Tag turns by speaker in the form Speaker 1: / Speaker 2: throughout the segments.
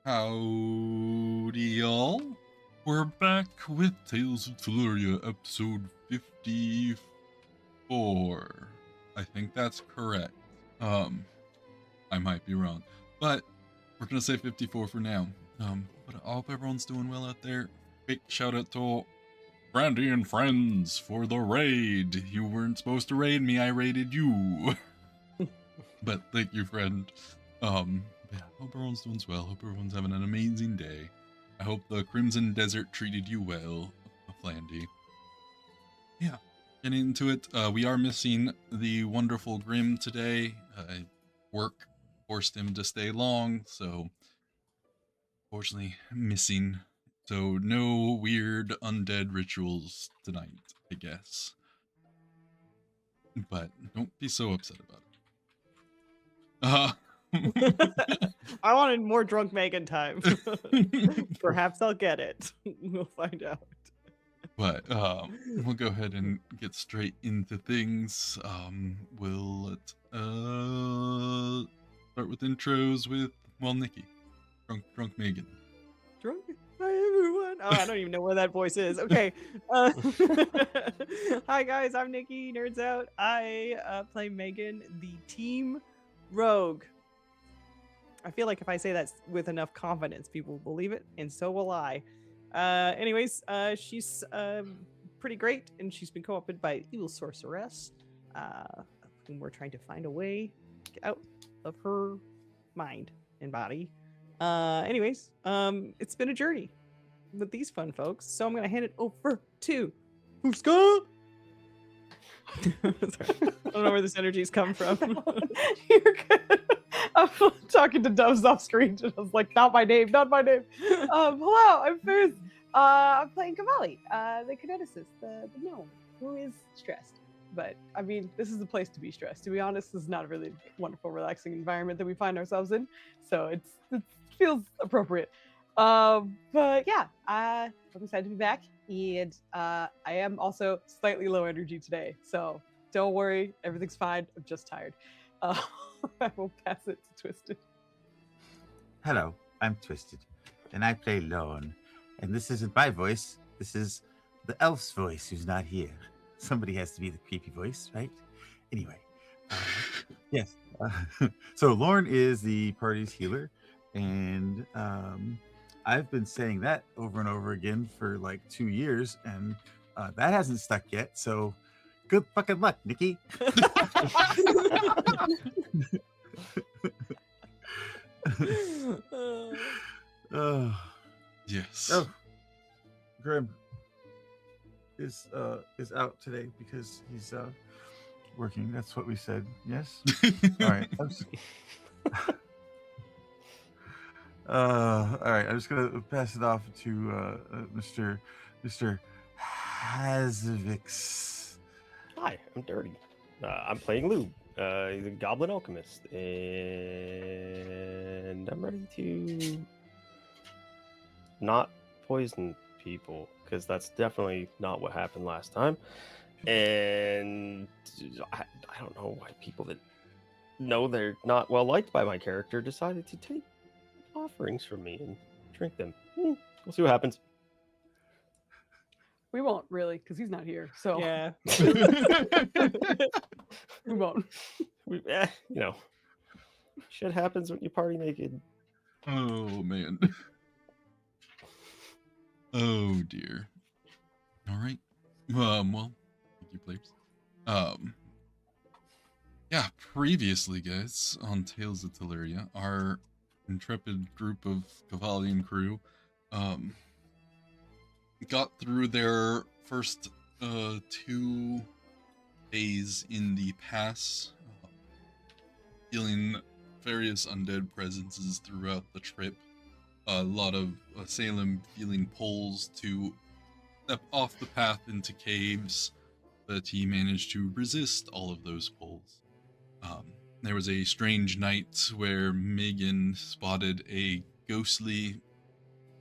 Speaker 1: Howdy, y'all. We're back with Tales of Teluria, episode 54. I think that's correct. I might be wrong, but we're gonna say 54 for now. But I hope everyone's doing well out there. Big shout out to Brandy and friends for the raid. You weren't supposed to raid me, I raided you. But thank you, friend. Yeah, hope everyone's doing well. Hope everyone's having an amazing day. I hope the Crimson Desert treated you well, Flandy. Yeah, getting into it. We are missing the wonderful Grim today. Work forced him to stay long, so unfortunately missing. So no weird undead rituals tonight, I guess. But don't be so upset about it.
Speaker 2: I wanted more drunk Megan time. Perhaps I'll get it. We'll find out.
Speaker 1: But we'll go ahead and get straight into things. We'll start with intros with Nikki, drunk Megan.
Speaker 2: Drunk? Hi everyone. Oh, I don't even know where that voice is. Okay. Hi guys, I'm Nikki. Nerds Out. I play Megan, the team rogue. I feel like if I say that with enough confidence, people will believe it, and so will I. Anyways, she's pretty great, and she's been co-opted by evil sorceress. And we're trying to find a way to get out of her mind and body. Anyways, it's been a journey with these fun folks, so I'm gonna hand it over to Huska. Sorry. I don't know where this energy's come from.
Speaker 3: You're good. I'm talking to doves off screen, and I was like, not my name, not my name. Hello, I'm Fizz. I'm playing Cavalli, the kineticist, the gnome, who is stressed. But, I mean, this is the place to be stressed. To be honest, this is not a really wonderful, relaxing environment that we find ourselves in, so it feels appropriate. But yeah, I'm excited to be back, and I am also slightly low energy today, so don't worry, everything's fine. I'm just tired. I will pass it to Twisted.
Speaker 4: Hello, I'm Twisted, and I play Lorne. And this isn't my voice, this is the elf's voice who's not here. Somebody has to be the creepy voice, right? Anyway, yes. So Lorne is the party's healer, and I've been saying that over and over again for like 2 years, and that hasn't stuck yet, so good fucking luck, Nikki.
Speaker 1: Yes.
Speaker 4: Oh, Grim is out today because he's working. That's what we said. Yes. All right. All right. I'm just gonna pass it off to Mr. Hazvix.
Speaker 5: Hi, I'm Dirty. I'm playing Lube, the Goblin Alchemist, and I'm ready to not poison people, because that's definitely not what happened last time. And I don't know why people that know they're not well liked by my character decided to take offerings from me and drink them. We'll see what happens.
Speaker 3: We won't really, because he's not here. So
Speaker 2: Yeah.
Speaker 3: we won't.
Speaker 5: Shit happens when you party naked.
Speaker 1: Oh man. Oh dear. All right. Well, thank you, players. Yeah, previously, guys, on Tales of Teluria, our intrepid group of Cavalian crew, got through their first 2 days in the pass, healing various undead presences throughout the trip. A lot of Salem healing pulls to step off the path into caves, but he managed to resist all of those pulls. There was a strange night where Megan spotted a ghostly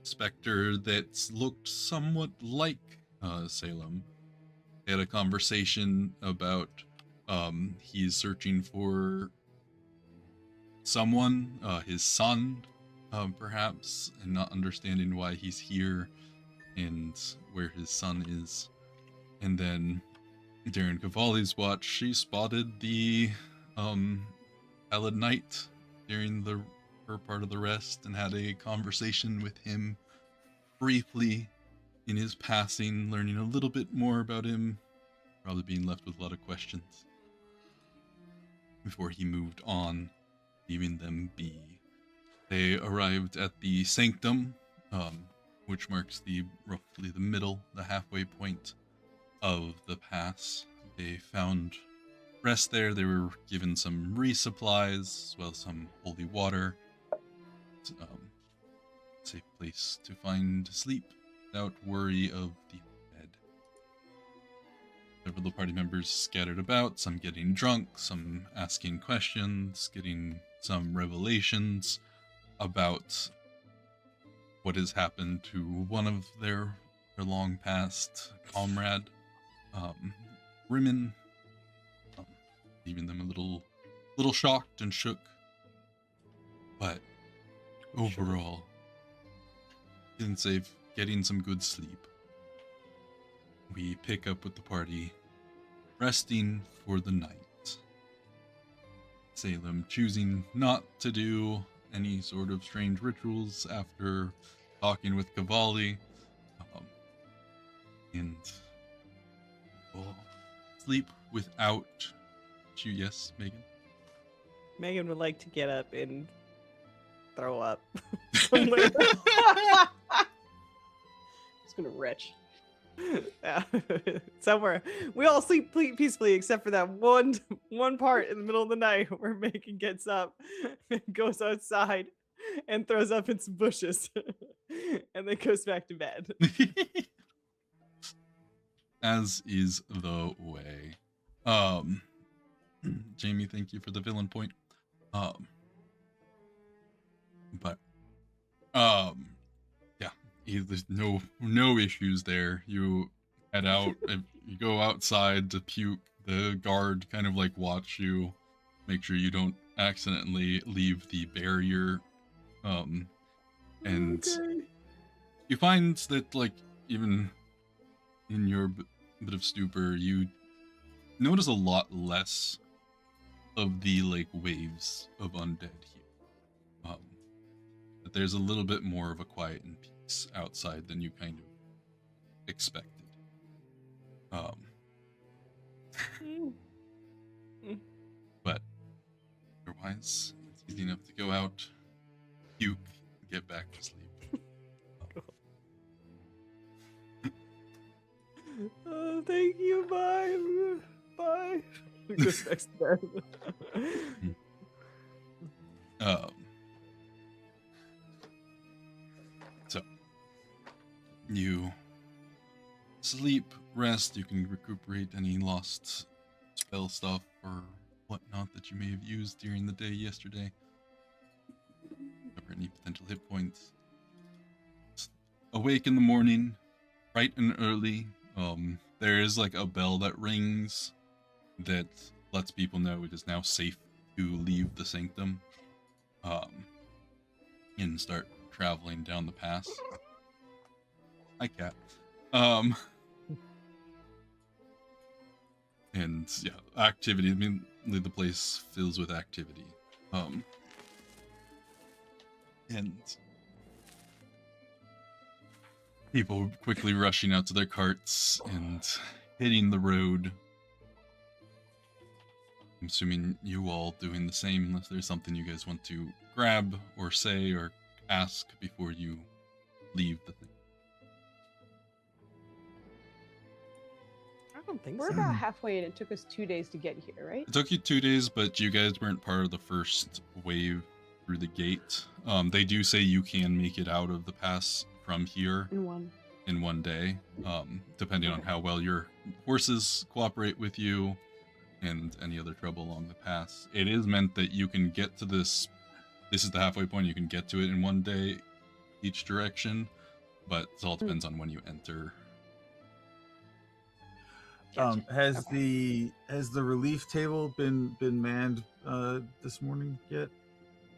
Speaker 1: specter that looked somewhat like Salem. They had a conversation about he's searching for someone, his son, perhaps, and not understanding why he's here and where his son is. And then during Cavalli's watch, she spotted the Pallid Knight during her part of the rest and had a conversation with him briefly in his passing, learning a little bit more about him, probably being left with a lot of questions before he moved on, leaving them be. They arrived at the Sanctum, which marks roughly the middle, the halfway point of the pass. They found rest there. They were given some resupplies, as well as some holy water. Safe place to find sleep without worry of the bed. Several party members scattered about, some getting drunk, some asking questions, getting some revelations about what has happened to one of their long past comrade, Rimmon, leaving them a little shocked and shook. But overall, feeling safe, getting some good sleep. We pick up with the party, resting for the night. Salem choosing not to do any sort of strange rituals after talking with Cavalli, and we'll sleep without you. Yes, Megan?
Speaker 2: Megan would like to get up and throw up somewhere.
Speaker 3: Just gonna retch.
Speaker 2: Yeah. Somewhere. We all sleep peacefully except for that one part in the middle of the night where Megan gets up and goes outside and throws up in some bushes and then goes back to bed.
Speaker 1: As is the way. Jamie, thank you for the villain point. But yeah, there's no issues there. You head out, you go outside to puke. The guard kind of like watch you, make sure you don't accidentally leave the barrier. And
Speaker 2: Okay.
Speaker 1: you find that, like, even in your bit of stupor, you notice a lot less of the, like, waves of undead here. That there's a little bit more of a quiet and peace outside than you kind of expected. But otherwise, it's easy enough to go out, puke, get back to sleep.
Speaker 2: Oh, thank you. Bye. Bye. Goes back to bed.
Speaker 1: So you sleep, rest. You can recuperate any lost spell stuff or whatnot that you may have used during the day yesterday. Cover any potential hit points. Awake in the morning, bright and early. There is like a bell that rings that lets people know it is now safe to leave the sanctum, and start traveling down the pass. Hi, cat. And yeah, activity. I mean, the place fills with activity. And people quickly rushing out to their carts and hitting the road. I'm assuming you all doing the same, unless there's something you guys want to grab or say or ask before you leave the thing.
Speaker 2: I don't think
Speaker 3: We're
Speaker 2: so.
Speaker 3: about halfway and it took us 2 days to get here, right?
Speaker 1: It took you 2 days, but you guys weren't part of the first wave through the gate. They do say you can make it out of the pass from here in one day, depending on how well your horses cooperate with you and any other trouble along the pass. It is meant that you can get to this is the halfway point, you can get to it in one day each direction, but it all depends on when you enter.
Speaker 4: Has the relief table been manned this morning yet?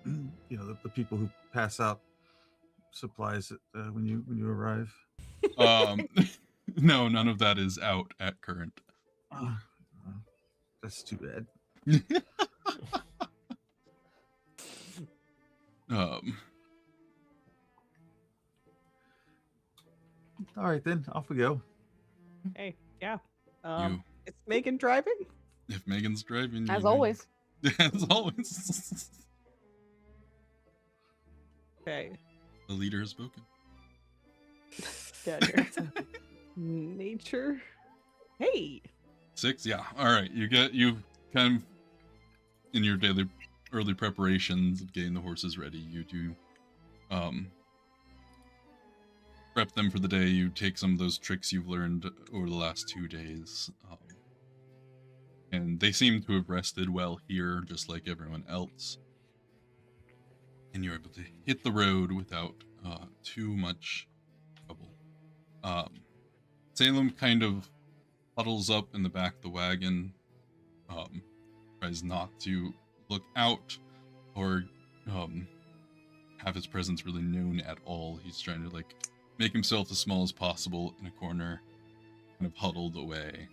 Speaker 4: You know, the people who pass out supplies when you arrive?
Speaker 1: No, none of that is out at current.
Speaker 4: That's too bad. All right then, off we go.
Speaker 2: Hey, yeah.
Speaker 1: You,
Speaker 2: Is Megan driving?
Speaker 1: if Megan's driving,
Speaker 3: As
Speaker 1: you-
Speaker 3: always.
Speaker 1: as always,
Speaker 2: Okay.
Speaker 1: the leader has spoken.
Speaker 2: Get out here. Nature. Hey.
Speaker 1: 6, yeah. All right, you kind of in your daily early preparations of getting the horses ready. You do prep them for the day. You take some of those tricks you've learned over the last 2 days, and they seem to have rested well here, just like everyone else. And you're able to hit the road without too much trouble. Salem kind of huddles up in the back of the wagon, tries not to look out or have his presence really known at all. He's trying to like make himself as small as possible in a corner, kind of huddled away.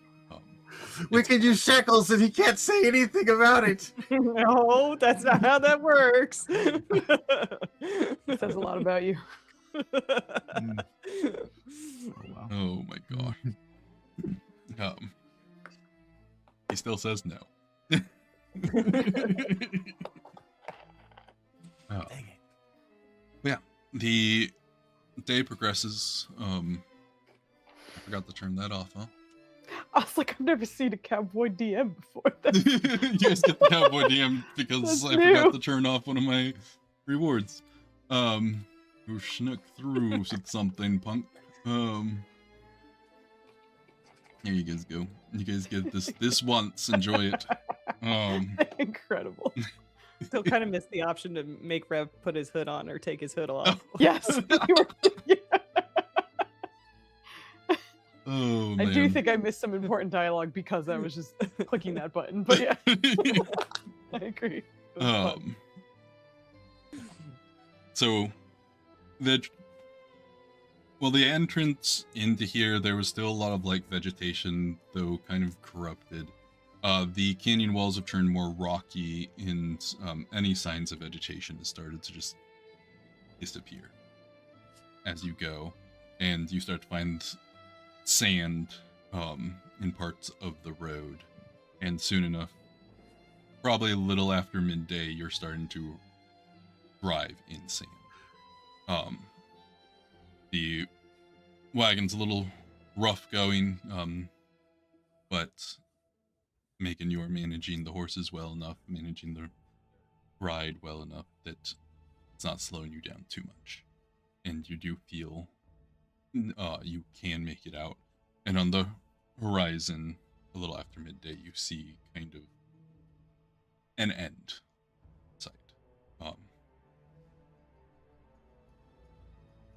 Speaker 4: We can use shekels, and he can't say anything about it.
Speaker 2: No, that's not how that works.
Speaker 3: It says a lot about you.
Speaker 4: Oh, wow.
Speaker 1: Oh my gosh. He still says no.
Speaker 4: Dang it.
Speaker 1: Yeah, the day progresses. I forgot to turn that off, huh?
Speaker 3: I was like, I've never seen a cowboy DM before.
Speaker 1: You guys get the cowboy DM because
Speaker 3: That's
Speaker 1: I
Speaker 3: new.
Speaker 1: forgot to turn off one of my rewards. Who snuck through with something, punk. Here you guys go. You guys get this once. Enjoy it.
Speaker 3: Incredible.
Speaker 2: Still kind of missed the option to make Rev put his hood on or take his hood off.
Speaker 3: Yes. You were- yeah.
Speaker 1: Oh
Speaker 3: I
Speaker 1: man.
Speaker 3: do think I missed some important dialogue because I was just clicking that button. But yeah, I agree. It was fun.
Speaker 1: So the entrance into here, there was still a lot of like vegetation, though kind of corrupted. The canyon walls have turned more rocky, and any signs of vegetation has started to just disappear as you go, and you start to find sand in parts of the road, and soon enough, probably a little after midday, you're starting to drive in sand. The wagon's a little rough going, but Megan, you are managing the horses well enough, managing the ride well enough that it's not slowing you down too much, and you do feel you can make it out. And on the horizon, a little after midday, you see kind of an end sight.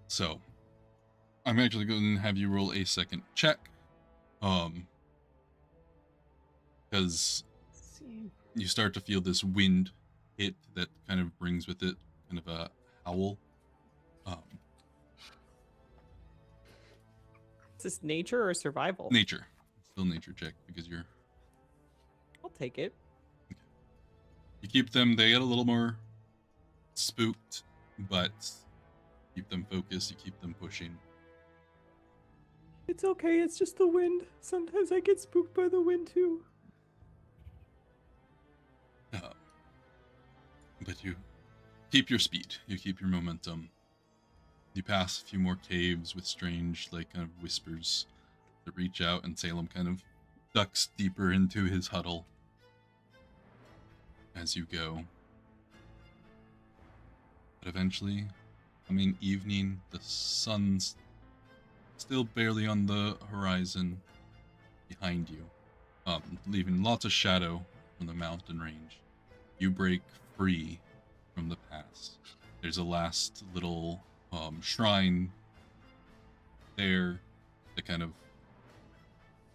Speaker 1: So I'm actually going to have you roll a second check, because
Speaker 3: Let's see.
Speaker 1: you start to feel this wind hit that kind of brings with it kind of a howl.
Speaker 2: Is this nature or survival?
Speaker 1: Nature, still nature check because you
Speaker 2: I'll take it.
Speaker 1: keep them. They get a little more spooked, but keep them focused. You keep them pushing.
Speaker 2: It's okay. It's just the wind. Sometimes I get spooked by the wind too.
Speaker 1: But you keep your speed. You keep your momentum. You pass a few more caves with strange, like, kind of whispers that reach out, and Salem kind of ducks deeper into his huddle as you go. But eventually, coming evening, the sun's still barely on the horizon behind you, leaving lots of shadow from the mountain range. You break free from the pass. There's a last little shrine there that kind of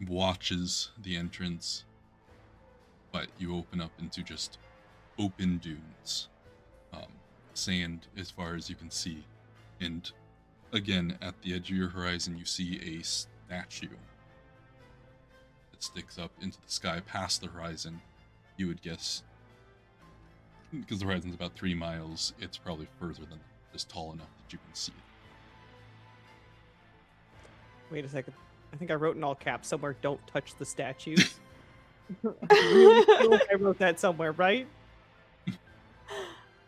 Speaker 1: watches the entrance, but you open up into just open dunes, sand as far as you can see, And again, at the edge of your horizon, you see a statue that sticks up into the sky past the horizon. You would guess, because the horizon's about 3 miles, it's probably further than just tall enough that you can see it.
Speaker 2: Wait a second. I think I wrote in all caps somewhere, don't touch the statues. Really feel like I wrote that somewhere, right?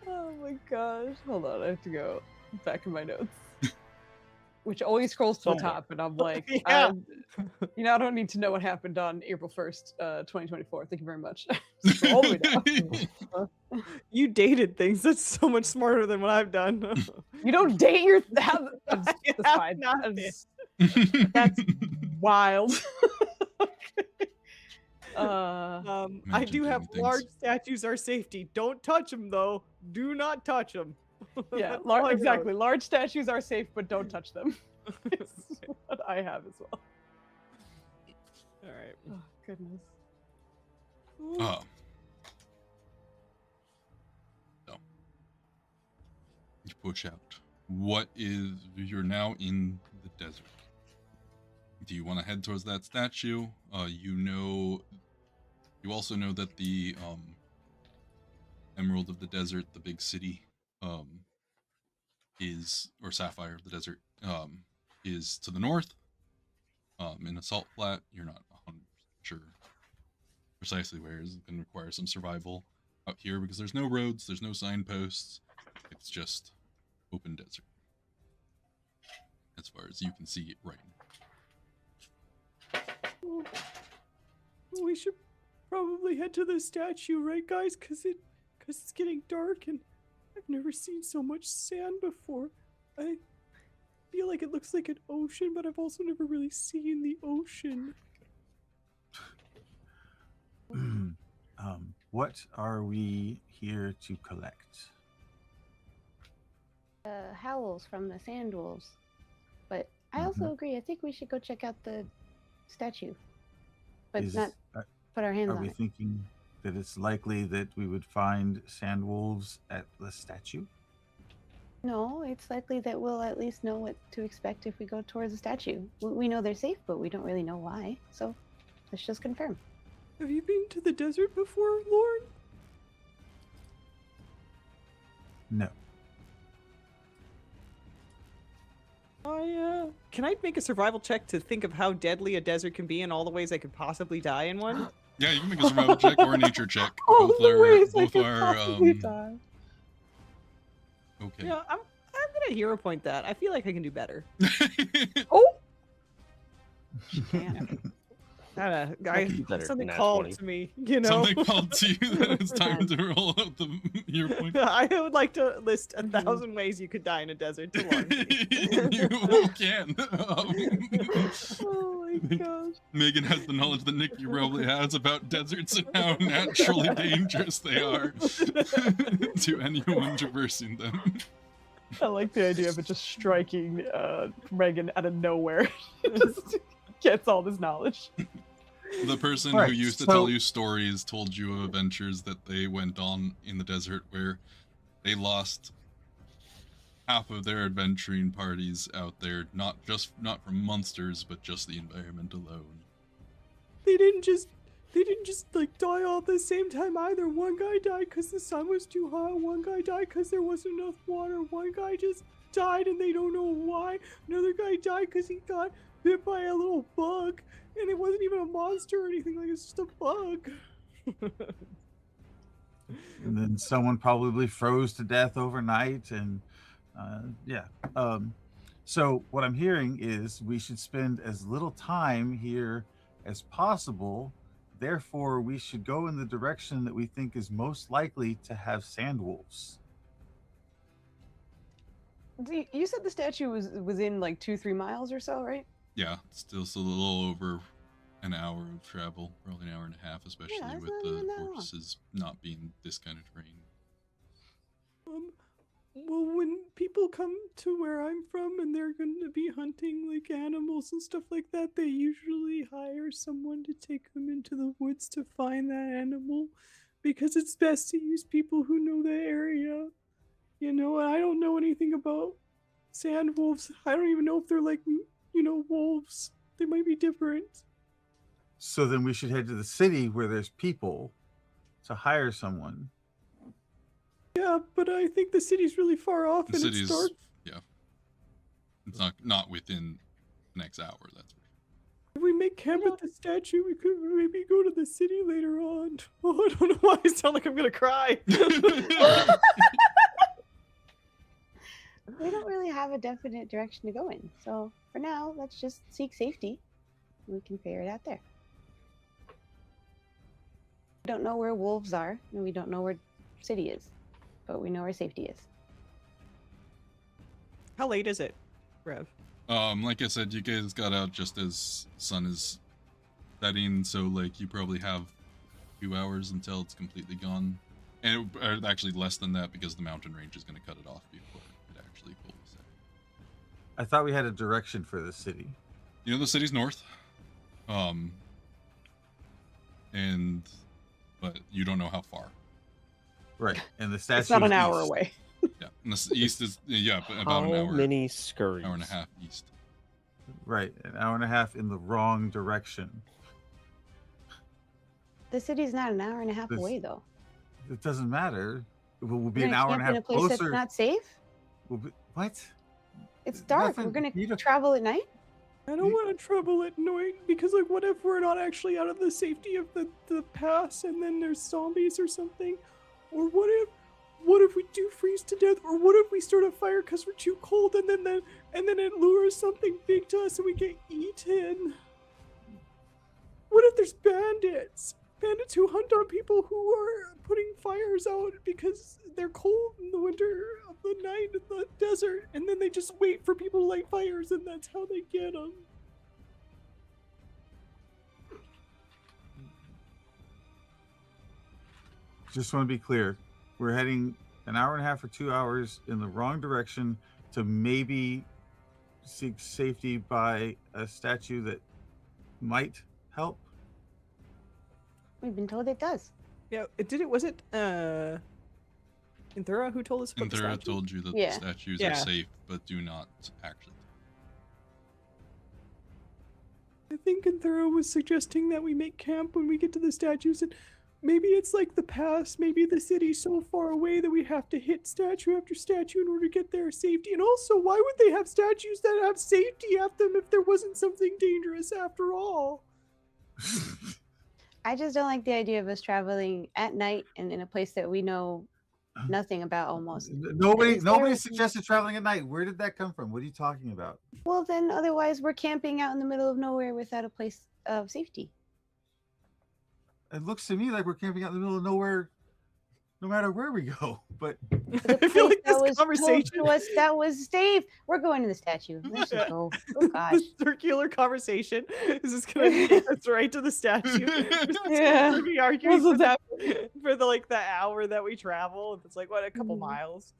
Speaker 3: Oh my gosh. Hold on, I have to go back in my notes. Which always scrolls to the
Speaker 5: Somewhere.
Speaker 3: top, and I'm like,
Speaker 2: Yeah.
Speaker 3: I don't need to know what happened on April 1st, 2024. Thank you very much. Scroll all the way down.
Speaker 2: You dated things. That's so much smarter than what I've done.
Speaker 3: You don't date your. That's
Speaker 2: I have
Speaker 3: fine.
Speaker 2: not
Speaker 3: That's wild.
Speaker 2: I
Speaker 1: Imagine
Speaker 2: do have
Speaker 1: dating things.
Speaker 2: large statues are safety. Don't touch them though. Do not touch them.
Speaker 3: Yeah,
Speaker 2: That's all I wrote.
Speaker 3: exactly. Large statues are safe, but don't touch them. Is what I have as well.
Speaker 2: All right.
Speaker 3: Oh, goodness.
Speaker 1: So you push out. You're now in the desert. Do you want to head towards that statue? You also know that the Emerald of the Desert, the big city, or Sapphire of the Desert, is to the north. In a salt flat, you're not 100% sure precisely where. It's going to require some survival out here because there's no roads, there's no signposts. It's just open desert, as far as you can see it right now.
Speaker 2: We should probably head to the statue, right, guys? Cause it's getting dark, and I've never seen so much sand before. I feel like it looks like an ocean, but I've also never really seen the ocean.
Speaker 4: What are we here to collect?
Speaker 6: Howls from the sand wolves. But I also agree. I think we should go check out the statue, but not put our hands
Speaker 4: Are
Speaker 6: on
Speaker 4: we
Speaker 6: it.
Speaker 4: thinking that it's likely that we would find sand wolves at the statue?
Speaker 6: No, it's likely that we'll at least know what to expect if we go towards the statue. We know they're safe, but we don't really know why. So let's just confirm.
Speaker 2: Have you been to the desert before, Lauren?
Speaker 4: No.
Speaker 2: Can I make a survival check to think of how deadly a desert can be and all the ways I could possibly die in one?
Speaker 1: Yeah, you can make a survival check or a nature check.
Speaker 3: All
Speaker 1: Both
Speaker 3: the
Speaker 1: are
Speaker 3: ways I
Speaker 1: both
Speaker 3: could
Speaker 1: are
Speaker 3: possibly die.
Speaker 1: okay.
Speaker 2: Yeah, I'm gonna hero point that. I feel like I can do better.
Speaker 3: Oh,
Speaker 5: Better
Speaker 2: Something
Speaker 5: than
Speaker 2: called
Speaker 5: 20.
Speaker 2: to me, you know.
Speaker 1: Something called to you that it's time to roll out the hero point.
Speaker 2: I would like to list 1,000 ways you could die in a desert to Lauren.
Speaker 1: You can.
Speaker 3: oh my gosh.
Speaker 1: Megan has the knowledge that Nikki probably has about deserts and how naturally dangerous they are to anyone traversing them.
Speaker 3: I like the idea of it just striking Megan out of nowhere. Just gets all this knowledge.
Speaker 1: The person who
Speaker 4: Right,
Speaker 1: used to
Speaker 4: so-
Speaker 1: tell you stories told you of adventures that they went on in the desert where they lost half of their adventuring parties out there, not from monsters, but just the environment alone.
Speaker 2: They didn't just like die all at the same time either. One guy died because the sun was too hot. One guy died because there wasn't enough water. One guy just died and they don't know why. Another guy died because he got bit by a little bug, and it wasn't even a monster or anything. Like, it's just a bug.
Speaker 4: And then someone probably froze to death overnight, and so what I'm hearing is we should spend as little time here as possible. Therefore, we should go in the direction that we think is most likely to have sand wolves.
Speaker 3: You said the statue was within like 2-3 miles or so, right?
Speaker 1: Yeah, still a little over an hour of travel, probably an hour and a half, especially
Speaker 6: it's
Speaker 1: with
Speaker 6: not
Speaker 1: the
Speaker 6: even that long.
Speaker 1: horses not being this kind of terrain.
Speaker 2: Well, when people come to where I'm from and they're going to be hunting like animals and stuff like that, they usually hire someone to take them into the woods to find that animal, because it's best to use people who know the area. You know, I don't know anything about sand wolves. I don't even know if they're like, wolves. They might be different.
Speaker 4: So then we should head to the city where there's people to hire someone.
Speaker 2: Yeah, but I think the city's really far off
Speaker 1: The
Speaker 2: and it's
Speaker 1: city's
Speaker 2: dark.
Speaker 1: it's not within the next hour. That's for
Speaker 2: If we make camp at the statue, we could maybe go to the city later on. Oh, I don't know why I sound like I'm gonna cry.
Speaker 1: sure.
Speaker 6: We don't really have a definite direction to go in. So for now, let's just seek safety. We can figure it out there. We don't know where wolves are, and we don't know where city is, but we know where safety is.
Speaker 2: How late is it, Rev?
Speaker 1: Like I said, you guys got out just as sun is setting, so like you probably have 2 hours until it's completely gone, and actually less than that because the mountain range is going to cut it off before it actually fully set.
Speaker 4: I thought we had a direction for the city.
Speaker 1: You know, the city's north, but you don't know how far.
Speaker 4: Right. And the statue
Speaker 3: It's not an hour
Speaker 4: east.
Speaker 3: away.
Speaker 1: Yeah, and the east is about
Speaker 5: How
Speaker 1: an hour,
Speaker 5: many scurries?
Speaker 1: hour and a half east.
Speaker 4: Right. An hour and a half in the wrong direction.
Speaker 6: The city's not an hour and a half
Speaker 4: This-
Speaker 6: away, though.
Speaker 4: It doesn't matter. We'll be
Speaker 6: We're
Speaker 4: an
Speaker 6: gonna
Speaker 4: hour and
Speaker 6: camp
Speaker 4: a
Speaker 6: in
Speaker 4: half
Speaker 6: a place
Speaker 4: closer.
Speaker 6: that's not safe.
Speaker 4: What?
Speaker 6: It's
Speaker 4: There's
Speaker 6: dark. We're
Speaker 4: nothing
Speaker 6: gonna
Speaker 4: for you to-
Speaker 6: travel at night.
Speaker 2: I don't want to travel at night because, like, what if we're not actually out of the safety of the pass and then there's zombies or something? Or what if we do freeze to death? Or what if we start a fire because we're too cold and then it lures something big to us and we get eaten? What if there's bandits? Bandits who hunt on people who are putting fires out because they're cold in the winter of the night in the desert, and then they just wait for people to light fires, and that's how they get them.
Speaker 4: Just want to be clear. We're heading an hour and a half or 2 hours in the wrong direction to maybe seek safety by a statue that might help.
Speaker 6: We've been told it does.
Speaker 2: Yeah, was it Inthura who told us about the
Speaker 1: Inthera
Speaker 2: statue?
Speaker 1: told you that
Speaker 6: Yeah.
Speaker 1: the statues
Speaker 2: Yeah.
Speaker 1: are safe, but do not actually.
Speaker 2: I think Inthura was suggesting that we make camp when we get to the statues, and maybe it's like the past, maybe the city's so far away that we have to hit statue after statue in order to get their safety. And also, why would they have statues that have safety at them if there wasn't something dangerous after all?
Speaker 6: I just don't like the idea of us traveling at night and in a place that we know nothing about almost.
Speaker 4: Nobody
Speaker 6: Is there-
Speaker 4: suggested traveling at night. Where did that come from? What are you talking about?
Speaker 6: Well, then otherwise we're camping out in the middle of nowhere without a place of safety.
Speaker 4: It looks to me like we're camping out in the middle of nowhere no matter where we go. But
Speaker 6: The
Speaker 2: I feel
Speaker 6: place
Speaker 2: like
Speaker 6: that
Speaker 2: this
Speaker 6: was told
Speaker 2: conversation.
Speaker 6: to us that was safe. We're going to the statue. Let's just go. Oh gosh.
Speaker 2: This circular conversation is just gonna take us right to the statue.
Speaker 3: Yeah.
Speaker 2: We're gonna be arguing
Speaker 3: That's
Speaker 2: for,
Speaker 3: what's
Speaker 2: for the hour that we travel. It's like what, a couple
Speaker 6: Mhm.
Speaker 2: miles.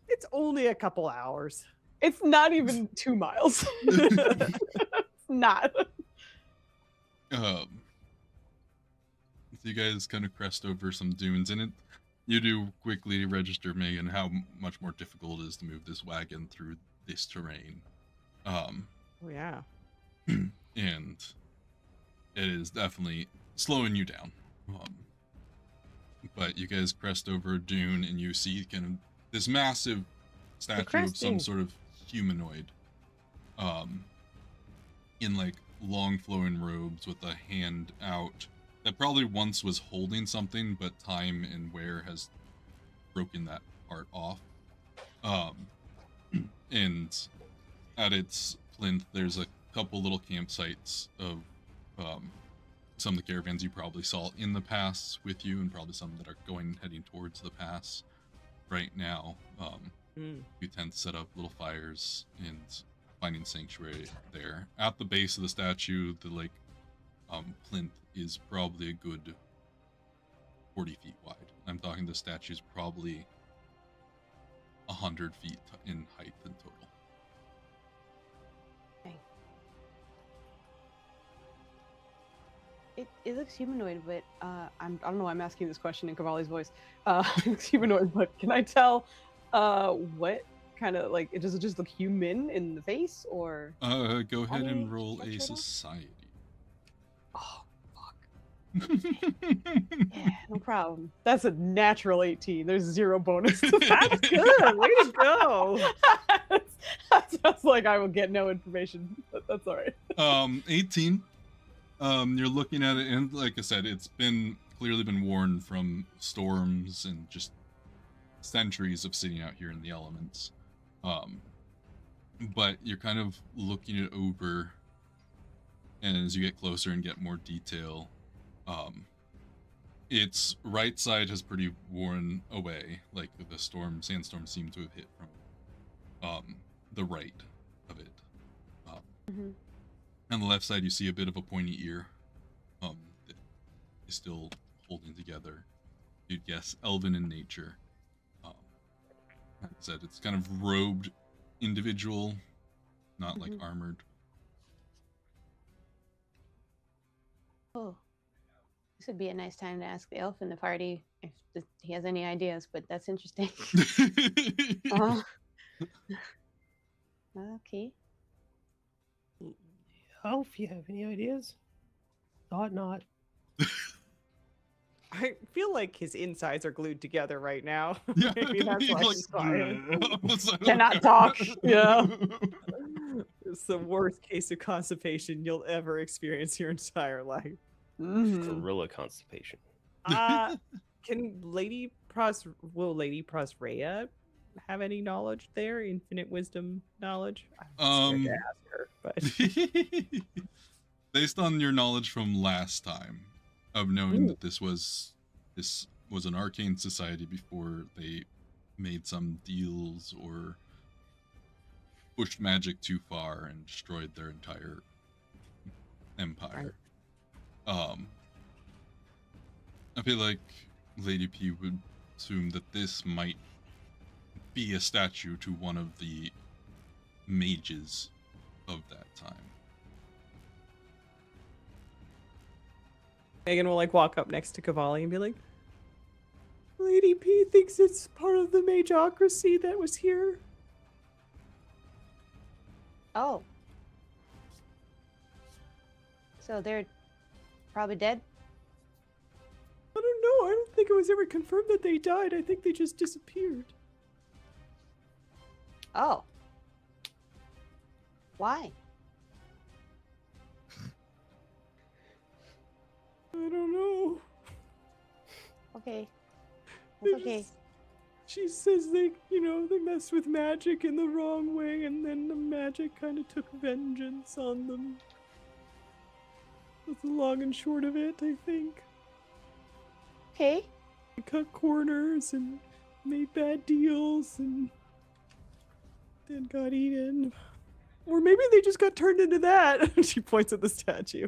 Speaker 2: It's only a couple hours.
Speaker 3: It's not even 2 miles. It's not.
Speaker 1: So you guys kind of crest over some dunes, and you do quickly register, Megan, how much more difficult it is to move this wagon through this terrain.
Speaker 2: Oh yeah.
Speaker 1: And it is definitely slowing you down. But you guys crest over a dune, and you see kind of this massive statue of some
Speaker 5: cresting.
Speaker 1: sort of humanoid, in like long flowing robes with a hand out that probably once was holding something, but time and wear has broken that part off. And at its plinth, there's a couple little campsites of some of the caravans you probably saw in the pass with you, and probably some that are heading towards the pass right now. You tend to set up little fires and finding sanctuary there. At the base of the statue, the plinth is probably a good 40 feet wide. I'm talking the statue's probably 100 feet in height in total.
Speaker 3: It looks humanoid, but I don't know why I'm asking this question in Cavalli's voice. It's humanoid, but can I tell what kind of like, does it just look human in the face, or?
Speaker 1: Go ahead
Speaker 3: Body
Speaker 1: and roll a
Speaker 3: structure at all?
Speaker 1: society.
Speaker 3: Oh, fuck. Yeah, no problem. That's a natural 18. There's 0 bonus. To that.
Speaker 2: That's good. Way to go.
Speaker 3: That sounds like I will get no information, but that's all right.
Speaker 1: 18. You're looking at it, and like I said, it's clearly been worn from storms and just centuries of sitting out here in the elements. But you're kind of looking it over, and as you get closer and get more detail, its right side has pretty worn away, like the sandstorm seemed to have hit from the right of it.
Speaker 3: Mhm.
Speaker 1: On the left side, you see a bit of a pointy ear that is still holding together. You'd guess elven in nature. Like I said, it's kind of robed individual, not like
Speaker 3: Mhm.
Speaker 1: armored.
Speaker 6: Oh, this would be a nice time to ask the elf in the party if he has any ideas, but that's interesting. Uh, okay.
Speaker 5: Oh, if you have any ideas, thought not.
Speaker 2: I feel like his insides are glued together right now.
Speaker 1: Yeah,
Speaker 2: Maybe that's
Speaker 1: he's
Speaker 2: why
Speaker 1: like,
Speaker 2: he's quiet.
Speaker 3: Cannot talk. Yeah.
Speaker 2: It's the worst case of constipation you'll ever experience your entire life.
Speaker 3: Mhm.
Speaker 5: Gorilla constipation.
Speaker 2: Can Lady Prosrea have any knowledge there? Infinite wisdom knowledge? I'm scared to ask her, but
Speaker 1: Based on your knowledge from last time of knowing that this was an arcane society before they made some deals or pushed magic too far and destroyed their entire empire. I feel like Lady P would assume that this might be a statue to one of the mages of that time.
Speaker 2: Megan will like walk up next to Cavalli and be like, Lady P thinks it's part of the magocracy that was here.
Speaker 6: Oh. So they're probably dead?
Speaker 2: I don't know. I don't think it was ever confirmed that they died. I think they just disappeared.
Speaker 6: Oh. Why?
Speaker 2: I don't know.
Speaker 6: Okay.
Speaker 2: They
Speaker 6: That's okay.
Speaker 2: just- She says they messed with magic in the wrong way, and then the magic kind of took vengeance on them. That's the long and short of it, I think.
Speaker 6: Okay.
Speaker 2: They cut corners and made bad deals and then got eaten. Or maybe they just got turned into that. She points at the statue.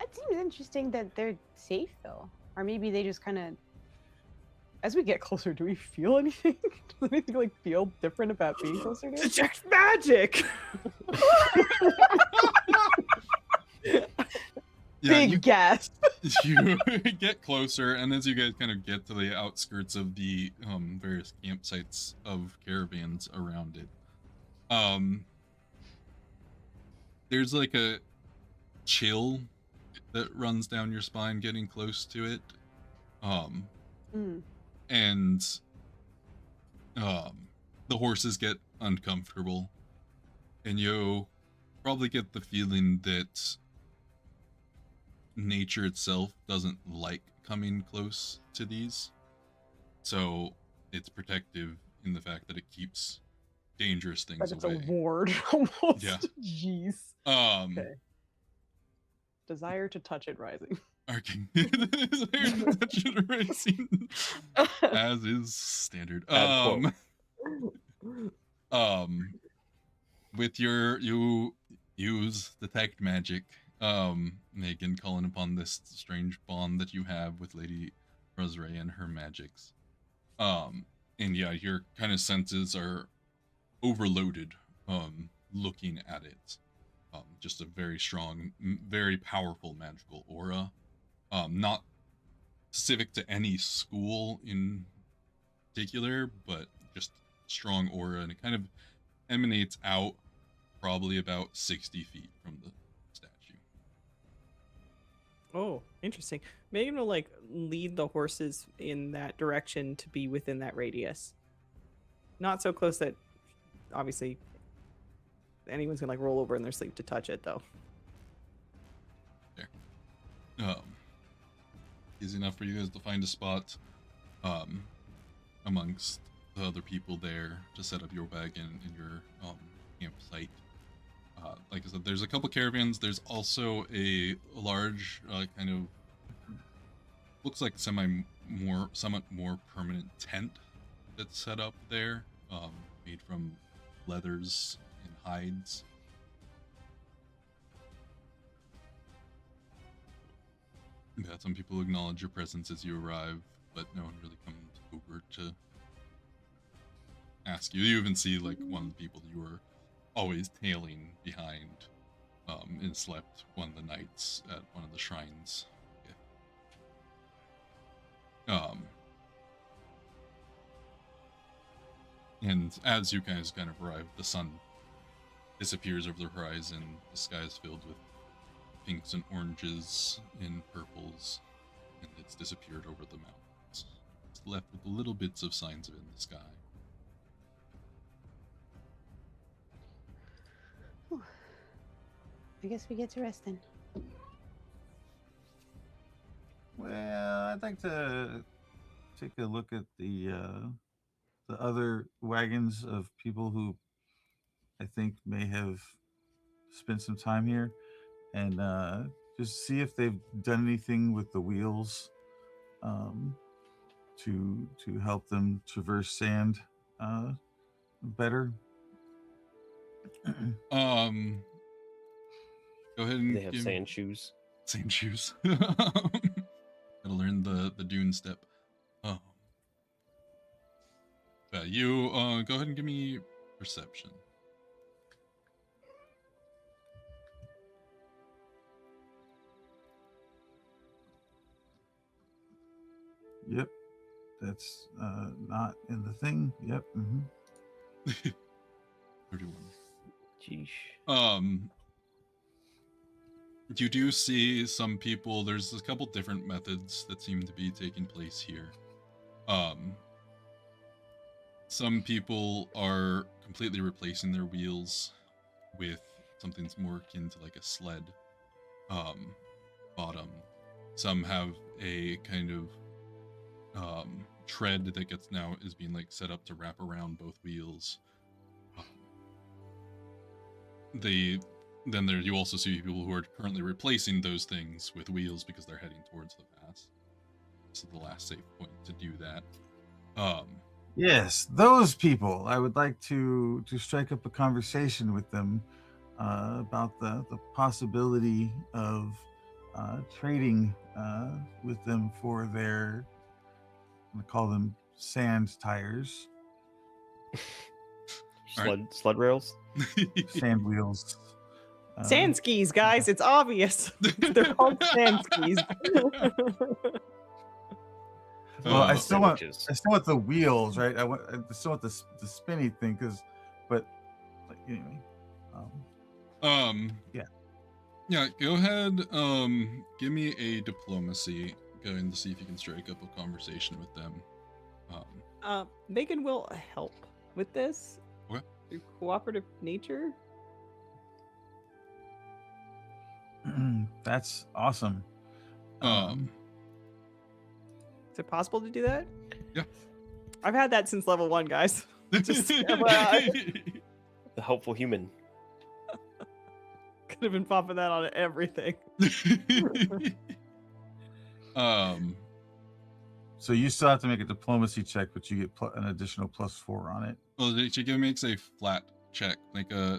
Speaker 6: It seems interesting that they're safe though. Or maybe they just kind of.
Speaker 3: As we get closer, do we feel anything? Does anything like feel different about being closer to it?
Speaker 2: Detect magic!
Speaker 3: Big gasp.
Speaker 1: You get closer, and as you guys kind of get to the outskirts of the various campsites of caravans around it, there's like a chill that runs down your spine getting close to it.
Speaker 3: Mm.
Speaker 1: And the horses get uncomfortable, and you probably get the feeling that nature itself doesn't like coming close to these, so it's protective in the fact that it keeps dangerous things
Speaker 3: But it's
Speaker 1: away.
Speaker 3: a ward almost.
Speaker 1: Yeah.
Speaker 3: Jeez.
Speaker 1: Okay.
Speaker 3: Desire to touch it rising.
Speaker 1: Arcane. As is standard.
Speaker 5: Bad
Speaker 1: With you use detect magic, Megan, calling upon this strange bond that you have with Lady Rosray and her magics. And yeah, your kind of senses are overloaded, looking at it. Just a very strong, very powerful magical aura. Not specific to any school in particular, but just strong aura, and it kind of emanates out probably about 60 feet from the statue.
Speaker 2: Oh, interesting. Megan will like lead the horses in that direction to be within that radius. Not so close that obviously anyone's gonna like roll over in their sleep to touch it though.
Speaker 1: Easy enough for you guys to find a spot amongst the other people there to set up your wagon and your campsite. Like I said, there's a couple caravans. There's also a large kind of looks like somewhat more permanent tent that's set up there, made from leathers and hides. Yeah, some people acknowledge your presence as you arrive, but no one really comes over to ask you. You even see like one of the people you were always tailing behind and slept one of the nights at one of the shrines. Yeah. And as you guys kind of arrive, the sun disappears over the horizon. The sky is filled with pinks and oranges and purples, and it's disappeared over the mountains. It's left with little bits of signs of it in the sky.
Speaker 6: I guess we get to rest then.
Speaker 4: Well, I'd like to take a look at the other wagons of people who I think may have spent some time here, and just see if they've done anything with the wheels to help them traverse sand better.
Speaker 1: Go ahead and
Speaker 5: They have sand shoes.
Speaker 1: Sand shoes. Gotta learn the dune step. You go ahead and give me perception.
Speaker 4: Yep, that's not in the thing. Yep.
Speaker 1: 31.
Speaker 5: Jeesh.
Speaker 1: You do see some people. There's a couple different methods that seem to be taking place here. Some people are completely replacing their wheels with something that's more akin to like a sled bottom. Some have a kind of tread that is being like set up to wrap around both wheels. You also see people who are currently replacing those things with wheels because they're heading towards the pass. This is the last safe point to do that.
Speaker 4: Yes, those people. I would like to strike up a conversation with them about the possibility of trading with them for their, I'm gonna call them sand tires.
Speaker 5: Sled rails.
Speaker 4: Sand wheels.
Speaker 2: Sand skis, guys. It's obvious. They're called sand skis.
Speaker 4: Well, I still want
Speaker 5: sandwiches.
Speaker 4: the wheels, right? I still want the spinny thing, but like, anyway.
Speaker 1: Yeah, go ahead. Give me a diplomacy. Going to see if you can strike up a conversation with them.
Speaker 2: Megan will help with this.
Speaker 1: Okay.
Speaker 2: Through cooperative nature.
Speaker 4: That's awesome.
Speaker 2: Is it possible to do that?
Speaker 1: Yeah.
Speaker 2: I've had that since level 1, guys. Just
Speaker 5: The helpful human.
Speaker 2: could have been popping that on everything.
Speaker 4: So you still have to make a diplomacy check, but you get an additional +4 on it.
Speaker 1: Well, it makes a flat check.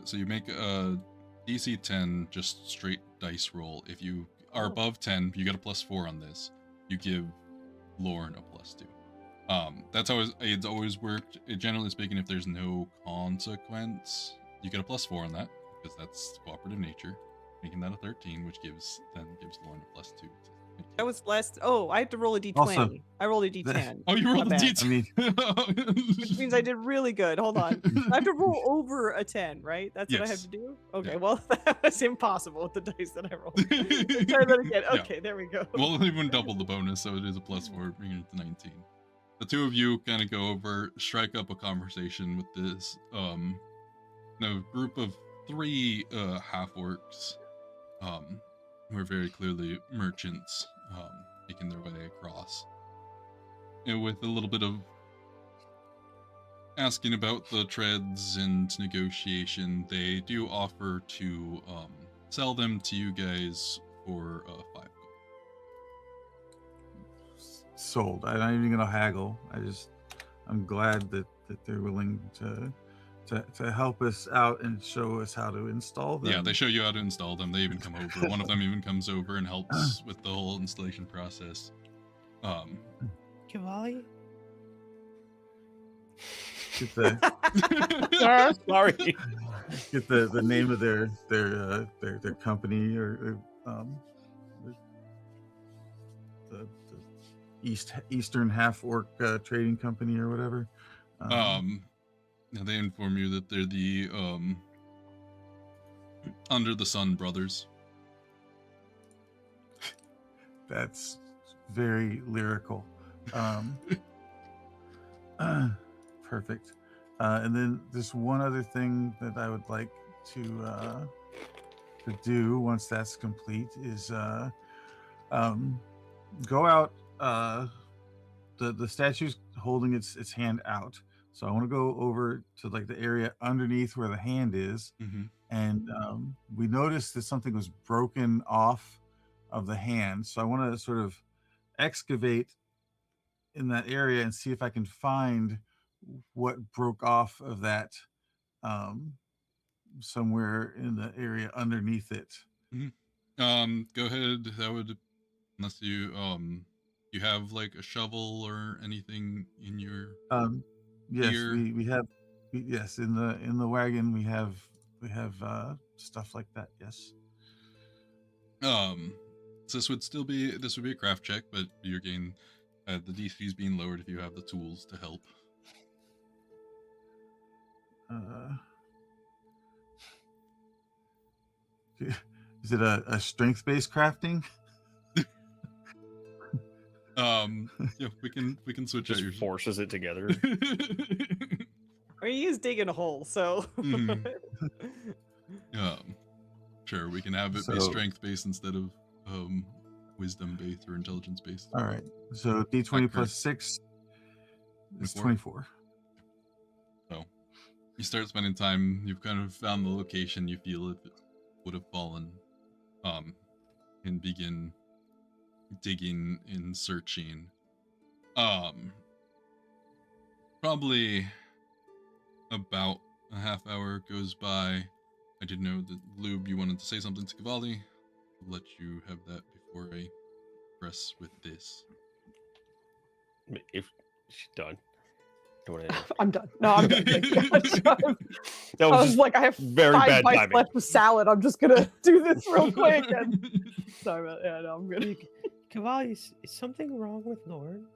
Speaker 1: So you make a DC 10, just straight dice roll. If you are above 10, you get a +4 on this. You give Lauren a +2. That's how it's always worked. Generally speaking, if there's no consequence, you get a +4 on that because that's cooperative nature, making that a 13, which gives Lauren a +2 to
Speaker 2: That was last. Oh, I have to roll a d20.
Speaker 4: Also,
Speaker 2: I rolled a d10.
Speaker 1: Oh, you rolled a
Speaker 2: bad.
Speaker 1: D10.
Speaker 4: I mean,
Speaker 2: Which means I did really good. Hold on. I have to roll over a 10, right? That's what I have
Speaker 1: Yes.
Speaker 2: to do? Okay,
Speaker 1: Yeah.
Speaker 2: well, that was impossible with the dice that I rolled. Let's try that again.
Speaker 1: Yeah.
Speaker 2: Okay, there we go.
Speaker 1: We'll even double the bonus, so it is a +4, bringing it to 19. The two of you kind of go over, strike up a conversation with this group of 3 half-orcs, who are very clearly merchants, making their way across. And with a little bit of asking about the treads and negotiation, they do offer to sell them to you guys for 5 gold.
Speaker 4: sold. I'm not even gonna haggle. I'm glad that they're willing to help us out and show us how to install them.
Speaker 1: Yeah, they show you how to install them. They even come over. One of them even comes over and helps with the whole installation process.
Speaker 5: Cavalli?
Speaker 4: Get the
Speaker 5: Sorry.
Speaker 4: get the name of their company or the Eastern Half Orc Trading Company or whatever.
Speaker 1: Now they inform you that they're the Under the Sun brothers.
Speaker 4: That's very lyrical. Perfect. And then there's one other thing that I would like to do once that's complete is go out. The statue's holding its hand out, so I want to go over to like the area underneath where the hand is, and we noticed that something was broken off of the hand. So I want to sort of excavate in that area and see if I can find what broke off of that somewhere in the area underneath it.
Speaker 1: Go ahead. That would, unless you you have like a shovel or anything in your
Speaker 4: Yes,
Speaker 1: gear?
Speaker 4: we have. Yes, in the wagon we have stuff like that. Yes.
Speaker 1: So this would be a craft check, but you're getting the DC's being lowered if you have the tools to help.
Speaker 4: Is it a strength-based crafting?
Speaker 1: Yeah, we can switch
Speaker 5: Just
Speaker 1: out your
Speaker 5: forces it together.
Speaker 2: I mean, he is digging a hole, so.
Speaker 1: Sure, we can have it be
Speaker 4: So-
Speaker 1: strength-based instead of wisdom-based or intelligence-based.
Speaker 4: All right. So D20
Speaker 1: Okay.
Speaker 4: plus 6 is
Speaker 1: 24.
Speaker 4: 24.
Speaker 1: So you start spending time. You've kind of found the location you feel it would have fallen, and begin digging and searching. Probably about a half hour goes by. I did know that Lube, you wanted to say something to Cavalli. I'll let you have that before I press with this.
Speaker 5: If she's done. Don't wanna interrupt.
Speaker 3: I'm done. No, I'm done. Thank you.
Speaker 5: That
Speaker 3: I
Speaker 5: was
Speaker 3: was
Speaker 5: just
Speaker 3: like, I have
Speaker 5: very
Speaker 3: 5
Speaker 5: bad
Speaker 3: bites
Speaker 5: timing.
Speaker 3: left of salad. I'm just gonna do this real quick. And... Sorry about yeah, no, I'm good.
Speaker 5: Cavalli, is something wrong with Lauren?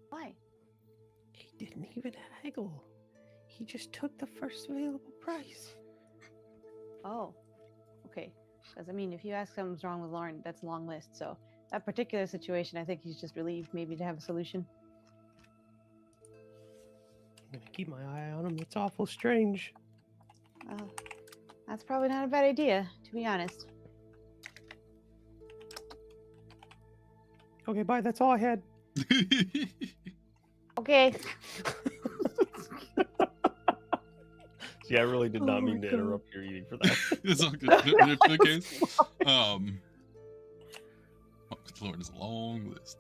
Speaker 6: Why?
Speaker 5: He didn't even haggle. He just took the first available price.
Speaker 6: Oh, okay. Because I mean, if you ask something's wrong with Lauren, that's a long list. So that particular situation, I think he's just relieved maybe to have a solution.
Speaker 5: I'm gonna keep my eye on him. It's awful strange.
Speaker 6: That's probably not a bad idea, to be honest.
Speaker 5: Okay, bye. That's all I had.
Speaker 6: Okay.
Speaker 5: See, I really did
Speaker 3: Oh
Speaker 5: not
Speaker 3: my
Speaker 5: mean to
Speaker 3: God.
Speaker 5: interrupt your eating for that.
Speaker 1: It's all good.
Speaker 3: No,
Speaker 1: In the
Speaker 3: it's
Speaker 1: case,
Speaker 3: fine.
Speaker 1: Lord, it's a long list.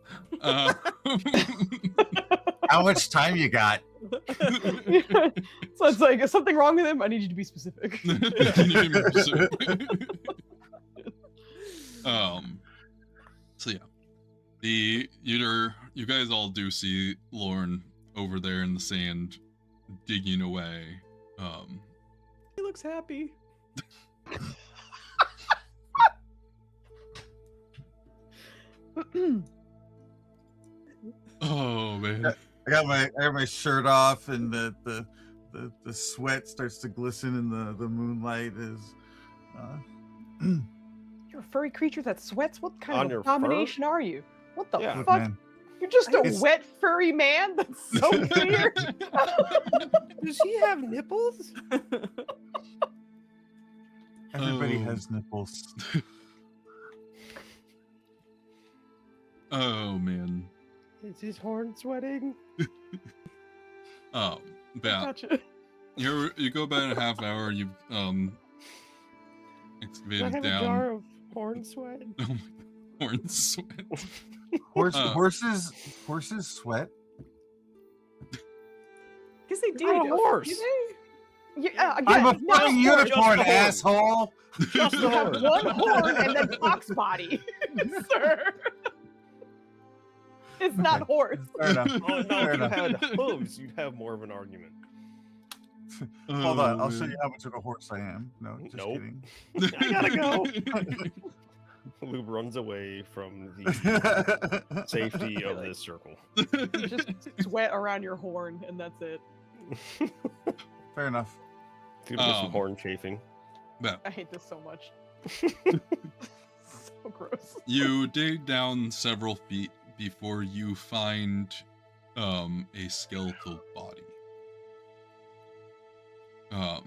Speaker 4: How much time you got?
Speaker 3: So it's like, is something wrong with him? I need you to be specific.
Speaker 1: Can you be more specific? So yeah, you guys all do see Lorne over there in the sand digging away.
Speaker 2: He looks happy.
Speaker 1: Oh man.
Speaker 4: I got my shirt off, and the sweat starts to glisten in the moonlight.
Speaker 3: You're a furry creature that sweats? What
Speaker 5: On
Speaker 3: kind
Speaker 5: your
Speaker 3: of
Speaker 5: fur?
Speaker 3: abomination are you? What the
Speaker 5: Yeah.
Speaker 4: Look,
Speaker 3: fuck?
Speaker 4: man,
Speaker 3: You're just a
Speaker 4: It's-
Speaker 3: wet furry man? That's so weird.
Speaker 5: Does he have nipples?
Speaker 4: everybody
Speaker 1: Oh.
Speaker 4: has nipples.
Speaker 1: Oh man.
Speaker 5: Is his horn sweating?
Speaker 1: Oh, yeah.
Speaker 3: Touch it.
Speaker 1: You go about a half hour. You've
Speaker 5: Does I
Speaker 1: excavated
Speaker 5: have a
Speaker 1: down.
Speaker 5: jar of horn sweat?
Speaker 1: Oh my horn sweat.
Speaker 4: Horses sweat.
Speaker 2: Guess they do.
Speaker 5: I'm a
Speaker 2: don't
Speaker 5: horse.
Speaker 2: they?
Speaker 3: Yeah, again,
Speaker 4: I'm a
Speaker 3: not
Speaker 4: fucking
Speaker 3: horse.
Speaker 4: unicorn,
Speaker 5: just a horse.
Speaker 4: asshole.
Speaker 5: Just
Speaker 3: You
Speaker 5: the
Speaker 3: have
Speaker 5: horn.
Speaker 3: one horn and then fox body, sir. It's not horse.
Speaker 4: Fair enough.
Speaker 5: Oh, no,
Speaker 4: Fair
Speaker 5: if you
Speaker 4: enough.
Speaker 5: had hooves, you'd have more of an argument.
Speaker 4: Hold on, I'll show
Speaker 1: man.
Speaker 4: you how much of a horse I am. No, just
Speaker 5: Nope.
Speaker 4: kidding.
Speaker 5: I gotta go. Lube runs away from the safety of this circle.
Speaker 3: You just sweat around your horn, and that's it.
Speaker 4: Fair enough.
Speaker 5: Dude, with some
Speaker 1: Um,
Speaker 5: horn chafing.
Speaker 1: But
Speaker 3: I hate this so much. So gross.
Speaker 1: you dig down several feet before you find a skeletal body.
Speaker 4: Oh.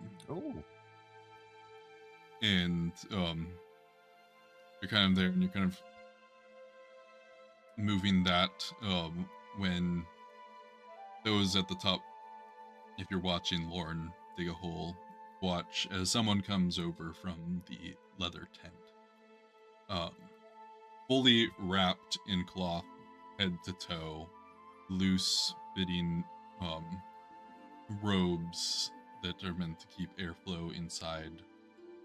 Speaker 1: And you're kind of there, and you're kind of moving that when those at the top, if you're watching Lauren dig a hole, watch as someone comes over from the leather tent, fully wrapped in cloth head to toe, loose fitting robes that are meant to keep airflow inside,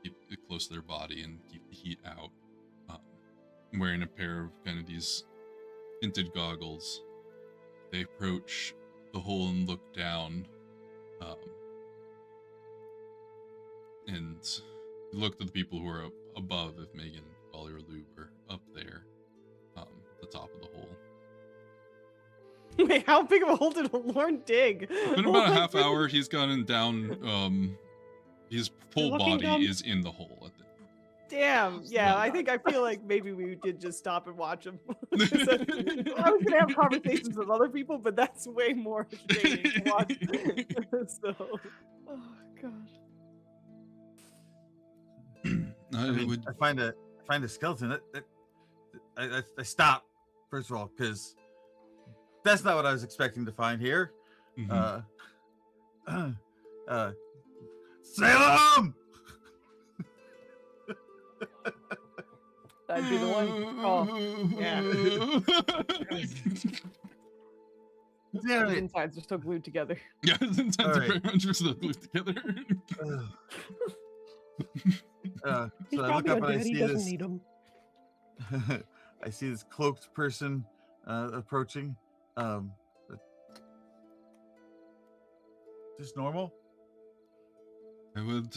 Speaker 1: keep it close to their body and keep the heat out. Wearing a pair of kind of these tinted goggles, they approach the hole and look down, and look to the people who are up above, if Megan, Ollie, or Lou are up there, the top of the hole.
Speaker 2: Wait, how big of a hole did Lauren dig?
Speaker 1: It's been
Speaker 2: Oh
Speaker 1: about a
Speaker 2: my
Speaker 1: half
Speaker 2: goodness.
Speaker 1: hour. He's gotten down. His full
Speaker 5: looking
Speaker 1: body
Speaker 5: down-
Speaker 1: is in the hole at the.
Speaker 2: Damn. Yeah, I think I feel like maybe we did just stop and watch him. I was gonna have conversations with other people, but that's way more entertaining to watch. So,
Speaker 3: Oh god.
Speaker 1: I
Speaker 4: I mean,
Speaker 1: would.
Speaker 4: I find a skeleton. I stop first of all because that's not what I was expecting to find here.
Speaker 1: Mhm.
Speaker 4: Salem!
Speaker 3: That'd be the one. Oh,
Speaker 2: yeah.
Speaker 4: Damn
Speaker 3: his
Speaker 4: it.
Speaker 3: insides are still glued together.
Speaker 1: Yeah, his intents are
Speaker 4: Alright.
Speaker 1: very much still glued together.
Speaker 5: He's
Speaker 4: So I look
Speaker 5: probably
Speaker 4: up and I
Speaker 5: undead. He
Speaker 4: see
Speaker 5: doesn't
Speaker 4: this.
Speaker 5: need them.
Speaker 4: I see this cloaked person approaching. Just normal.
Speaker 1: I would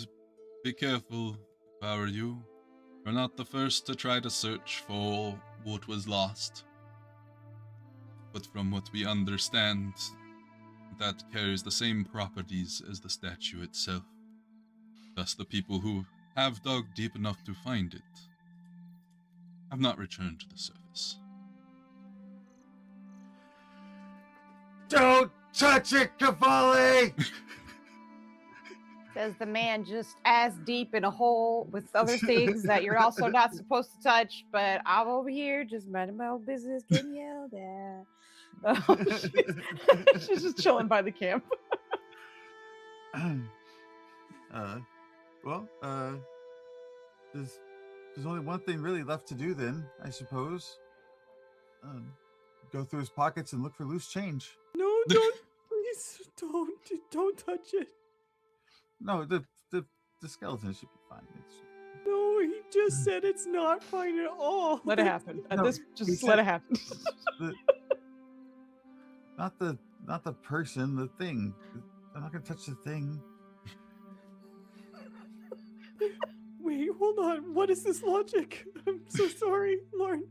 Speaker 1: be careful if I were you. We're not the first to try to search for what was lost. But from what we understand, that carries the same properties as the statue itself. Thus, the people who have dug deep enough to find it have not returned to the surface.
Speaker 4: Don't touch it, Cavalli!
Speaker 3: Says the man just as deep in a hole with other things that you're also not supposed to touch, but I'm over here just minding my own business, getting yelled at. She's just chilling by the camp.
Speaker 4: There's only one thing really left to do then, I suppose. Go through his pockets and look for loose change.
Speaker 2: No, don't. Please don't touch it.
Speaker 4: No, the skeleton should be fine.
Speaker 2: No, he just said it's not fine at all.
Speaker 3: Let it happen. At
Speaker 4: No,
Speaker 3: this,
Speaker 4: he
Speaker 3: just
Speaker 4: said-
Speaker 3: let it happen.
Speaker 4: Not the person, the thing. I'm not gonna touch the thing.
Speaker 2: Wait, hold on. What is this logic? I'm so sorry, Lauren.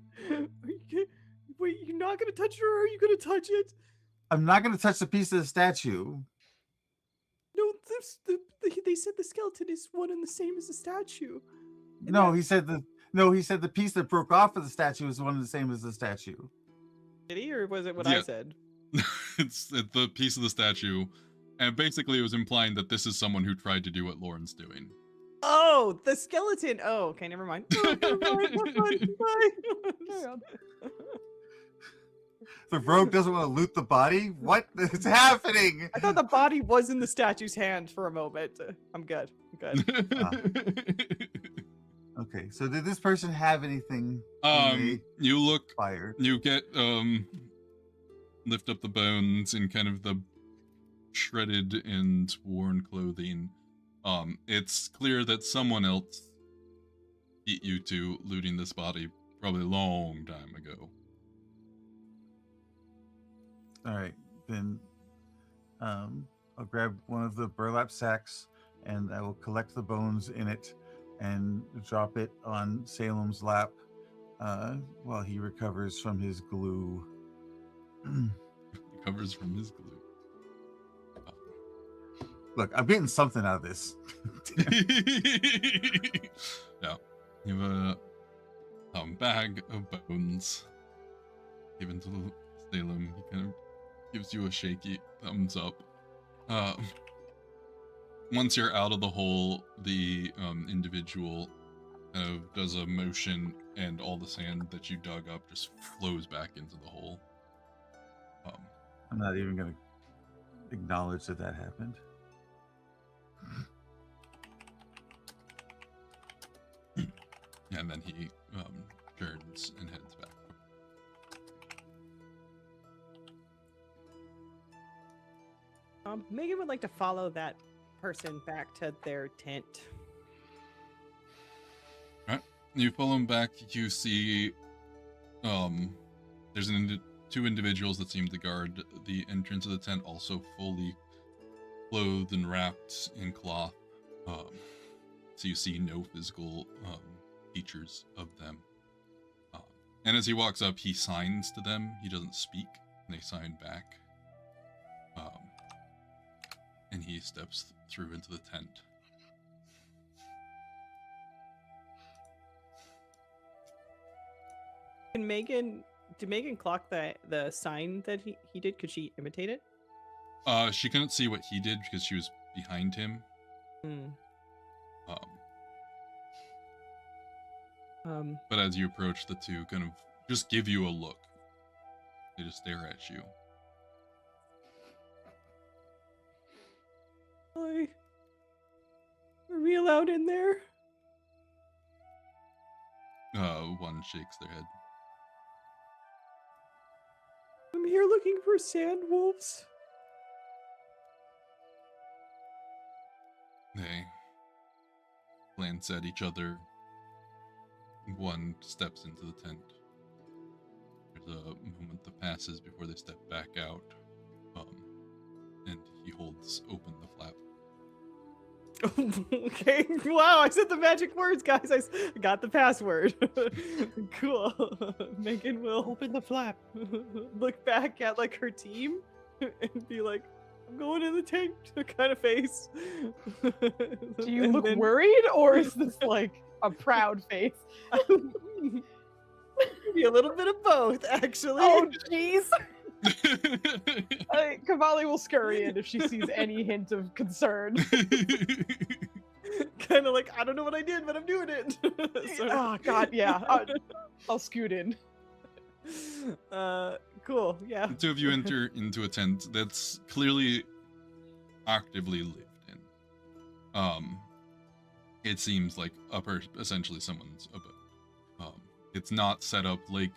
Speaker 2: Wait, you're not gonna touch her, or are you gonna touch it?
Speaker 4: I'm not going to touch the piece of the statue.
Speaker 2: No, they said the skeleton is one and the same as the statue. And
Speaker 4: No,
Speaker 2: that-
Speaker 4: he said the piece that broke off of the statue is one and the same as the statue.
Speaker 2: Did he, or was it what
Speaker 1: Yeah.
Speaker 2: I said?
Speaker 1: It's the piece of the statue, and basically it was implying that this is someone who tried to do what Lauren's doing.
Speaker 2: Oh, the skeleton. Oh, okay, never mind. Oh, never mind. Have fun. Bye.
Speaker 3: Carry on.
Speaker 4: The rogue doesn't want to loot the body? What is happening?
Speaker 2: I thought the body was in the statue's hand for a moment. I'm good. I'm good.
Speaker 4: Okay, so did this person have anything
Speaker 1: You look,
Speaker 4: fired?
Speaker 1: you get lift up the bones in kind of the shredded and worn clothing. It's clear that someone else beat you to looting this body probably a long time ago.
Speaker 4: All right, then I'll grab one of the burlap sacks and I will collect the bones in it and drop it on Salem's lap while he recovers from his glue.
Speaker 1: Recovers from his glue.
Speaker 4: Look, I'm getting something out of this.
Speaker 1: Yeah, you have a bag of bones given to Salem. He kind of gives you a shaky thumbs up. Once you're out of the hole, the individual kind of does a motion, and all the sand that you dug up just flows back into the hole.
Speaker 4: I'm not even going to acknowledge that that happened.
Speaker 1: And then he turns and heads back.
Speaker 2: Megan would like to follow that person back to their tent.
Speaker 1: You follow him back. You see, there's two individuals that seem to guard the entrance of the tent, also fully clothed and wrapped in cloth. So you see no physical features of them. And as he walks up, he signs to them. He doesn't speak, and they sign back. And he steps through into the tent.
Speaker 2: Did Megan clock the sign that he did? Could she imitate it?
Speaker 1: She couldn't see what he did because she was behind him. But as you approach, the two kind of just give you a look. They just stare at you.
Speaker 2: Hi. Are we allowed in there?
Speaker 1: One shakes their head.
Speaker 2: I'm here looking for sand wolves.
Speaker 1: They glance at each other. One steps into the tent. There's a moment that passes before they step back out. And he holds open the flap.
Speaker 2: Okay, wow, I said the magic words, guys. I got the password. Cool. Megan will
Speaker 3: Open the flap.
Speaker 2: look back at like her team and be like, I'm going in the tank kind of face.
Speaker 3: Do you look worried, or is this like a proud face?
Speaker 2: Maybe a little bit of both, actually.
Speaker 3: Oh, jeez. Cavalli will scurry in if she sees any hint of concern.
Speaker 2: Kind of like, I don't know what I did, but I'm doing it.
Speaker 3: Oh, God, yeah. I'll scoot in.
Speaker 2: Cool, yeah.
Speaker 1: The two of you enter into a tent that's clearly actively lived in. It seems like essentially someone's abode. It's not set up like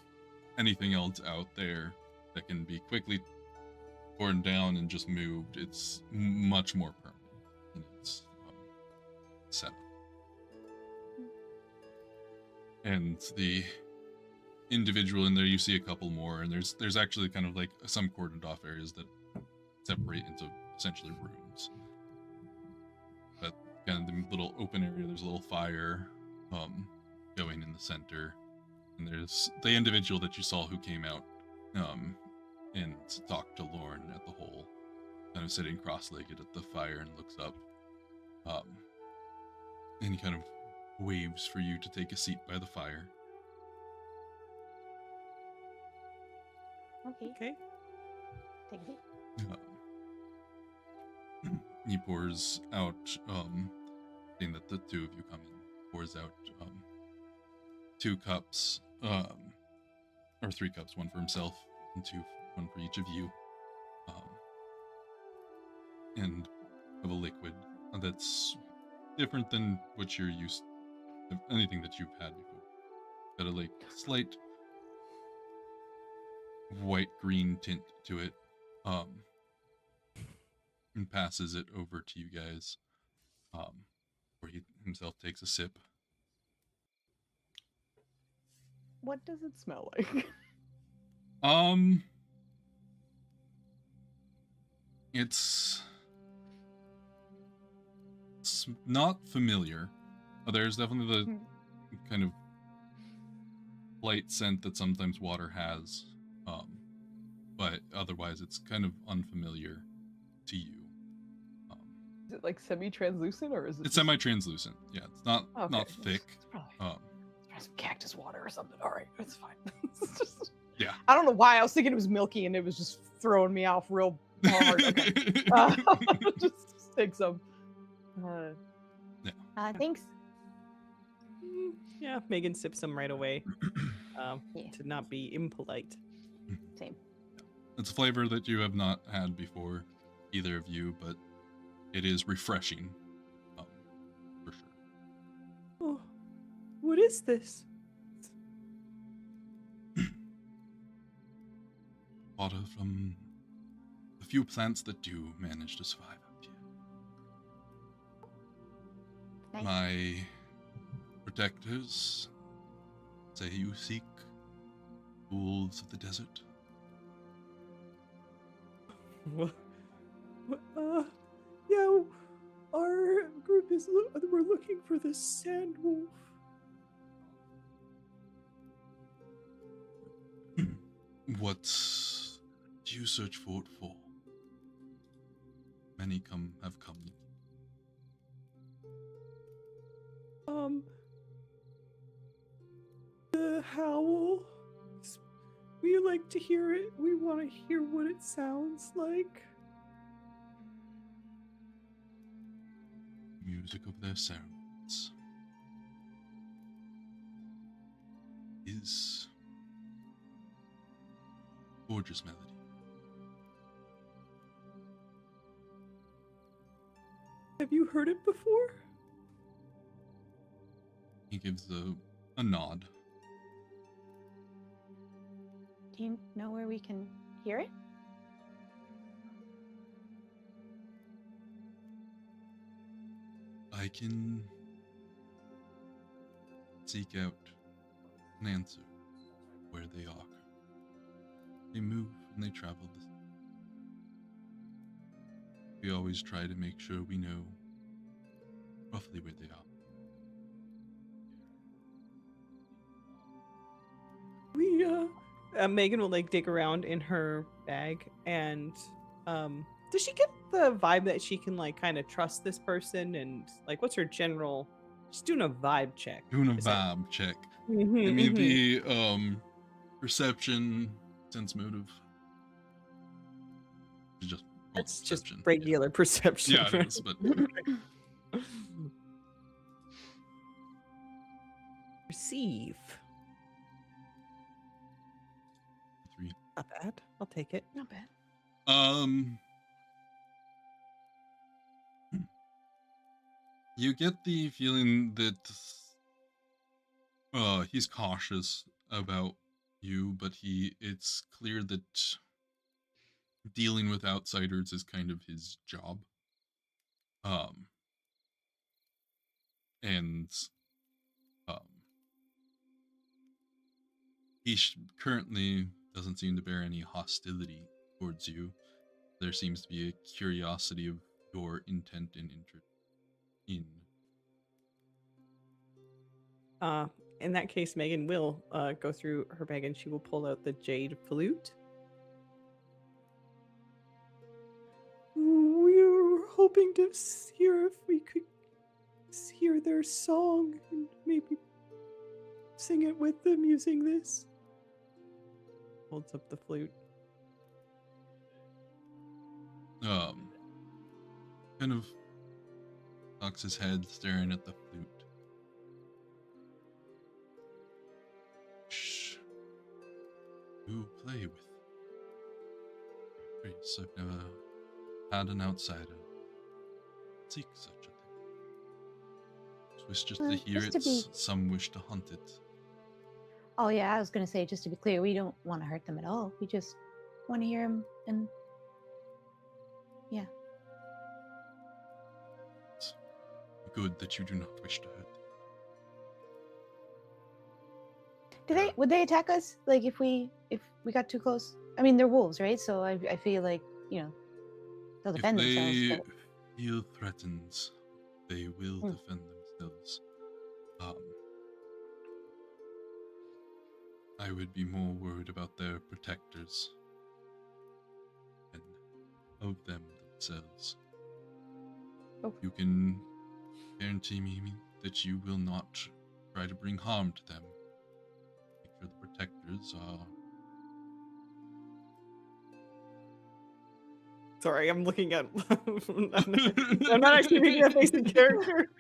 Speaker 1: anything else out there that can be quickly torn down and just moved. It's much more permanent in its setup. And the individual in there, you see a couple more, and there's actually kind of like some cordoned off areas that separate into essentially rooms. But kind of the little open area, there's a little fire going in the center, and there's the individual that you saw who came out and talk to Lorne at the hole, kind of sitting cross-legged at the fire, and looks up. And he kind of waves for you to take a seat by the fire.
Speaker 6: Okay.
Speaker 2: Okay.
Speaker 6: Take it.
Speaker 1: He pours out, seeing that the two of you come in, pours out 2 cups, or 3 cups, one for himself and one for each of you, and of a liquid that's different than what you're used to, anything that you've had before. Got a like slight white-green tint to it, and passes it over to you guys, where he himself takes a sip.
Speaker 3: What does it smell like?
Speaker 1: It's not familiar. There's definitely the kind of light scent that sometimes water has, but otherwise it's kind of unfamiliar to you.
Speaker 3: Is it like semi-translucent or is it?
Speaker 1: It's semi-translucent. Yeah, it's not
Speaker 3: Okay.
Speaker 1: thick.
Speaker 3: It's probably,
Speaker 1: Um,
Speaker 3: it's probably some cactus water or something. All right, it's fine. It's just,
Speaker 1: yeah.
Speaker 3: I don't know why I was thinking it was milky and it was just throwing me off real hard. Okay. Just take some.
Speaker 6: Thanks.
Speaker 2: Yeah, Megan sips some right away.
Speaker 6: Yeah.
Speaker 2: To not be impolite.
Speaker 6: Same.
Speaker 1: It's a flavor that you have not had before, either of you, but it is refreshing, for sure.
Speaker 2: Oh, what is this?
Speaker 1: Water from the few plants that do manage to survive out here.
Speaker 6: Nice.
Speaker 1: My protectors say you seek wolves of the desert.
Speaker 2: Yeah, our group is we're looking for the sand wolf.
Speaker 1: What do you search for it for? Many have come.
Speaker 2: The howl. We like to hear it. We want to hear what it sounds like.
Speaker 1: Music of their sounds is gorgeous melody.
Speaker 2: Have you heard it before?
Speaker 1: He gives a nod.
Speaker 6: Do you know where we can hear it?
Speaker 1: I can seek out an answer where they are. They move and they travel. We always try to make sure we know roughly where they are.
Speaker 2: Megan will like dig around in her bag and does she get the vibe that she can like kind of trust this person, and like what's her general, she's doing a vibe check.
Speaker 1: Doing a
Speaker 2: Is that-
Speaker 1: vibe check.
Speaker 2: Mhm,
Speaker 1: Give me
Speaker 2: mhm.
Speaker 1: the perception, sense motive. It's just roll
Speaker 2: It's just
Speaker 1: perception.
Speaker 2: regular perception.
Speaker 1: Yeah, it is, but
Speaker 2: Perceive.
Speaker 1: 3.
Speaker 2: Not bad. I'll take it.
Speaker 6: Not bad.
Speaker 1: You get the feeling that he's cautious about you, but it's clear that dealing with outsiders is kind of his job. And he currently doesn't seem to bear any hostility towards you. There seems to be a curiosity of your intent and interest in.
Speaker 2: In that case, Megan will go through her bag and she will pull out the jade flute hoping to hear if we could hear their song and maybe sing it with them using this. Holds up the flute.
Speaker 1: Kind of cocks his head, staring at the flute. Shh. You play with priests. I've never had an outsider seek such a thing. Wish just to hear
Speaker 6: just
Speaker 1: it.
Speaker 6: to be-
Speaker 1: Some wish to hunt it.
Speaker 6: Oh yeah, I was gonna say, just to be clear, we don't want to hurt them at all. We just want to hear them, and yeah.
Speaker 1: It's good that you do not wish to hurt.
Speaker 6: Would they attack us? Like if we got too close? I mean, they're wolves, right? So I feel like, they'll defend
Speaker 1: If they
Speaker 6: themselves.
Speaker 1: feel threatened, they will defend themselves. I would be more worried about their protectors than of them themselves.
Speaker 6: Oh.
Speaker 1: You can guarantee me that you will not try to bring harm to them. Make sure the protectors are.
Speaker 2: Sorry, I'm looking at. I'm not actually making a face in character.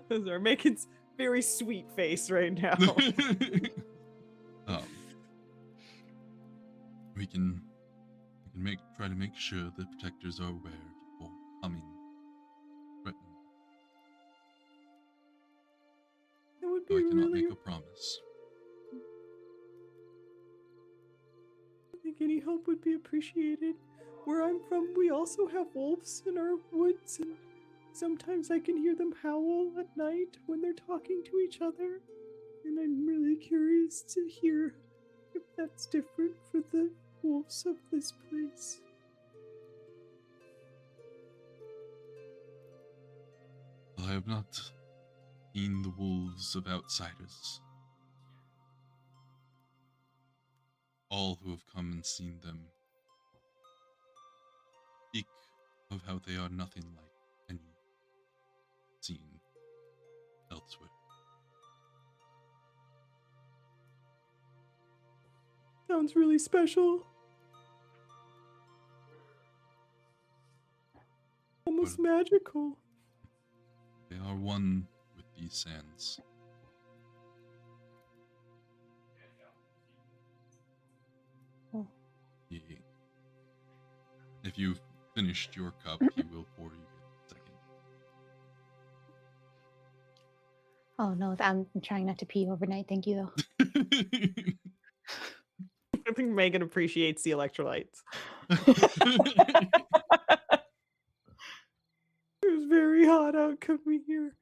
Speaker 2: They're making very sweet face right now.
Speaker 1: We can try to make sure the protectors are aware of your coming threatening.
Speaker 2: That would
Speaker 1: So
Speaker 2: be
Speaker 1: I cannot
Speaker 2: really.
Speaker 1: make a promise.
Speaker 2: I think any help would be appreciated. Where I'm from, we also have wolves in our woods, and sometimes I can hear them howl at night when they're talking to each other. And I'm really curious to hear if that's different for the wolves of this place.
Speaker 1: I have not seen the wolves of outsiders. All who have come and seen them speak of how they are nothing like any seen elsewhere.
Speaker 2: Sounds really special. Almost magical.
Speaker 1: They are one with these sands.
Speaker 6: Oh.
Speaker 1: If you've finished your cup, he will pour you a second.
Speaker 6: Oh no, I'm trying not to pee overnight. Thank you, though.
Speaker 2: I think Megan appreciates the electrolytes. It was very hot out coming here.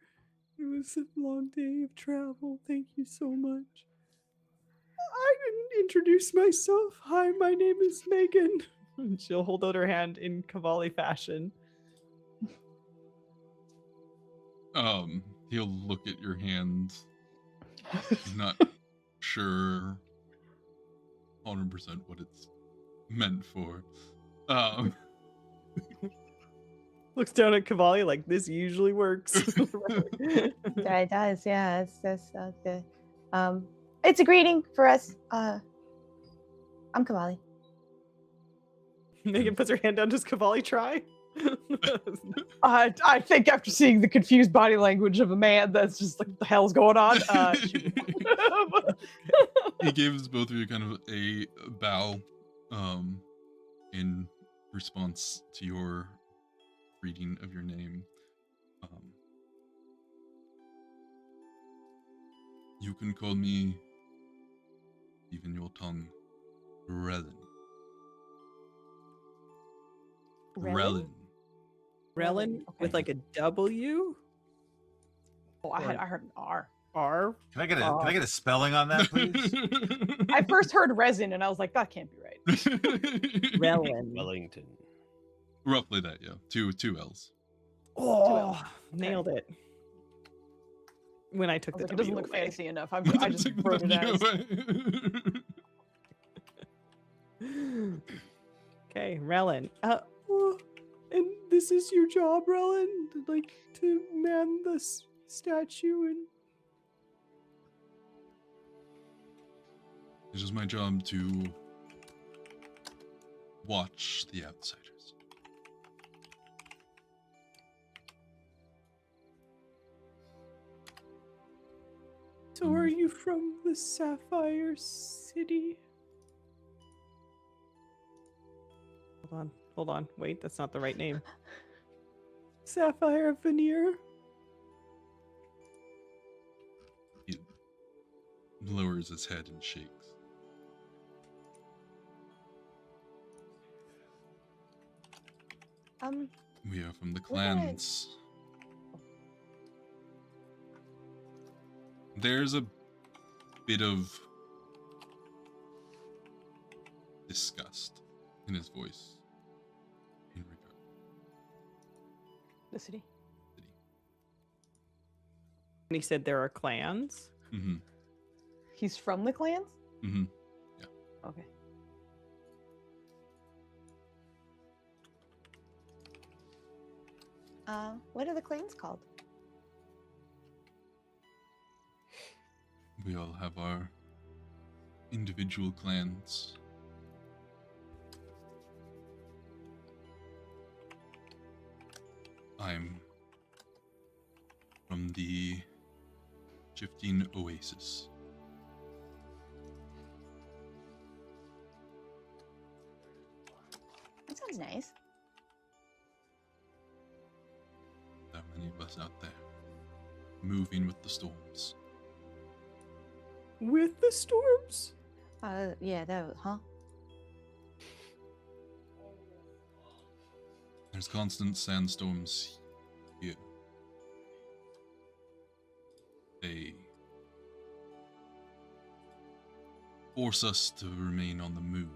Speaker 2: It was a long day of travel. Thank you so much. I didn't introduce myself. Hi, my name is Megan. And she'll hold out her hand in Cavalli fashion.
Speaker 1: He'll look at your hand. He's not sure 100% what it's meant for.
Speaker 2: Looks down at Cavalli like this usually works.
Speaker 6: It does, yeah. That's good. It's a greeting for us. I'm Cavalli.
Speaker 2: Megan puts her hand down. Does Cavalli try?
Speaker 3: I think after seeing the confused body language of a man that's just like, what the hell's going on?
Speaker 1: He gives both of you kind of a bow in response to your reading of your name. You can call me, even your tongue, Relin. Relin.
Speaker 2: Relin with
Speaker 3: Okay.
Speaker 2: like a W?
Speaker 3: Oh, I heard an R.
Speaker 2: R?
Speaker 4: Can I get a spelling on that, please?
Speaker 3: I first heard resin and I was like, that can't be right.
Speaker 2: Relin.
Speaker 5: Wellington.
Speaker 1: Roughly that, yeah. Two L's.
Speaker 2: Oh, nailed it. When I took
Speaker 3: I was
Speaker 2: the
Speaker 3: like, it doesn't
Speaker 2: W
Speaker 3: look
Speaker 2: away.
Speaker 3: fancy enough. I just wrote it as.
Speaker 2: Okay, Relin. And this is your job, Relin? Like, to man the statue and...
Speaker 1: It is my job to watch the outsiders.
Speaker 2: So are you from the Sapphire City? Hold on. Wait, that's not the right name. Sapphire Veneer?
Speaker 1: He lowers his head and shakes. We are from the
Speaker 6: We're gonna-
Speaker 1: clans. There's a bit of disgust in his voice in regard
Speaker 3: The city.
Speaker 1: to the city.
Speaker 2: And he said there are clans?
Speaker 1: Mm-hmm.
Speaker 3: He's from the clans?
Speaker 1: Mm-hmm.
Speaker 3: Okay.
Speaker 6: What are the clans called?
Speaker 1: We all have our individual clans. I'm from the Shifting Oasis.
Speaker 6: That sounds nice.
Speaker 1: There are many of us out there, moving with the storms.
Speaker 2: With the storms?
Speaker 6: Yeah, that was, huh?
Speaker 1: There's constant sandstorms here. They force us to remain on the move.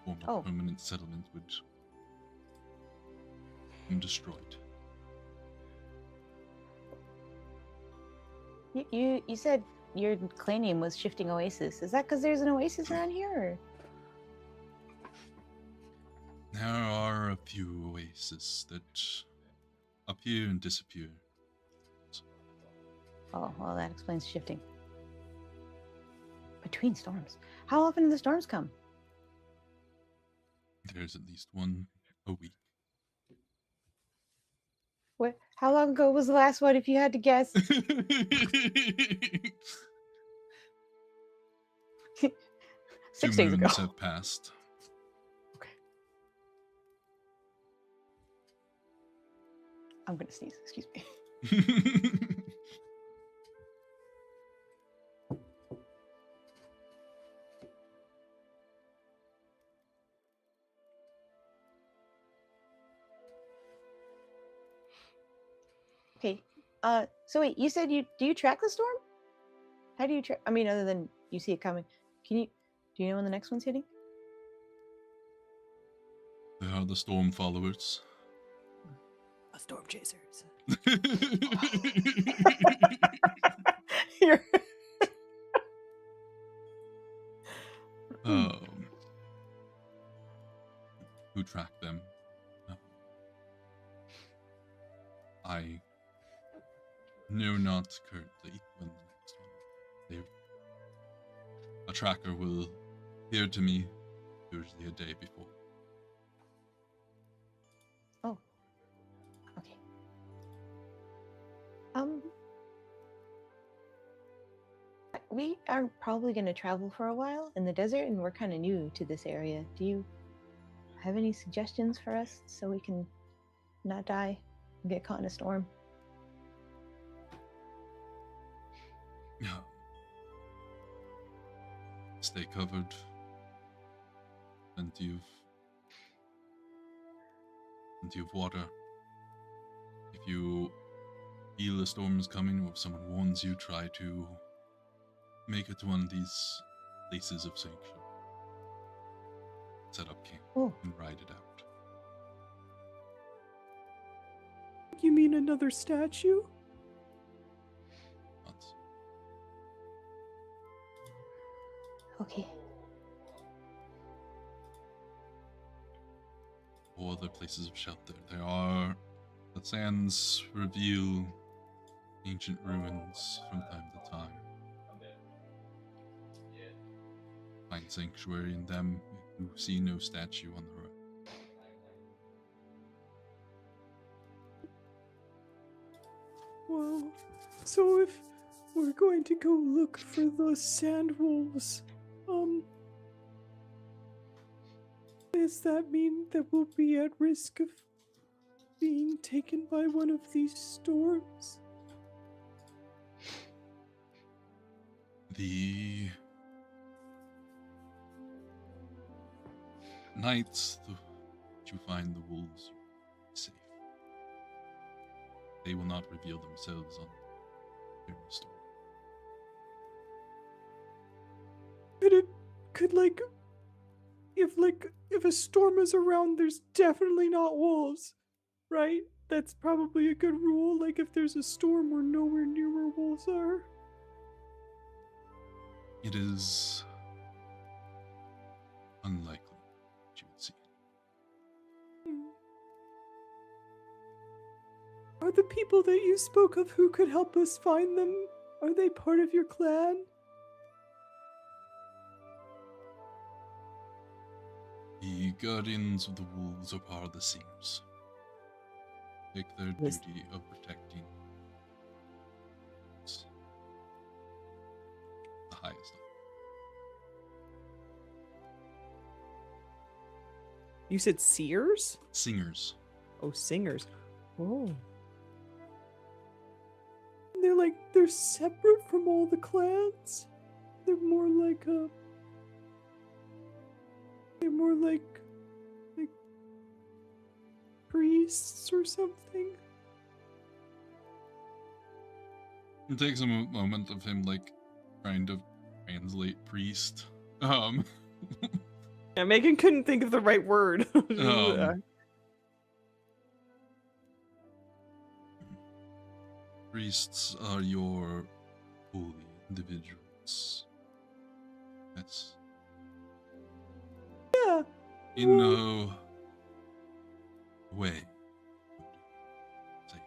Speaker 1: Form a
Speaker 6: Oh.
Speaker 1: permanent settlement would become destroyed.
Speaker 6: You said your clan name was Shifting Oasis. Is that because there's an oasis around here? Or?
Speaker 1: There are a few oases that appear and disappear.
Speaker 6: Oh, well, that explains shifting. Between storms. How often do the storms come?
Speaker 1: There's at least one a week.
Speaker 6: What? How long ago was the last one, if you had to guess? 6
Speaker 1: Two
Speaker 6: days ago.
Speaker 1: moons have passed.
Speaker 6: I'm gonna sneeze. Excuse me. Okay. So wait, you said do you track the storm? How do you track? I mean, other than you see it coming, do you know when the next one's hitting?
Speaker 1: They are the storm followers.
Speaker 2: A storm chasers.
Speaker 3: You're-
Speaker 1: Who track them? I know not currently when the next one. A tracker will appear to me usually a day before.
Speaker 6: Oh. Okay. We are probably going to travel for a while in the desert, and we're kind of new to this area. Do you have any suggestions for us so we can not die and get caught in a storm?
Speaker 1: Yeah. Stay covered. Plenty of water. If you feel a storm is coming, or if someone warns you, try to make it to one of these places of sanctuary. Set up camp
Speaker 6: Oh.
Speaker 1: and ride it out.
Speaker 2: You mean another statue?
Speaker 1: Once.
Speaker 6: Okay.
Speaker 1: or other places of shelter. The sands reveal ancient ruins from time to time. Find sanctuary in them if you see no statue on the road.
Speaker 2: Well, so if we're going to go look for the sand wolves, does that mean that we'll be at risk of being taken by one of these storms?
Speaker 1: The nights that you find the wolves, you're safe. They will not reveal themselves during the storm.
Speaker 2: But it could, if a storm is around, there's definitely not wolves, right? That's probably a good rule. Like, if there's a storm, we're nowhere near where wolves are.
Speaker 1: It is unlikely that you would see it.
Speaker 2: Are the people that you spoke of who could help us find them, are they part of your clan?
Speaker 1: The guardians of the wolves are part of the Seams. Take their
Speaker 2: Yes.
Speaker 1: duty of protecting the highest.
Speaker 2: You said seers?
Speaker 1: Singers.
Speaker 2: Oh, singers. Oh. They're separate from all the clans? They're more like priests or something?
Speaker 1: It takes a moment of him, trying to translate priest.
Speaker 2: Yeah, Megan couldn't think of the right word.
Speaker 1: Priests are your holy individuals. That's
Speaker 2: Yeah.
Speaker 1: in
Speaker 2: well,
Speaker 1: no way. Say that.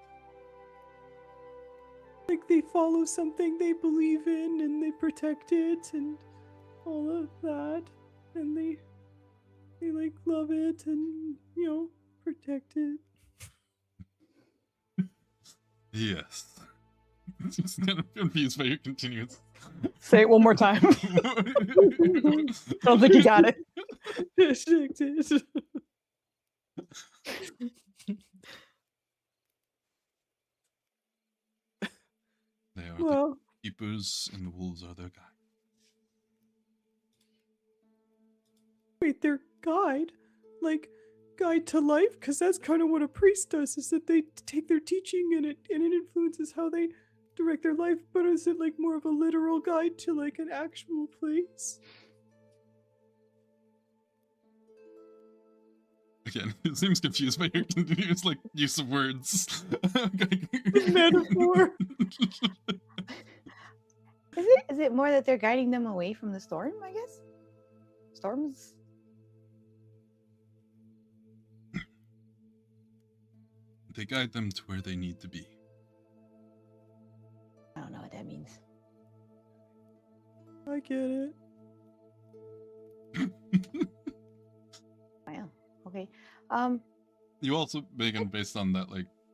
Speaker 2: like they follow something they believe in and they protect it and all of that. And they love it and, protect it.
Speaker 1: Yes. Just kind of confused by your continuous.
Speaker 3: Say it one more time. Don't think you got it.
Speaker 2: Protect it.
Speaker 1: They are the
Speaker 2: Well,
Speaker 1: keepers, and the wolves are their guide.
Speaker 2: wait, their guide? Like, guide to life? Because that's kind of what a priest does, is that they take their teaching and it influences how they direct their life. But is it like more of a literal guide to like an actual place?
Speaker 1: Again, it seems confused by your continuous use of words.
Speaker 2: Metaphor.
Speaker 6: Is it more that they're guiding them away from the storm, I guess? Storms?
Speaker 1: They guide them to where they need to be.
Speaker 6: I don't know what that means.
Speaker 2: I get it.
Speaker 6: Wow. Okay.
Speaker 1: You also, Megan, based on that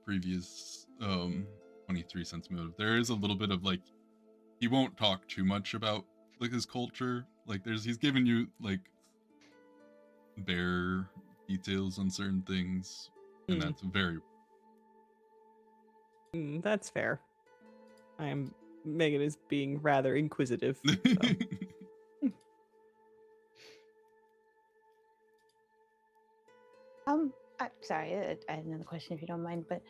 Speaker 1: previous 23 cents motive, there is a little bit of he won't talk too much about his culture. He's given you bare details on certain things, and that's very
Speaker 2: That's fair. Megan is being rather inquisitive. So.
Speaker 6: Sorry, I had another question if you don't mind, but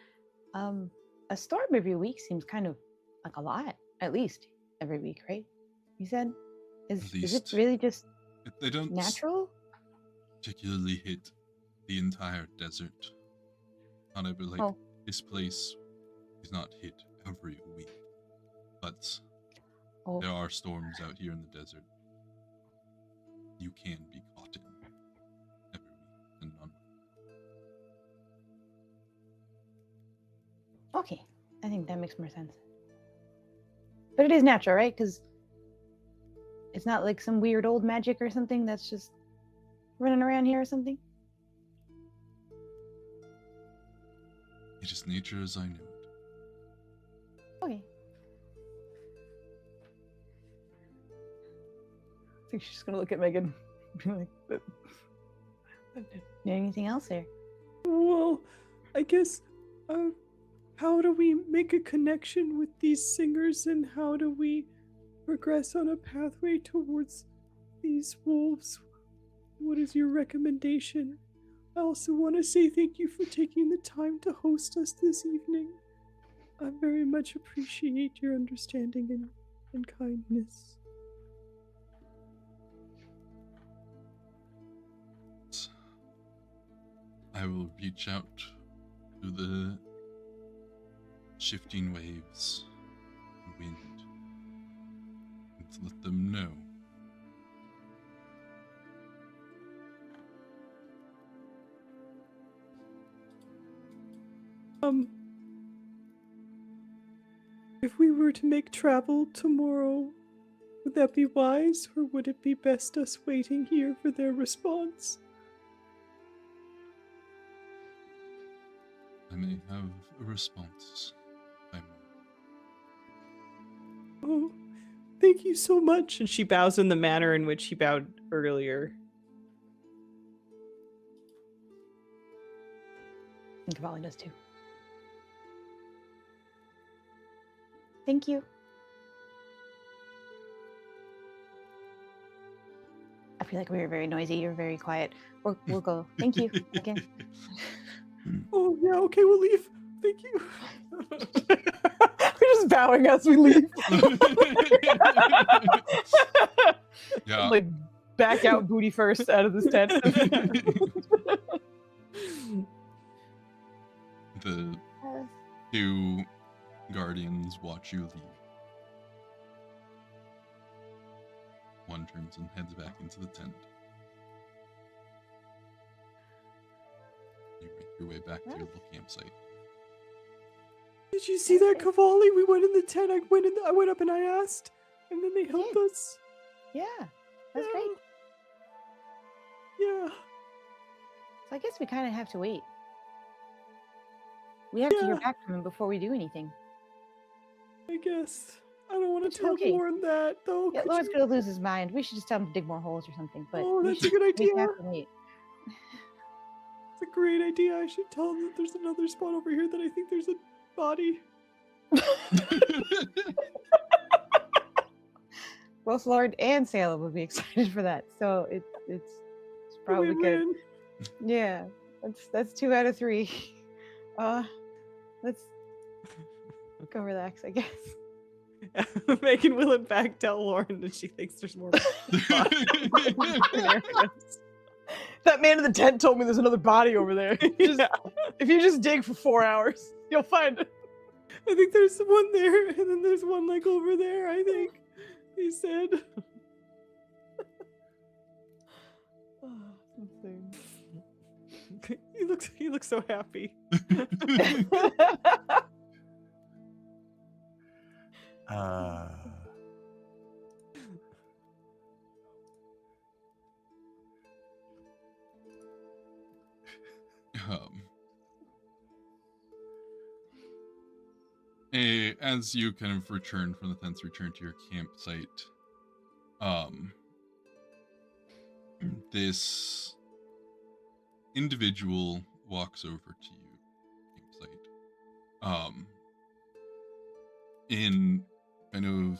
Speaker 6: a storm every week seems kind of like a lot, at least every week, right? You said? Is it
Speaker 1: least.
Speaker 6: really just
Speaker 1: They don't
Speaker 6: natural?
Speaker 1: particularly hit the entire desert. However,
Speaker 6: Oh.
Speaker 1: this place is not hit every week, but
Speaker 6: Oh,
Speaker 1: there are storms out here in the desert you can be caught in every week and none.
Speaker 6: think that makes more sense. But it is natural, right? Because it's not like some weird old magic or something that's just running around here or something.
Speaker 1: It is nature as I know it.
Speaker 6: Okay.
Speaker 3: I think she's gonna look at Megan. Be like,
Speaker 6: Anything else there?
Speaker 2: Well, I guess, how do we make a connection with these singers, and how do we progress on a pathway towards these wolves? What is your recommendation? I also want to say thank you for taking the time to host us this evening. I very much appreciate your understanding and kindness.
Speaker 1: I will reach out to the shifting waves and wind and let them know.
Speaker 2: If we were to make travel tomorrow, would that be wise, or would it be best us waiting here for their response?
Speaker 1: I may have a response.
Speaker 2: Oh, thank you so much. And she bows in the manner in which she bowed earlier.
Speaker 6: And Cavalli does too. Thank you. I feel like we were very noisy. You're very quiet. We'll go. Thank you again.
Speaker 2: Oh, yeah, okay, we'll leave. Thank you.
Speaker 3: we're just bowing as we leave.
Speaker 1: Yeah.
Speaker 3: Like back out booty first out of this tent.
Speaker 1: The two guardians watch you leave. One turns and heads back into the tent. You make your way back to your little campsite.
Speaker 2: Did you see that, Cavalli? We went in the tent. I went up and I asked, and then they helped us.
Speaker 6: Yeah, that's great.
Speaker 2: Yeah.
Speaker 6: So I guess we kind of have to wait. We have to hear back from him before we do anything.
Speaker 2: I guess. I don't want
Speaker 6: It's
Speaker 2: to tell
Speaker 6: okay.
Speaker 2: Lauren that, though.
Speaker 6: Yeah,
Speaker 2: Could
Speaker 6: Laura's
Speaker 2: you-
Speaker 6: gonna lose his mind. We should just tell him to dig more holes or something. But
Speaker 2: Oh,
Speaker 6: we
Speaker 2: that's a
Speaker 6: should-
Speaker 2: good
Speaker 6: we
Speaker 2: idea.
Speaker 6: have to wait.
Speaker 2: It's a great idea. I should tell them that there's another spot over here that I think there's a body.
Speaker 6: Both Lord and Salem would be excited for that. So it's probably good.
Speaker 2: Win-win.
Speaker 6: Yeah, that's 2 out of 3. Let's go relax, I guess.
Speaker 2: Megan will in fact tell Lauren that she thinks there's more.
Speaker 3: That man in the tent told me there's another body over there. Just, if you just dig for 4 hours, you'll find it.
Speaker 2: I think there's one there, and then there's one like over there. I think he said.
Speaker 3: Insane.
Speaker 2: He looks so happy.
Speaker 1: As you kind of return from the tents, return to your campsite, this individual walks over to you, campsite, in kind of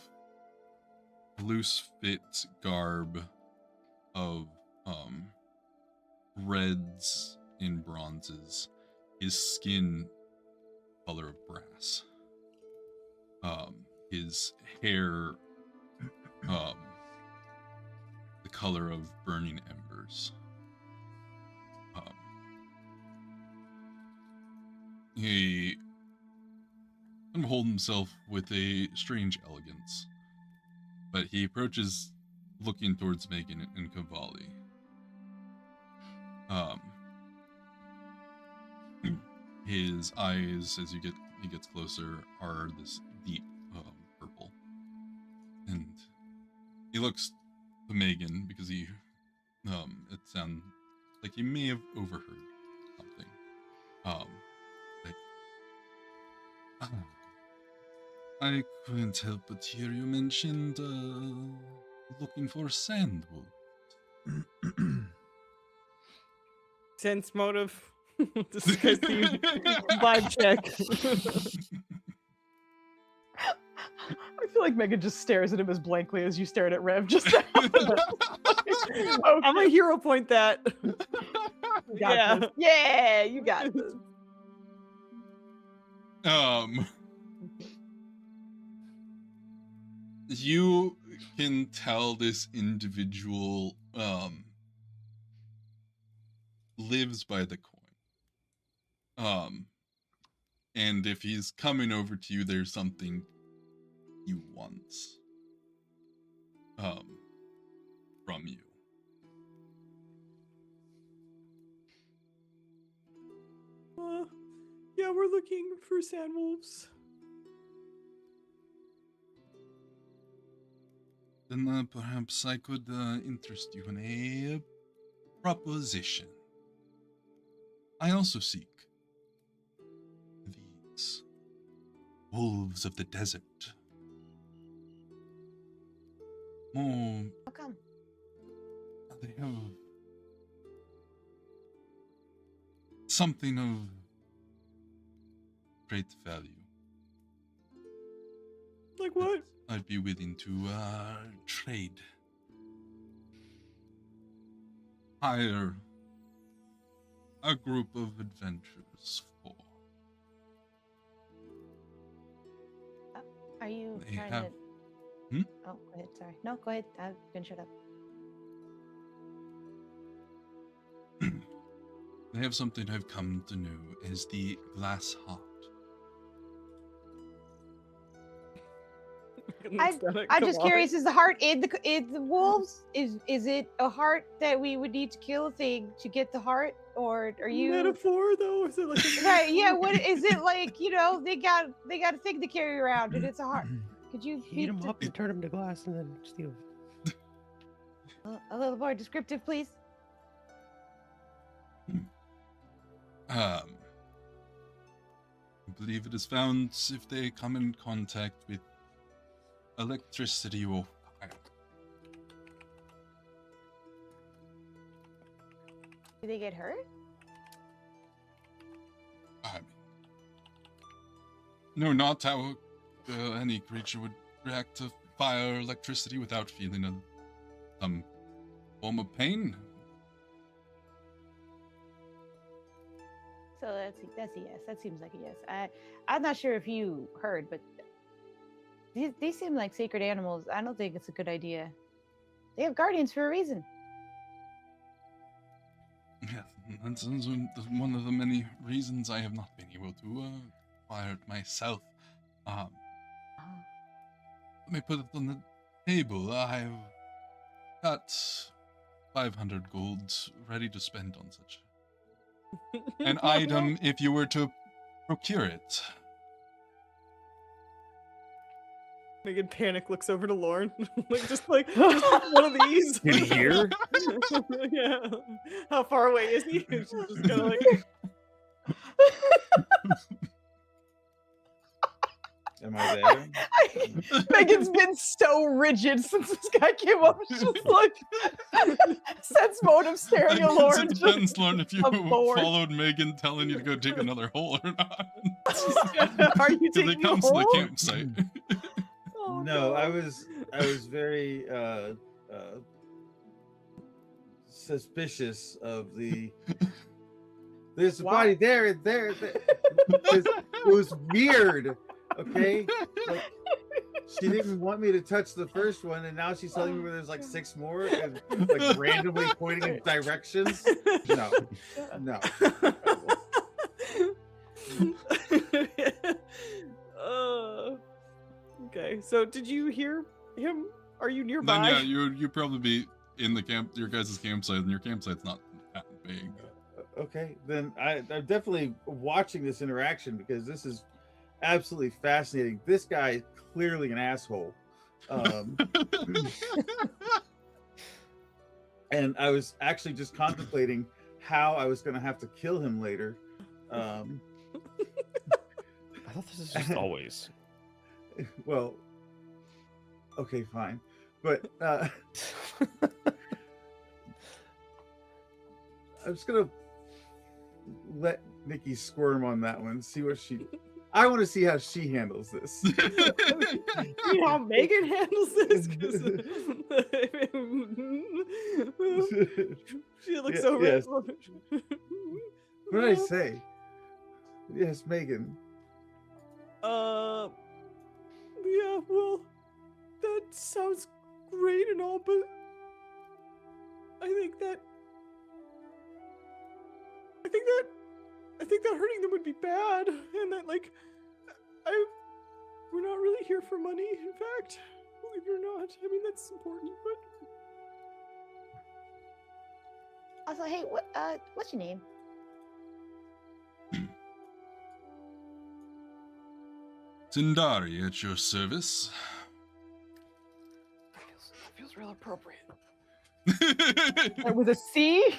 Speaker 1: loose fit garb of reds and bronzes, his skin color of brass, his hair the color of burning embers. He can hold himself with a strange elegance, but he approaches looking towards Megan and Cavalli. His eyes, as you get he gets closer, are this deep purple. And he looks to Megan because he, it sounds like he may have overheard something. Like, I couldn't help but hear you mentioned looking for sand wolf.
Speaker 2: Sense motive. Discuss the vibe check.
Speaker 3: I feel like Megan just stares at him as blankly as you stared at Rev just now.
Speaker 2: I'm a hero point that.
Speaker 3: You got this. Yeah, you got this.
Speaker 1: You can tell this individual lives by the coin. And if he's coming over to you, there's something he wants from you.
Speaker 2: Yeah, we're looking for sand wolves.
Speaker 1: Then perhaps I could interest you in a proposition. I also seek these wolves of the desert. More,
Speaker 6: How come?
Speaker 1: they have something of great value.
Speaker 2: Like what?
Speaker 1: I'd be willing to trade. Hire a group of adventurers for.
Speaker 6: Are you
Speaker 1: They
Speaker 6: trying
Speaker 1: have-
Speaker 6: to?
Speaker 1: Hmm?
Speaker 6: Oh, go ahead. Sorry. No, go ahead. I'm gonna shut up.
Speaker 1: They have something I've come to know as the glass heart.
Speaker 3: I'm just curious, is the heart in the wolves? Is it a heart that we would need to kill a thing to get the heart? Or are you
Speaker 2: metaphor though? Is it like a
Speaker 3: right? Yeah, what is it like? You know, they got a thing to carry around and it's a heart. Could you
Speaker 5: Heat them
Speaker 3: be
Speaker 5: up and turn them to glass and then steal them.
Speaker 3: a little more descriptive, please?
Speaker 1: I believe it is found if they come in contact with electricity or fire.
Speaker 6: Do they get hurt?
Speaker 1: I mean, no, not how any creature would react to fire or electricity without feeling some form of pain.
Speaker 6: So that's a yes. That seems like a yes. I'm not sure if you heard, but these seem like sacred animals. I don't think it's a good idea. They have guardians for a reason.
Speaker 1: Yes, that's one of the many reasons I have not been able to acquire it myself. Let me put it on the table. I've got 500 gold ready to spend on such an item if you were to procure it.
Speaker 2: Megan panic looks over to Lauren, just one of these.
Speaker 5: Did he hear?
Speaker 2: Yeah. How far away is he? She's just kind of like.
Speaker 7: Am I there?
Speaker 3: Megan's been so rigid since this guy came up. She's just like sense motive staring at Lauren.
Speaker 1: It depends, Lauren, if you
Speaker 3: bored.
Speaker 1: followed Megan telling you to go dig another hole or not.
Speaker 2: Are you
Speaker 1: Did they
Speaker 2: taking a
Speaker 1: come to the
Speaker 2: hole?
Speaker 1: campsite?
Speaker 2: Oh,
Speaker 7: No, I was very suspicious of the. There's a
Speaker 2: Why?
Speaker 7: body there. It was weird. Okay, like she didn't want me to touch the first one, and now she's telling me where there's like 6 more, and like randomly pointing in directions. No.
Speaker 2: Okay, so did you hear him? Are you nearby?
Speaker 1: Then yeah, you'd probably be in the your guys' campsite, and your campsite's not that big.
Speaker 7: Okay, then I'm definitely watching this interaction because this is absolutely fascinating. This guy is clearly an asshole. And I was actually just contemplating how I was going to have to kill him later.
Speaker 5: I thought this is just always.
Speaker 7: Well, okay, fine. But I'm just going to let Nikki squirm on that one, see what she... I want to see how she handles this.
Speaker 2: You know how Megan handles this? 'Cause she looks over.
Speaker 7: Yes. What did I say? Yes, Megan.
Speaker 2: Yeah, well, that sounds great and all, but I think that hurting them would be bad, and that we're not really here for money. In fact, believe it or not, I mean that's important, but
Speaker 6: Also, hey, what's your name?
Speaker 1: Sindari at your service.
Speaker 3: That feels real appropriate. With a C?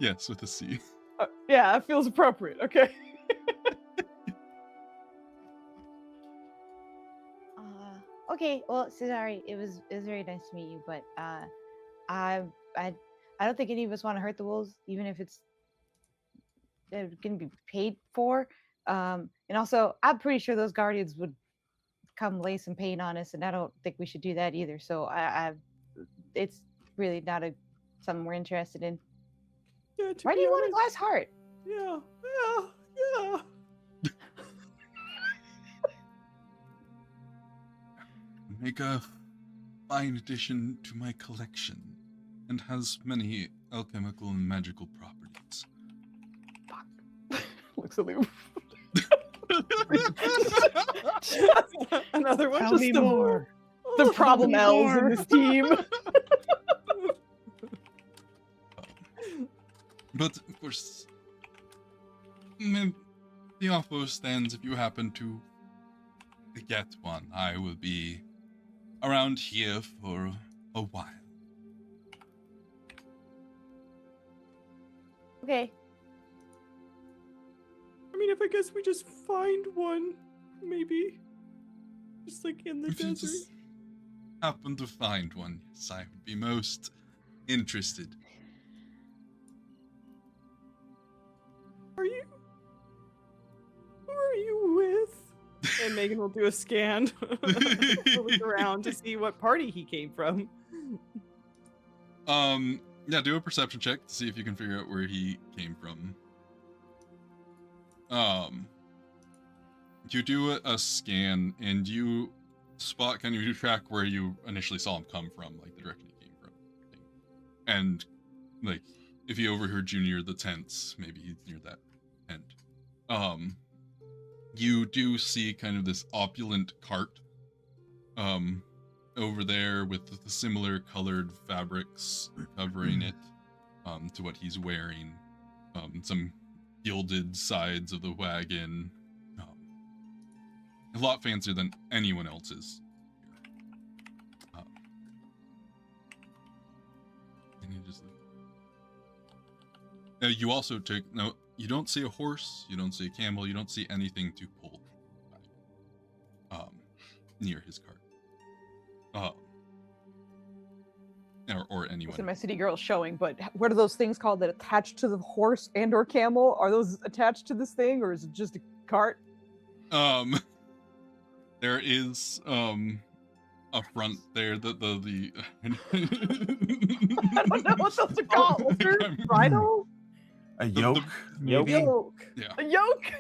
Speaker 1: Yes, with a C.
Speaker 3: Yeah, that feels appropriate. Okay.
Speaker 6: Okay. Well, Cesare, it was very nice to meet you, but I don't think any of us want to hurt the wolves, even if it's going to be paid for. And also, I'm pretty sure those guardians would come lay some paint on us, and I don't think we should do that either. So it's really not something we're interested in.
Speaker 2: yeah.
Speaker 6: Why do you want a glass heart?
Speaker 2: Yeah.
Speaker 1: Make a fine addition to my collection, and has many alchemical and magical properties.
Speaker 3: Looks at Lou.
Speaker 2: Another one.
Speaker 3: Tell
Speaker 2: Just
Speaker 3: me
Speaker 2: the
Speaker 3: more. The problem elves in this team.
Speaker 1: But of course, the offer stands if you happen to get one. I will be around here for a while.
Speaker 6: Okay.
Speaker 2: I mean, if I guess we just find one, maybe, just like in the
Speaker 1: If you
Speaker 2: desert.
Speaker 1: just happen to find one, yes, I would be most interested.
Speaker 2: Who are you with? And Megan will do a scan, look around to see what party he came from.
Speaker 1: Yeah, do a perception check to see if you can figure out where he came from. You do a scan, and you spot, can you track where you initially saw him come from, like the direction he came from. And, like, if he overheard you near the tents, maybe he's near that tent. You do see kind of this opulent cart, over there with the similar colored fabrics covering it, to what he's wearing. Some gilded sides of the wagon. A lot fancier than anyone else's. And you just... you also take note, you don't see a horse, you don't see a camel, you don't see anything to pull near his cart. Or anyone.
Speaker 3: Listen, my city girl is showing, but what are those things called that attach to the horse and or camel? Are those attached to this thing, or is it just a cart?
Speaker 1: There is a front there. The
Speaker 3: I don't know what those are called. Bridle?
Speaker 4: A yoke, maybe?
Speaker 3: Yoke.
Speaker 1: Yeah.
Speaker 3: A yoke?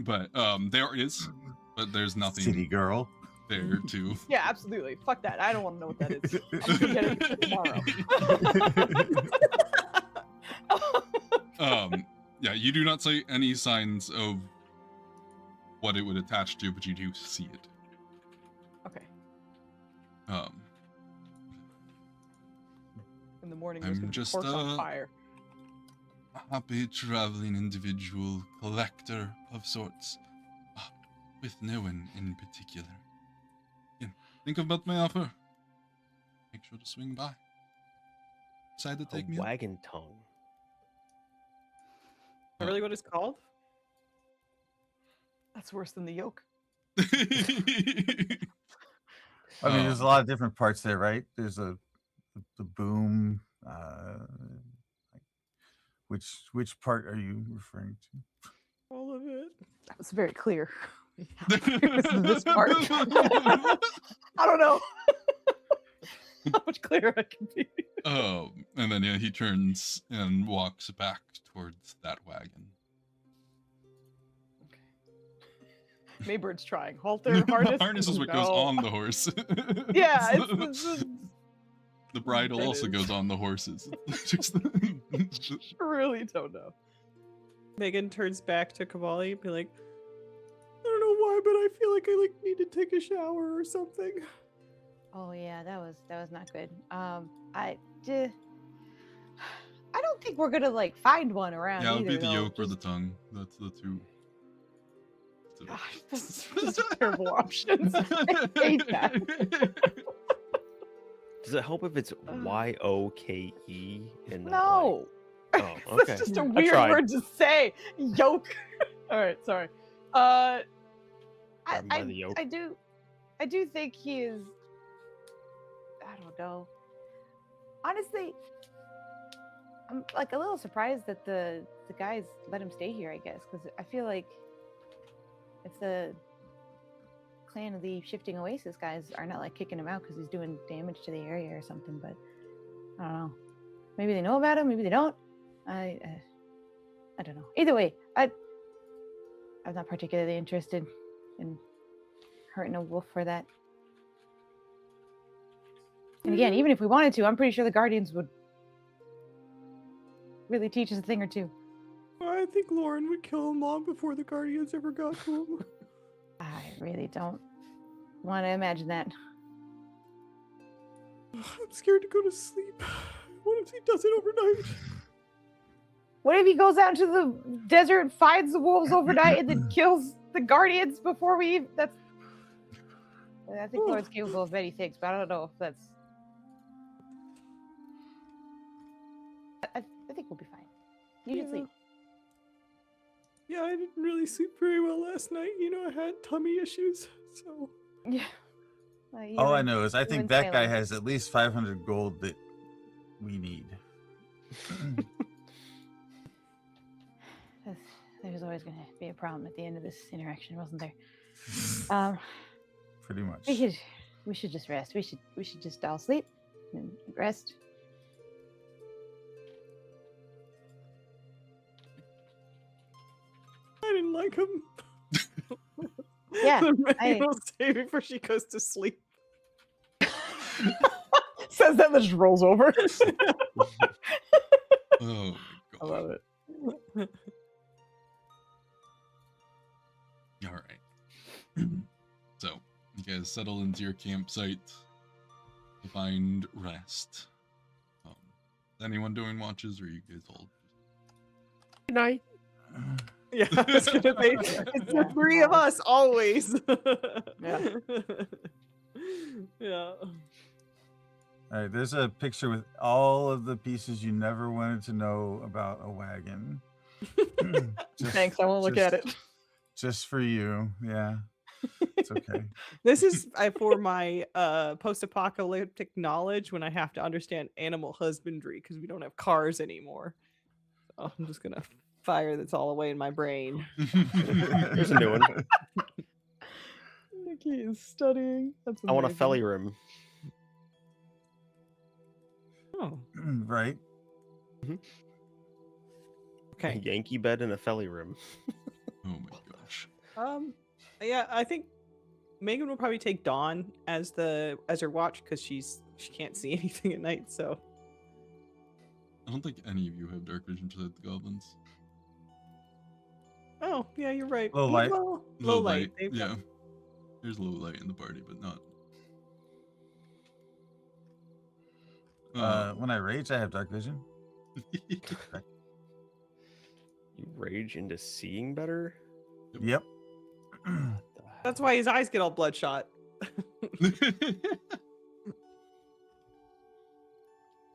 Speaker 1: But there is, but there's nothing
Speaker 4: City girl.
Speaker 1: there to.
Speaker 3: Yeah, absolutely. Fuck that. I don't want to know what that is. I'm gonna get it tomorrow.
Speaker 1: Yeah, you do not see any signs of what it would attach to, but you do see it.
Speaker 3: Okay. In the morning,
Speaker 1: I'm
Speaker 3: there's gonna be
Speaker 1: just,
Speaker 3: horse on fire.
Speaker 1: happy traveling individual, collector of sorts, with no one in particular. Again, think about my offer. Make sure to swing by. Decide to take
Speaker 5: A
Speaker 1: me up.
Speaker 5: wagon tongue.
Speaker 2: Is that really what it's called?
Speaker 3: That's worse than the yoke.
Speaker 4: I mean, there's a lot of different parts there, right? There's the boom. Like, which part are you referring to?
Speaker 2: All of it.
Speaker 3: That was very clear. This part. I don't know how much clearer I can be.
Speaker 1: And then he turns and walks back towards that wagon.
Speaker 3: Maybird's trying. Halter, harness.
Speaker 1: Harness is what goes
Speaker 3: No.
Speaker 1: on the horse.
Speaker 3: Yeah,
Speaker 1: The bridle
Speaker 2: That
Speaker 1: also
Speaker 2: is.
Speaker 1: goes on the horses.
Speaker 3: really don't know.
Speaker 2: Megan turns back to Cavalli, be like, I don't know why, but I feel like I need to take a shower or something.
Speaker 6: Oh yeah, that was not good. I don't think we're gonna like find one around.
Speaker 1: Yeah, it would be
Speaker 6: either,
Speaker 1: the
Speaker 6: though.
Speaker 1: yoke or the
Speaker 6: Just-
Speaker 1: tongue. That's the two.
Speaker 3: Gosh, this is terrible options. I hate that.
Speaker 5: Does it help if it's Y-O-K-E and not
Speaker 3: No.
Speaker 5: like... Oh, okay.
Speaker 3: That's just a
Speaker 5: I
Speaker 3: weird
Speaker 5: tried.
Speaker 3: word to say. Yoke. All right, sorry.
Speaker 5: Grab him by the yoke.
Speaker 3: I do think he is. I don't know. Honestly, I'm like a little surprised that the guys let him stay here. I guess because I feel like if the clan of the Shifting Oasis guys are not like kicking him out because he's doing damage to the area or something, but I don't know. Maybe they know about him. Maybe they don't. I don't know. Either way, I'm not particularly interested in hurting a wolf for that. And again, even if we wanted to, I'm pretty sure the Guardians would really teach us a thing or two.
Speaker 2: I think Lauren would kill him long before the Guardians ever got to him.
Speaker 6: I really don't want to imagine that.
Speaker 2: I'm scared to go to sleep. What if he does it overnight?
Speaker 3: What if he goes out into the desert and finds the wolves overnight and then kills the Guardians before we even... That's... I think Lord's capable of many things, but I don't know if that's... I think we'll be fine. You should sleep.
Speaker 2: Yeah, I didn't really sleep very well last night. You know, I had tummy issues, so...
Speaker 3: Yeah.
Speaker 4: All I know is I think
Speaker 6: and
Speaker 4: that guy
Speaker 6: Salem.
Speaker 4: has at least 500 gold that we need.
Speaker 6: There's always going to be a problem at the end of this interaction, wasn't there?
Speaker 4: Pretty much.
Speaker 6: We should just rest. We should just all sleep and rest.
Speaker 2: I didn't like him.
Speaker 6: Yeah,
Speaker 2: Megan will say before she goes to sleep.
Speaker 3: Says that, then just rolls over.
Speaker 1: Oh my
Speaker 3: I
Speaker 1: god.
Speaker 3: love it.
Speaker 1: All right. So, you guys settle into your campsite to find rest. Is anyone doing watches, or are you guys all?
Speaker 5: Good night.
Speaker 2: Yeah, I was gonna say it's the three of us always.
Speaker 3: Yeah.
Speaker 2: Yeah.
Speaker 4: All right, there's a picture with all of the pieces you never wanted to know about a wagon. Just-
Speaker 3: Thanks, I won't look at it.
Speaker 4: Just for you. Yeah. It's okay.
Speaker 2: This is for my post-apocalyptic knowledge when I have to understand animal husbandry because we don't have cars anymore. So I'm just gonna fire this all away in my brain.
Speaker 5: Here's a new one.
Speaker 3: Nikki is studying. That's
Speaker 5: I want a
Speaker 3: amazing.
Speaker 5: felly rim.
Speaker 2: Oh,
Speaker 4: Right.
Speaker 5: A
Speaker 2: okay.
Speaker 5: Yankee bed and a felly rim.
Speaker 1: Oh my gosh.
Speaker 2: Yeah, I think Megan will probably take Dawn as her watch because she can't see anything at night. So
Speaker 1: I don't think any of you have dark vision besides the goblins.
Speaker 2: oh yeah, you're right.
Speaker 4: Low light.
Speaker 2: Well, low light. They've got-
Speaker 1: Yeah. There's low light in the party, but not.
Speaker 4: When I rage, I have dark vision.
Speaker 5: You rage into seeing better?
Speaker 4: Yep.
Speaker 5: The hell?
Speaker 2: That's why his eyes get all bloodshot.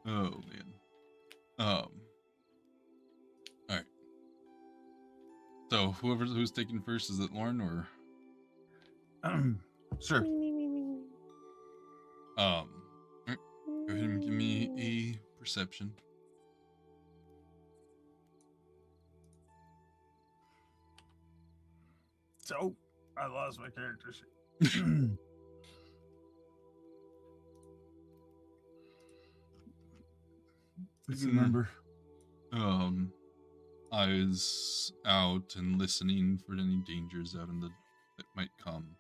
Speaker 1: Oh man. All right. So who's taking first, is it Lauren or
Speaker 4: Sure.
Speaker 1: all right, go ahead and give me a perception.
Speaker 4: So I lost my character sheet. Let's remember.
Speaker 1: Eyes out and listening for any dangers out in the that might come.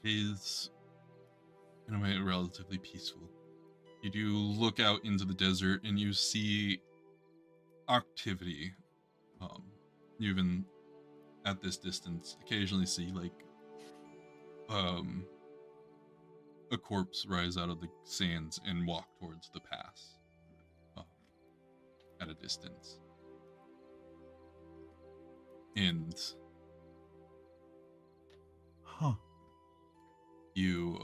Speaker 1: Is in a way relatively peaceful. You do look out into the desert and you see activity. You even at this distance occasionally see like a corpse rise out of the sands and walk towards the pass at a distance. And you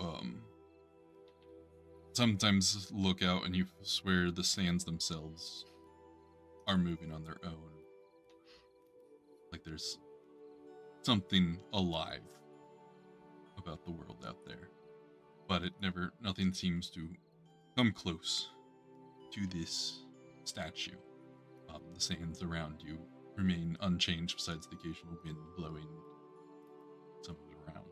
Speaker 1: sometimes look out and you swear the sands themselves are moving on their own. Like there's something alive about the world out there. But nothing seems to come close to this statue. The sands around you remain unchanged besides the occasional wind blowing some of it around.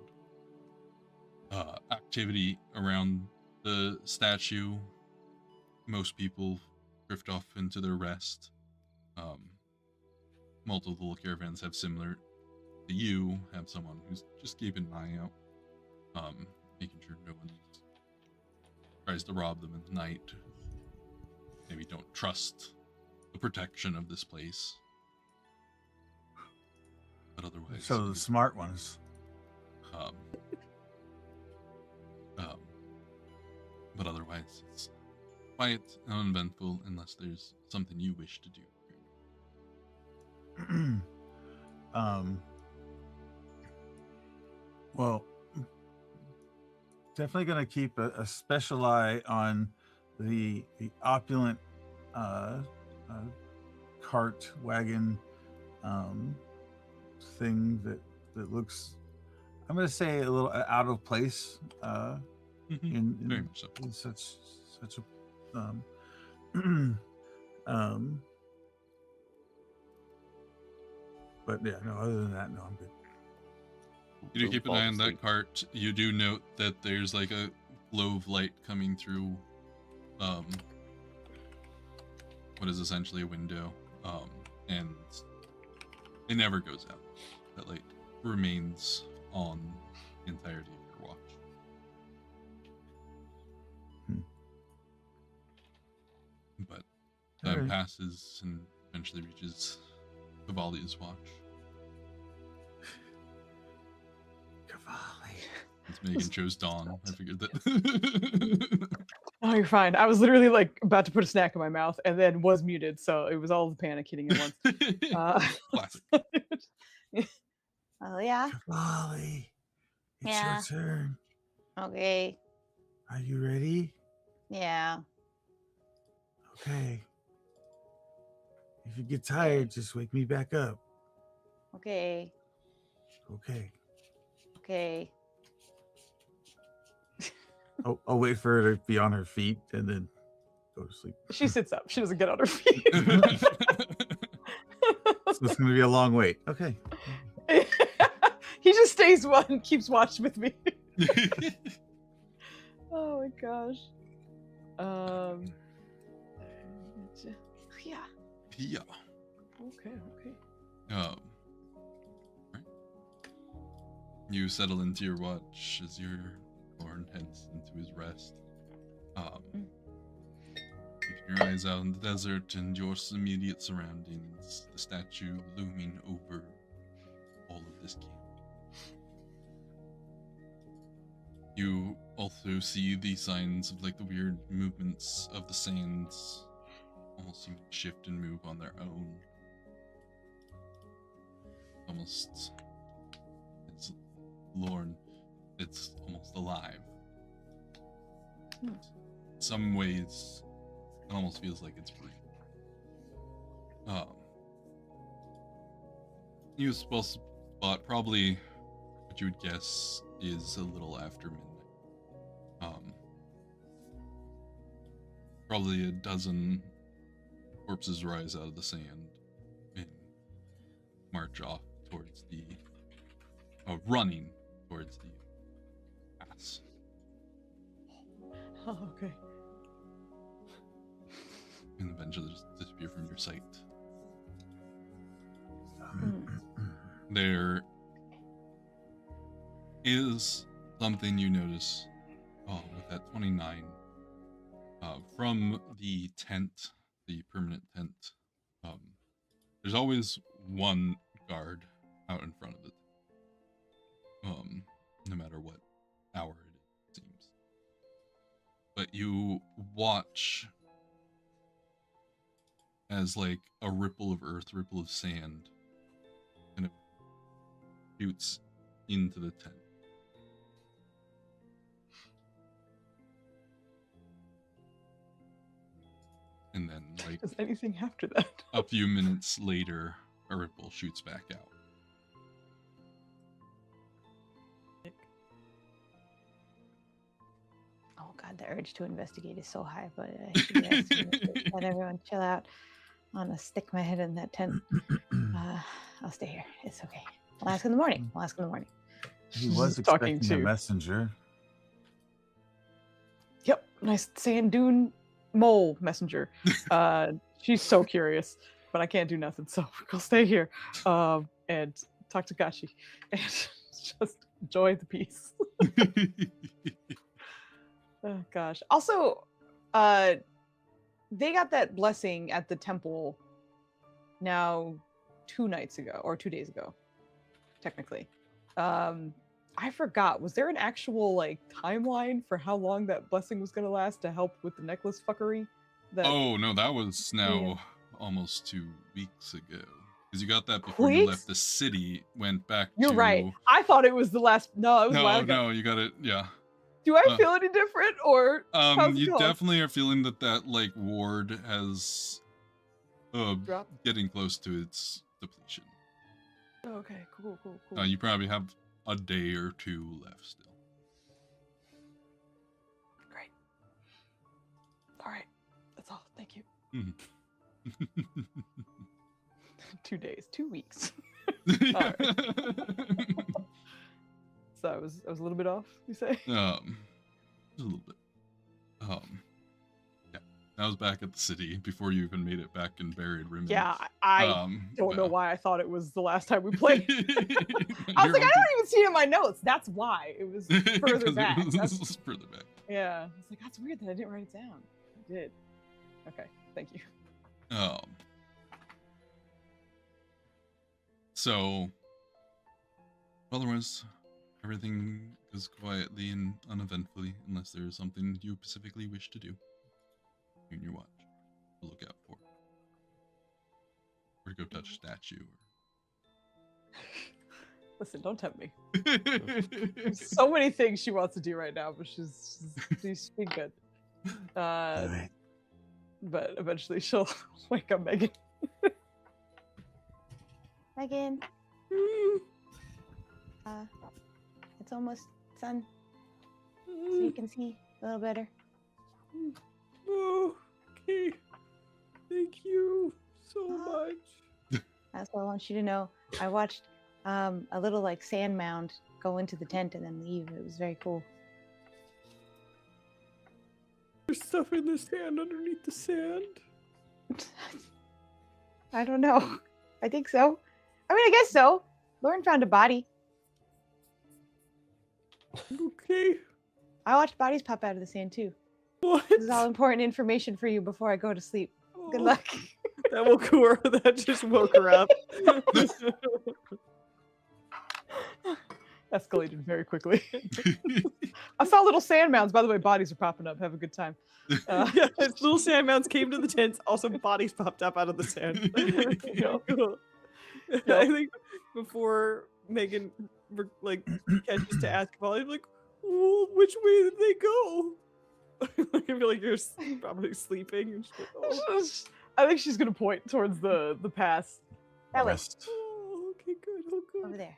Speaker 1: Activity around the statue, most people drift off into their rest. Multiple caravans have similar to you, have someone who's just keeping an eye out, making sure no one tries to rob them at night. Maybe don't trust the protection of this place. But otherwise,
Speaker 4: So the smart ones.
Speaker 1: But otherwise, it's quiet and uneventful unless there's something you wish to do.
Speaker 4: Well, definitely going to keep a special eye on the opulent cart wagon thing that looks, I'm going to say, a little out of place
Speaker 1: Very much so.
Speaker 4: in such a but yeah, no, other than that, no, I'm good.
Speaker 1: You do keep an eye on that cart. You do note that there's like a glow of light coming through what is essentially a window, and it never goes out. That light remains on the entirety of your watch. But time
Speaker 4: Alright.
Speaker 1: passes and eventually reaches Cavalli's watch.
Speaker 4: Cavalli.
Speaker 1: Since Megan chose Dawn, I figured that.
Speaker 3: Oh, you're fine. I was literally like about to put a snack in my mouth and then was muted, so it was all the panic hitting at once.
Speaker 1: Classic.
Speaker 6: Oh yeah.
Speaker 4: Cavalli, it's
Speaker 6: Yeah.
Speaker 4: your turn.
Speaker 6: Okay.
Speaker 4: Are you ready?
Speaker 6: Yeah.
Speaker 4: Okay. If you get tired, just wake me back up.
Speaker 6: Okay.
Speaker 4: Okay.
Speaker 6: Okay.
Speaker 4: I'll wait for her to be on her feet and then go to sleep.
Speaker 3: She sits up. She doesn't get on her feet.
Speaker 4: So it's going to be a long wait. Okay.
Speaker 3: He just stays one, keeps watch with me. Oh my gosh. Yeah.
Speaker 1: Yeah.
Speaker 3: Okay.
Speaker 1: Right. You settle into your watch as your Lauren heads into his rest. Keeping your eyes out in the desert and your immediate surroundings, the statue looming over all of this camp. You also see the signs of like the weird movements of the sands almost seem to shift and move on their own. Almost, it's Lorne. It's almost alive. In some ways, it almost feels like it's breathing. You supposed to spot probably what you would guess is a little after midnight. Probably a dozen corpses rise out of the sand and march off towards the running towards the pass.
Speaker 3: Oh, okay.
Speaker 1: And eventually just disappear from your sight. There is something you notice with that 29 from the tent, the permanent tent. There's always one guard out in front of it, no matter what hour it seems. But you watch as like a ripple of earth, ripple of sand kind of shoots into the tent. And then, like,
Speaker 3: Does anything after that?
Speaker 1: a few minutes later, a ripple shoots back out.
Speaker 6: Oh god, the urge to investigate is so high, but I should rest and let everyone chill out. I'm gonna stick my head in that tent. I'll stay here. It's okay. I'll ask in the morning.
Speaker 4: He was
Speaker 3: Talking
Speaker 4: expecting a
Speaker 3: to-
Speaker 4: messenger.
Speaker 3: Yep, nice sand dune mole messenger. She's so curious, but I can't do nothing, so I'll stay here and talk to Gashi and just enjoy the peace. Oh gosh. Also, they got that blessing at the temple now 2 nights ago, or 2 days ago, technically. I forgot. Was there an actual like timeline for how long that blessing was gonna last to help with the necklace fuckery? That
Speaker 1: Oh no, that was now almost 2 weeks ago. Because you got that before you
Speaker 3: Weeks?
Speaker 1: left the city, went back
Speaker 3: You're
Speaker 1: to...
Speaker 3: right. I thought it was the last. No, it was a while
Speaker 1: No,
Speaker 3: ago.
Speaker 1: no, you got it, yeah.
Speaker 3: Do I feel any different, or how's it
Speaker 1: You
Speaker 3: going?
Speaker 1: definitely are feeling that like ward has
Speaker 3: Drop?
Speaker 1: getting close to its depletion.
Speaker 3: Oh, okay, cool.
Speaker 1: You probably have a day or 2 left still.
Speaker 3: Great. All right, that's all. Thank you.
Speaker 1: Mhm.
Speaker 3: 2 days, 2 weeks.
Speaker 1: Yeah.
Speaker 3: So I was a little bit off. You say?
Speaker 1: Just a little bit. Yeah. I was back at the city before you even made it back and buried Rimmen.
Speaker 3: Yeah, I don't know why I thought it was the last time we played. I was like, I don't even see it in my notes. That's why it was further back.
Speaker 1: That's further back.
Speaker 3: Yeah, I was like, that's weird that I didn't write it down. I did. Okay, thank you.
Speaker 1: So, otherwise, everything goes quietly and uneventfully, unless there is something you specifically wish to do in your watch to look out for, or to go touch a statue.
Speaker 3: Listen, don't tempt me.
Speaker 1: Or...
Speaker 3: There's so many things she wants to do right now, but she's being good.
Speaker 4: All right.
Speaker 3: But eventually she'll wake up Megan.
Speaker 6: Megan. It's almost sun, so you can see a little better.
Speaker 2: Oh, okay. Thank you so much.
Speaker 6: That's what I want you to know. I watched a little like sand mound go into the tent and then leave. It was very cool.
Speaker 2: There's stuff in the sand underneath the sand.
Speaker 6: I don't know. I think so. I mean, I guess so. Lauren found a body.
Speaker 2: Okay.
Speaker 6: I watched bodies pop out of the sand too.
Speaker 2: What?
Speaker 6: This is all important information for you before I go to sleep. Good
Speaker 2: Oh,
Speaker 6: luck.
Speaker 2: That woke her. That just woke her up.
Speaker 3: escalated very quickly. I saw little sand mounds. By the way, bodies are popping up. Have a good time.
Speaker 2: Yeah, his little sand mounds came to the tents. Also, bodies popped up out of the sand. Cool. I think before Megan catches to ask Polly, I'm like, well, which way did they go? I feel like you're probably sleeping. And she's like, oh.
Speaker 3: I think she's gonna point towards the pass.
Speaker 6: That way.
Speaker 4: West.
Speaker 2: Oh, okay, good. Oh, good.
Speaker 6: Over there.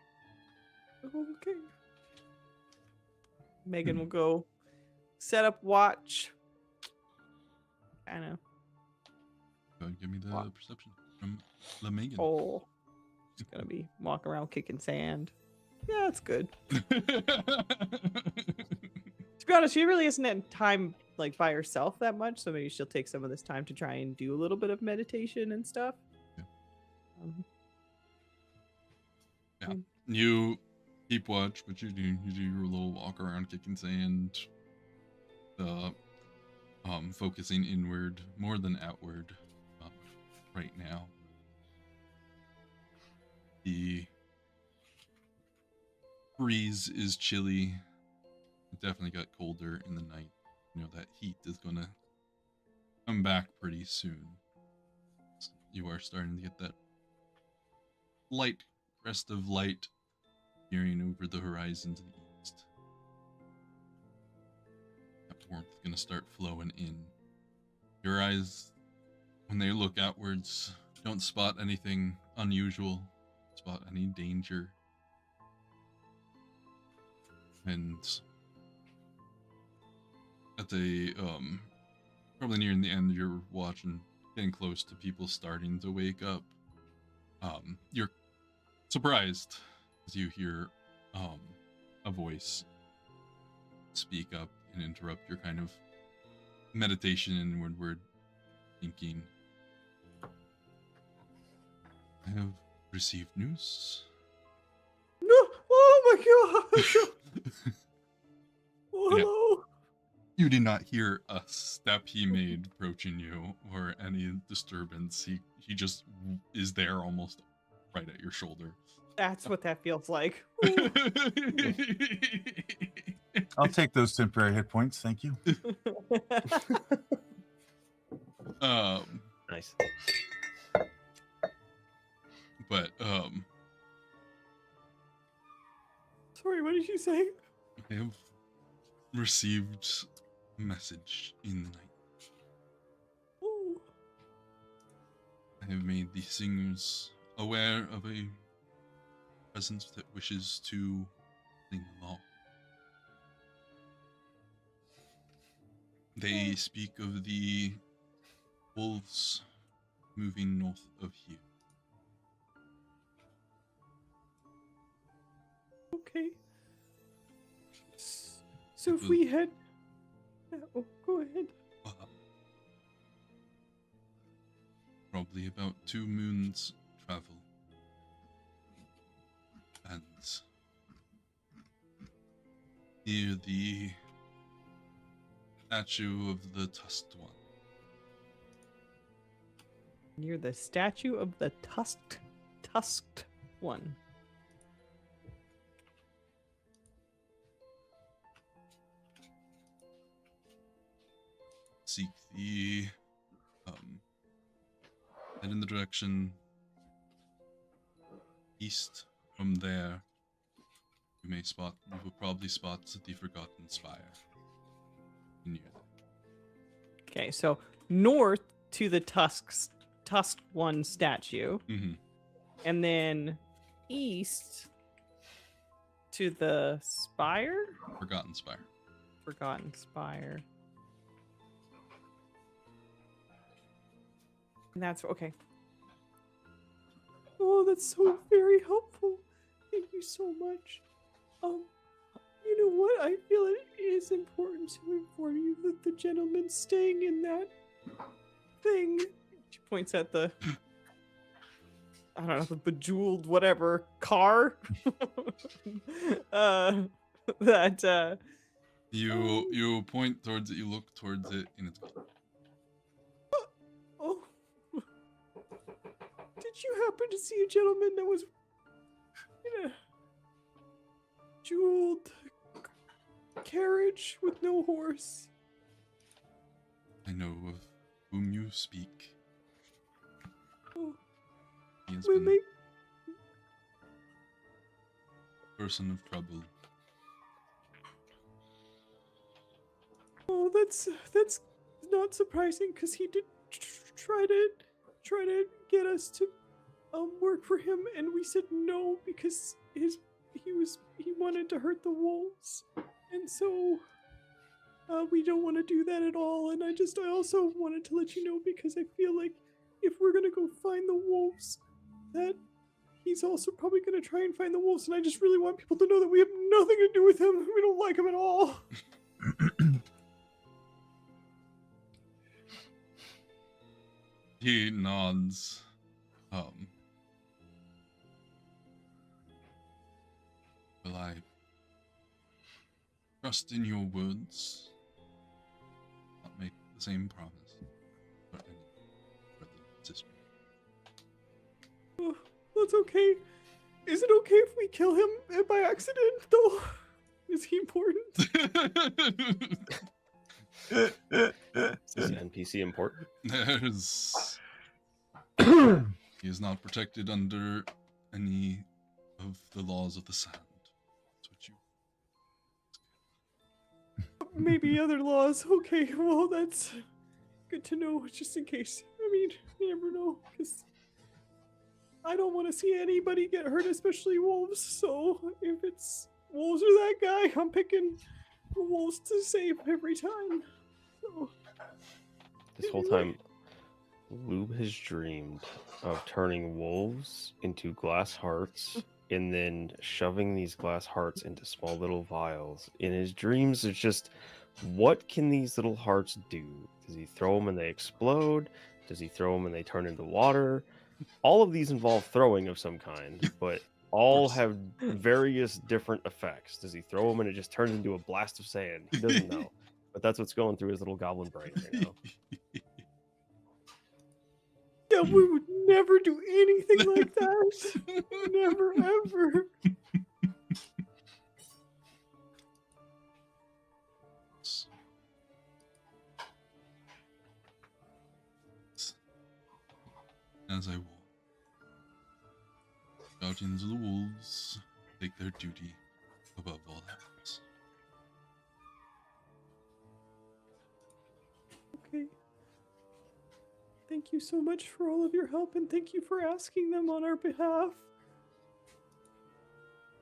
Speaker 2: Okay. Megan will go set up watch. I know.
Speaker 1: Go ahead, give me the perception from La Megan.
Speaker 2: Oh, she's gonna be walking around kicking sand. Yeah, that's good. To be honest, she really isn't in time by herself that much, so maybe she'll take some of this time to try and do a little bit of meditation and stuff.
Speaker 1: Yeah. You keep watch, but you do your little walk around kicking sand, focusing inward more than outward right now. The breeze is chilly. It definitely got colder in the night. You know, that heat is gonna come back pretty soon. So you are starting to get that light crest of light peering over the horizon to the east. That warmth gonna start flowing in. Your eyes, when they look outwards, don't spot anything unusual, spot any danger. And at the probably nearing the end, you're watching, getting close to people starting to wake up. You're surprised as you hear a voice speak up and interrupt your kind of meditation and inward thinking. I have received news.
Speaker 2: No! Oh my god! Oh,
Speaker 1: Yeah.
Speaker 2: hello!
Speaker 1: You did not hear a step he made approaching you or any disturbance. He just is there almost right at your shoulder.
Speaker 2: That's what that feels like.
Speaker 4: I'll take those temporary hit points. Thank you.
Speaker 5: Nice.
Speaker 1: But
Speaker 2: Sorry, what did you say?
Speaker 1: I have received a message in the night.
Speaker 2: Oh.
Speaker 1: I have made the singers aware of a presence that wishes to sing along. They speak of the wolves moving north of here.
Speaker 2: Okay. So if we head... Oh, go ahead.
Speaker 1: Probably about 2 moons travel. And near the statue of the tusked one.
Speaker 2: Near the statue of the tusked one.
Speaker 1: Seek the head in the direction east. From there, you will probably spot the Forgotten Spire. Near there.
Speaker 2: Okay, so north to the tusked one statue,
Speaker 1: Mm-hmm.
Speaker 2: and then east to the spire?
Speaker 1: Forgotten Spire.
Speaker 2: Forgotten Spire. And that's okay. Oh, that's so very helpful. Thank you so much. You know what? I feel it is important to inform you that the gentleman staying in that thing. She points at the I don't know, the bejeweled whatever car. That
Speaker 1: You point towards it, you look towards it, and it's gone.
Speaker 2: Oh. Did you happen to see a gentleman that was in a jeweled carriage with no horse.
Speaker 1: I know of whom you speak.
Speaker 2: Oh,
Speaker 1: He has
Speaker 2: we
Speaker 1: been
Speaker 2: may-
Speaker 1: a person of trouble.
Speaker 2: Oh, that's not surprising because he did try to get us to work for him, and we said no because he wanted to hurt the wolves, and so we don't want to do that at all. And I also wanted to let you know because I feel like if we're gonna go find the wolves, that he's also probably gonna try and find the wolves, and I just really want people to know that we have nothing to do with him. We don't like him at all.
Speaker 1: He nods. Will I trust in your words? Not make the same promise. For any further assistance.
Speaker 2: Oh, that's okay. Is it okay if we kill him by accident, though? Is he important?
Speaker 5: Is this NPC important?
Speaker 1: There's... He is not protected under any of the laws of the sand. That's what you...
Speaker 2: Maybe other laws. Okay, well, that's good to know, just in case. I mean, you never know, because I don't want to see anybody get hurt, especially wolves. So if it's wolves or that guy, I'm picking the wolves to save every time. So,
Speaker 5: This whole time, Lube has dreamed of turning wolves into glass hearts and then shoving these glass hearts into small little vials. In his dreams, it's just, what can these little hearts do? Does he throw them and they explode? Does he throw them and they turn into water? All of these involve throwing of some kind, but all have various different effects. Does he throw them and it just turns into a blast of sand? He doesn't know. But that's what's going through his little goblin brain right now.
Speaker 2: yeah, we would never do anything like that. Never, ever.
Speaker 1: As I walk, guardians of the wolves take their duty above all else.
Speaker 2: Okay. Thank you so much for all of your help, and thank you for asking them on our behalf.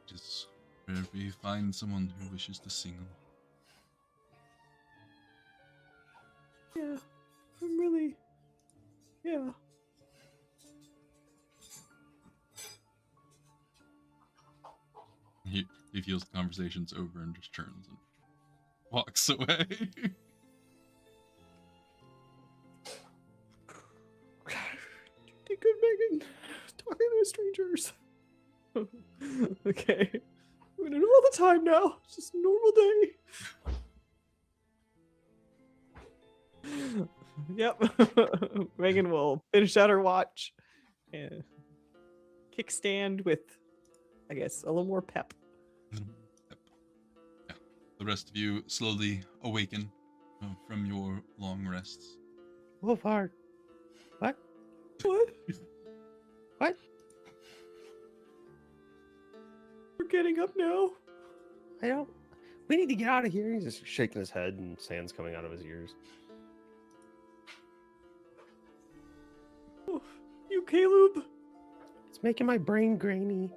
Speaker 1: Just where we find someone who wishes to sing.
Speaker 2: Yeah, I'm really... Yeah.
Speaker 1: He feels the conversation's over and just turns and walks away.
Speaker 2: Did good, Megan. Talking to strangers. Okay. I'm gonna do all the time now. It's just a normal day. Yep. Megan will finish out her watch and kickstand with, I guess, a little more pep.
Speaker 1: Yeah. The rest of you slowly awaken from your long rests.
Speaker 5: Wolfhard. What?
Speaker 2: What?
Speaker 5: What?
Speaker 2: We're getting up now.
Speaker 5: I don't. We need to get out of here. He's just shaking his head and sand's coming out of his ears.
Speaker 2: Oh, you, Caleb?
Speaker 5: It's making my brain grainy.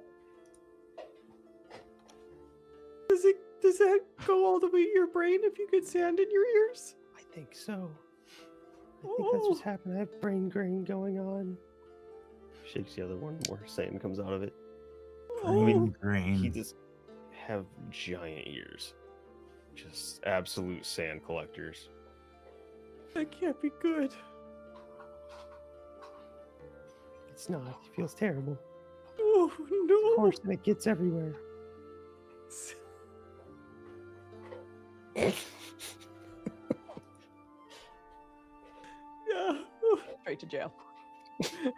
Speaker 2: Does that go all the way to your brain if you get sand in your ears?
Speaker 5: I think so. I think that's what's happening. I have brain grain going on. Shakes the other one where sand comes out of it.
Speaker 7: Brain
Speaker 5: He
Speaker 7: grain.
Speaker 5: just have giant ears. Just absolute sand collectors.
Speaker 2: That can't be good.
Speaker 5: It's not. It feels terrible.
Speaker 2: Oh, no.
Speaker 5: Of course, and it gets everywhere.
Speaker 2: Yeah.
Speaker 3: Straight to jail.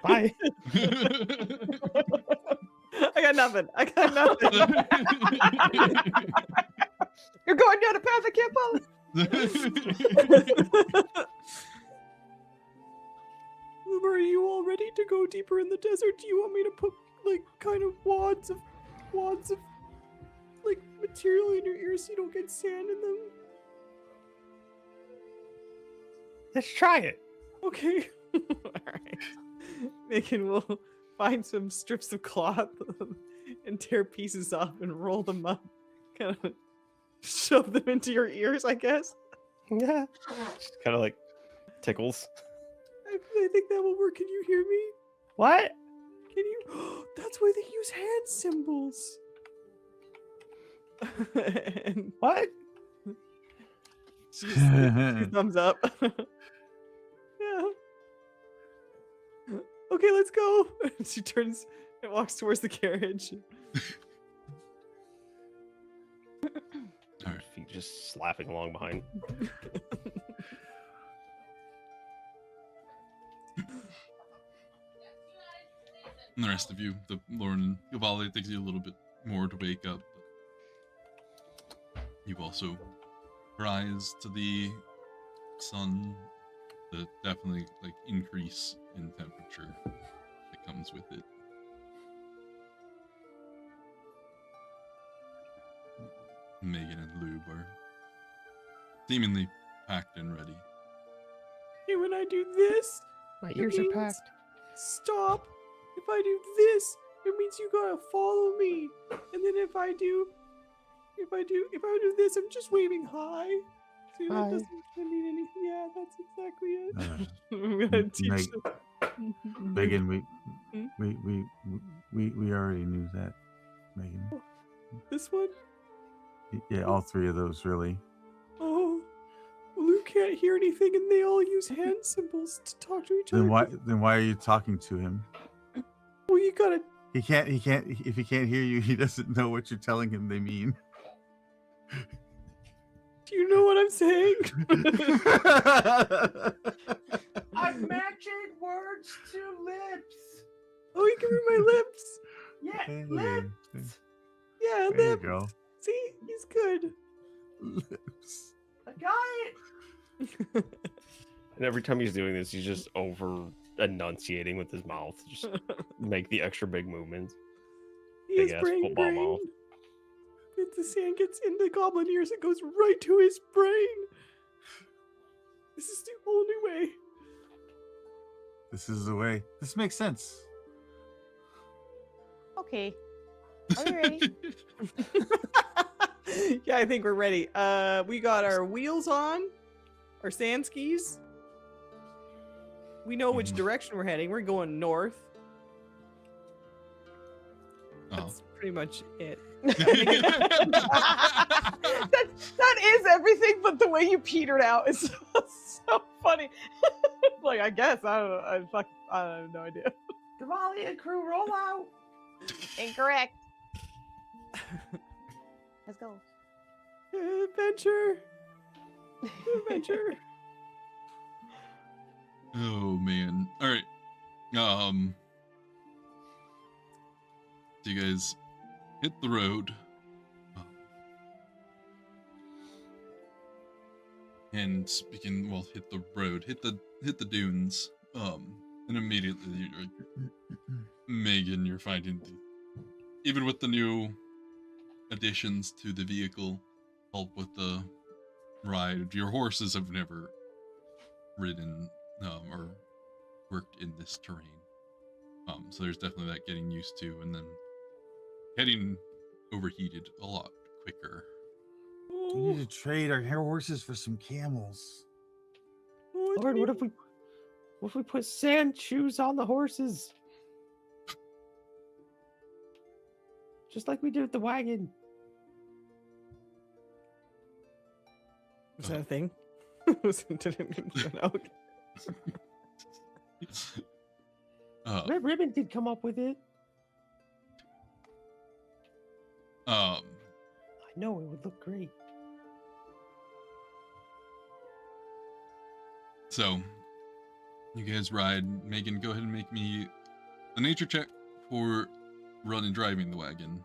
Speaker 5: Bye.
Speaker 2: I got nothing. I got nothing.
Speaker 3: You're going down a path I can't follow.
Speaker 2: Are you all ready to go deeper in the desert? Do you want me to put like kind of wads of like material in your ears so you don't get sand in them?
Speaker 5: Let's try it.
Speaker 2: Okay. Alright. Megan will find some strips of cloth and tear pieces off and roll them up. Kind of shove them into your ears, I guess.
Speaker 5: Yeah. Kind of like tickles.
Speaker 2: I think that will work. Can you hear me?
Speaker 5: What?
Speaker 2: Can you? That's why they use hand symbols. And
Speaker 5: What?
Speaker 2: she thumbs up. Yeah. Okay, let's go. She turns and walks towards the carriage.
Speaker 5: All right. Feet just slapping along behind.
Speaker 1: And the rest of you, the Lauren and Cavalli, it takes you a little bit more to wake up. But you also rise to the sun, the definitely like increase in temperature that comes with it. Megan and Lube are seemingly packed and ready.
Speaker 2: Hey, when I do this,
Speaker 5: My
Speaker 2: ears are packed. Stop. If I do this, it means you gotta follow me. And then if I do this, I'm just waving hi. See, that
Speaker 5: Hi.
Speaker 2: doesn't mean anything. Yeah, that's exactly it.
Speaker 4: Uh,
Speaker 2: I'm gonna teach
Speaker 4: Meg-
Speaker 2: them.
Speaker 4: Megan,
Speaker 2: Hmm?
Speaker 4: we already knew that, Megan.
Speaker 2: This one?
Speaker 4: Yeah, all three of those really.
Speaker 2: Oh, Luke can't hear anything, and they all use hand symbols to talk to each other.
Speaker 4: Then why are you talking to him?
Speaker 2: Well, you gotta.
Speaker 4: He can't if he can't hear you, he doesn't know what you're telling him they mean.
Speaker 2: Do you know what I'm saying?
Speaker 8: I'm matching words to lips.
Speaker 2: Oh, you can read my lips.
Speaker 8: Yeah,
Speaker 4: Hey,
Speaker 8: lips.
Speaker 2: Yeah,
Speaker 4: there you
Speaker 2: lips.
Speaker 4: go.
Speaker 2: See, he's good.
Speaker 4: Lips.
Speaker 8: I got it.
Speaker 5: And every time he's doing this, he's just over enunciating with his mouth. Just make the extra big movements.
Speaker 2: He
Speaker 5: Big
Speaker 2: has
Speaker 5: ass
Speaker 2: brain
Speaker 5: football
Speaker 2: brain.
Speaker 5: mouth.
Speaker 2: If the sand gets in the goblin ears, it goes right to his brain. This is the only way.
Speaker 4: This is the way. This makes sense.
Speaker 6: Okay. Are we ready?
Speaker 2: Yeah, I think we're ready. We got our wheels on, our sand skis. We know which
Speaker 1: Mhm.
Speaker 2: direction we're heading. We're going north.
Speaker 1: Oh.
Speaker 2: That's pretty much it.
Speaker 3: that is everything, but the way you petered out is so funny. Like, I guess I don't know. I have no idea.
Speaker 8: Damali and crew, roll out.
Speaker 6: Incorrect. Let's go.
Speaker 2: Adventure. Adventure.
Speaker 1: Oh man. All right. So you guys hit the road. And speaking, well, hit the road, hit the dunes. And immediately, Megan, you're finding even with the new additions to the vehicle, help with the ride. Your horses have never ridden or worked in this terrain. So there's definitely that getting used to, and then getting overheated a lot quicker.
Speaker 4: We need to trade our horses for some camels.
Speaker 5: Lord, what if we put sand shoes on the horses? Just like we did with the wagon.
Speaker 2: Was that a thing? Okay.
Speaker 5: Red Ribbon did come up with it. I know it would look great.
Speaker 1: So, you guys ride. Megan, go ahead and make me a nature check for running driving the wagon,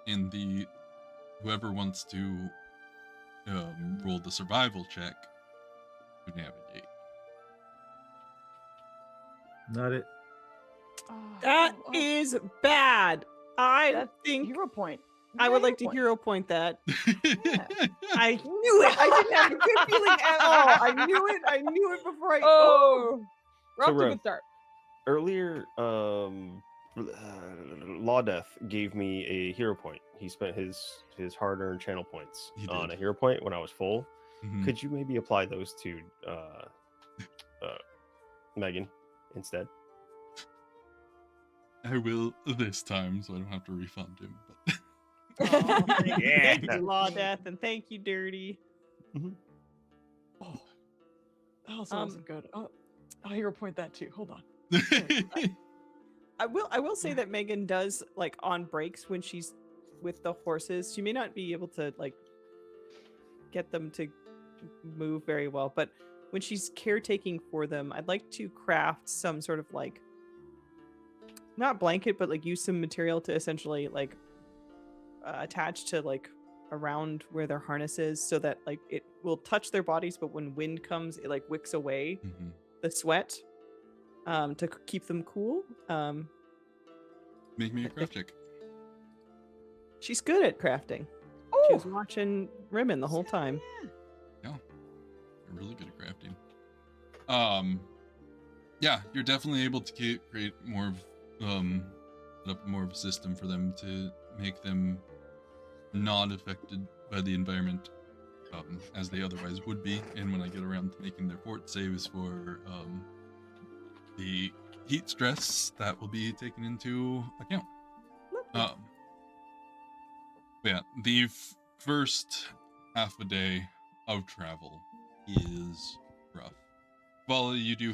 Speaker 1: and whoever wants to roll the survival check to navigate.
Speaker 7: Not it.
Speaker 2: That
Speaker 3: Oh,
Speaker 2: is bad. I
Speaker 3: that's
Speaker 2: think
Speaker 3: hero point.
Speaker 2: I would
Speaker 3: Yeah,
Speaker 2: like to hero point that. I
Speaker 3: Yeah.
Speaker 2: knew it. I didn't have a good feeling at all. I knew it. I knew it before I.
Speaker 3: Oh, we're
Speaker 5: So,
Speaker 3: off to a
Speaker 5: Rev,
Speaker 3: good start.
Speaker 5: Earlier, Law Death gave me a hero point. He spent his hard-earned channel points
Speaker 1: He
Speaker 5: on
Speaker 1: did.
Speaker 5: a hero point when I was full.
Speaker 1: Mhm.
Speaker 5: Could you maybe apply those to Megan instead?
Speaker 1: I will this time, so I don't have to refund him. But
Speaker 2: Oh,
Speaker 5: Yeah.
Speaker 2: thank you, Law Death, and thank you, Dirty.
Speaker 3: Oh, that also
Speaker 2: Um,
Speaker 3: wasn't good. Oh, I'll hero point that too. Hold on.
Speaker 2: I will say that Megan does like on breaks when she's with the horses. She may not be able to like get them to move very well, but when she's caretaking for them, I'd like to craft some sort of like not blanket, but like use some material to essentially like attach to like around where their harness is, so that like it will touch their bodies, but when wind comes, it like wicks away
Speaker 1: Mhm.
Speaker 2: the sweat to keep them cool.
Speaker 1: Make me a craft check.
Speaker 2: She's good at crafting. She was watching Rimmon the whole time.
Speaker 1: You're really good at crafting. Yeah, you're definitely able to create more of set up more of a system for them to make them not affected by the environment as they otherwise would be. And when I get around to making their fort saves for the heat stress, that will be taken into account. But yeah, the first half a day of travel is rough. While you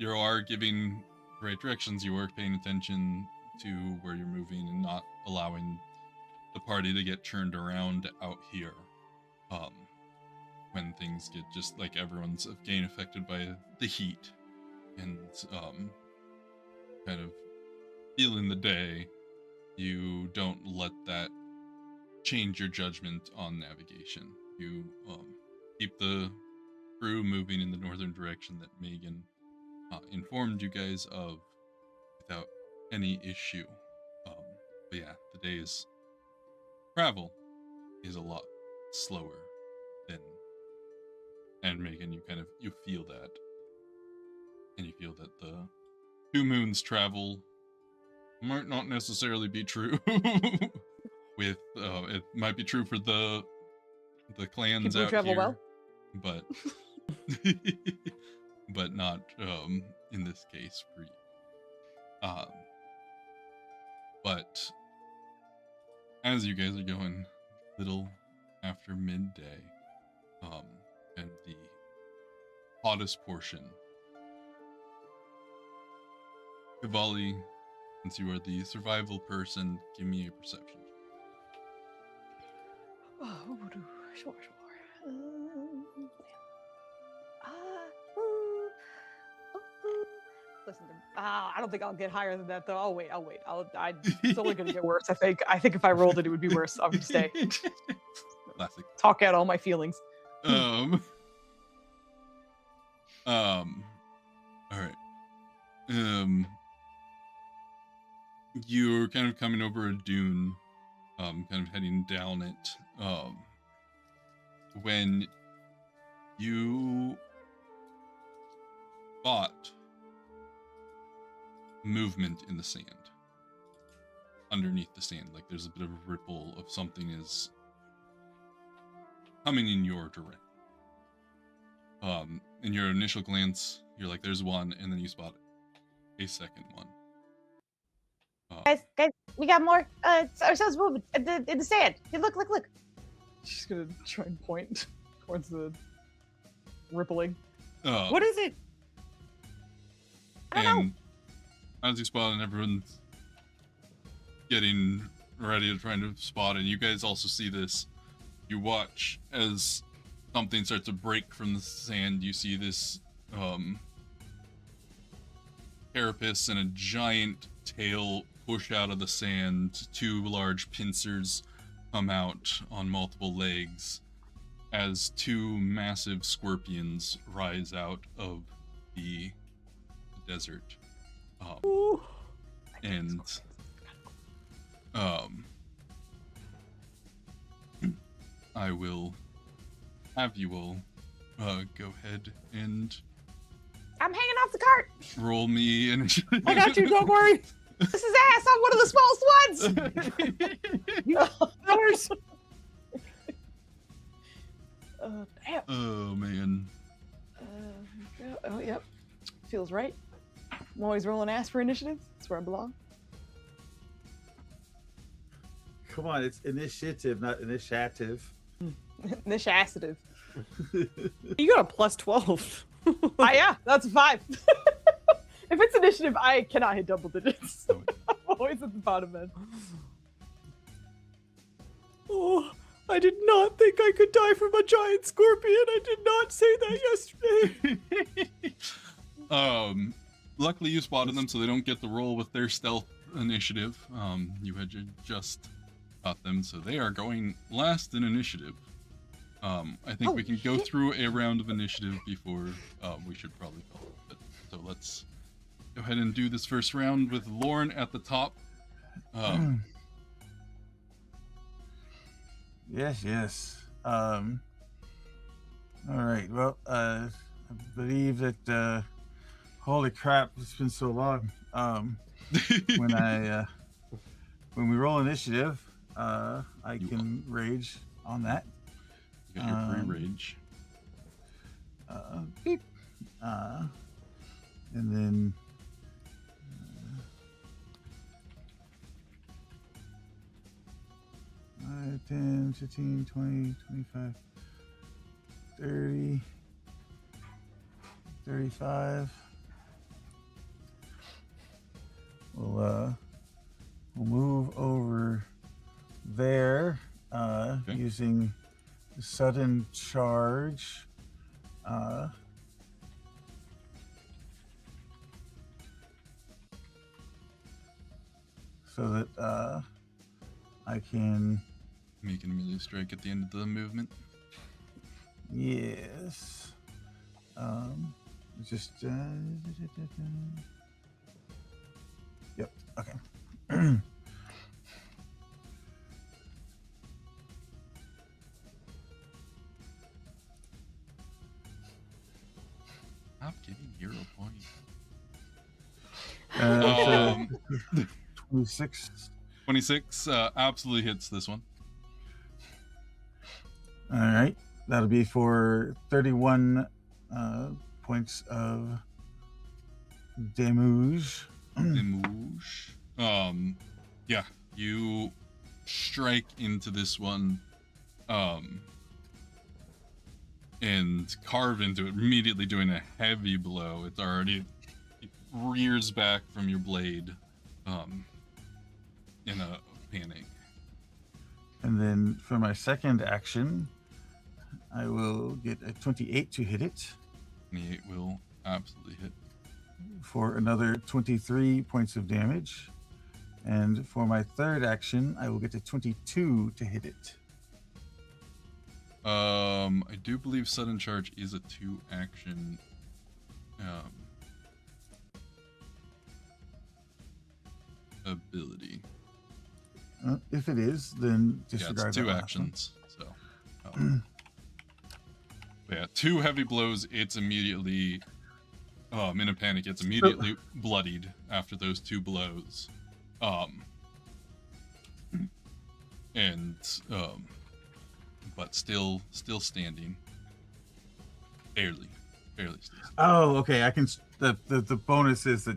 Speaker 1: are giving the right directions, you are paying attention to where you're moving and not allowing the party to get churned around out here. When things get just like everyone's getting affected by the heat and kind of feeling the day, you don't let that change your judgment on navigation. You keep the crew moving in the northern direction that Megan informed you guys of without any issue. But yeah, the day's travel is a lot slower than, and Megan, you feel that, and you feel that the 2 moons travel might not necessarily be true. With it might be true for the clans
Speaker 3: People who
Speaker 1: out
Speaker 3: travel
Speaker 1: here,
Speaker 3: well.
Speaker 1: but but not in this case for you. But as you guys are going little after midday, and the hottest portion, Cavalli, since you are the survival person, give me a perception.
Speaker 3: Oh, sure. Listen, I don't think I'll get higher than that though. I'll wait. It's only gonna get worse. I think if I rolled it, it would be worse. I'm gonna stay.
Speaker 1: Classic.
Speaker 3: Talk out all my feelings.
Speaker 1: All right. You're kind of coming over a dune, kind of heading down it, when you spot movement in the sand. Underneath the sand, like there's a bit of a ripple of something is coming in your direction. In your initial glance, you're like, there's one, and then you spot a second one.
Speaker 6: Guys, we got more. Ourselves moving in the sand. Hey, look.
Speaker 3: She's gonna try and point towards the rippling.
Speaker 2: What is it?
Speaker 6: I don't know.
Speaker 1: And as you spot, and everyone's getting ready to try to spot, and you guys also see this. You watch as something starts to break from the sand. You see this carapace and a giant tail push out of the sand. Two large pincers come out on multiple legs as two massive scorpions rise out of the desert.
Speaker 2: Ooh.
Speaker 1: And I will have you all go ahead and
Speaker 3: I'm hanging off the cart.
Speaker 1: roll me initiative.
Speaker 3: I got you. Don't worry. This is ass. I'm one of the smallest ones. You hours. Damn.
Speaker 1: Oh man.
Speaker 3: Oh, yep. Feels right. I'm always rolling ass for initiative. That's where I belong.
Speaker 7: Come on, it's initiative, not initiative.
Speaker 3: Initiative.
Speaker 2: You got a plus 12.
Speaker 3: Yeah, that's a 5. If it's initiative, I cannot hit double digits. I'm always at the bottom end.
Speaker 2: Oh, I did not think I could die from a giant scorpion. I did not say that yesterday.
Speaker 1: Luckily you spotted them so they don't get the roll with their stealth initiative. You had just got them, so they are going last in initiative. I think we can go through a round of initiative before we should probably call it. So let's go ahead and do this first round with Lauren at the top.
Speaker 4: Yes. All right. Well, I believe that. Holy crap! It's been so long. When we roll initiative, I can rage on that.
Speaker 1: You got your free rage.
Speaker 4: Beep. And then. 10, 15, 20, 25, 30, 35. We'll move over there using sudden charge. So that I can
Speaker 1: Make an immediate strike at the end of the movement.
Speaker 4: Yes. Just Yep. Okay.
Speaker 1: Stop getting 0 points.
Speaker 4: 26.
Speaker 1: 26 absolutely hits this one.
Speaker 4: All right. That'll be for 31 points of damage.
Speaker 1: Damage. Yeah, you strike into this one, and carve into it, immediately doing a heavy blow. It rears back from your blade, in a panic.
Speaker 4: And then for my second action, I will get a 28 to hit it.
Speaker 1: 28 will absolutely hit.
Speaker 4: For another 23 points of damage. And for my third action, I will get a 22 to hit it.
Speaker 1: I do believe sudden charge is a 2-action. Ability.
Speaker 4: If it is, then
Speaker 1: Yeah,
Speaker 4: disregard
Speaker 1: it's 2
Speaker 4: that last
Speaker 1: actions. So, yeah, 2 heavy blows. It's immediately, in a panic. It's immediately bloodied after those 2 blows, but still standing. Barely still.
Speaker 4: Oh, okay. I can. The bonus is that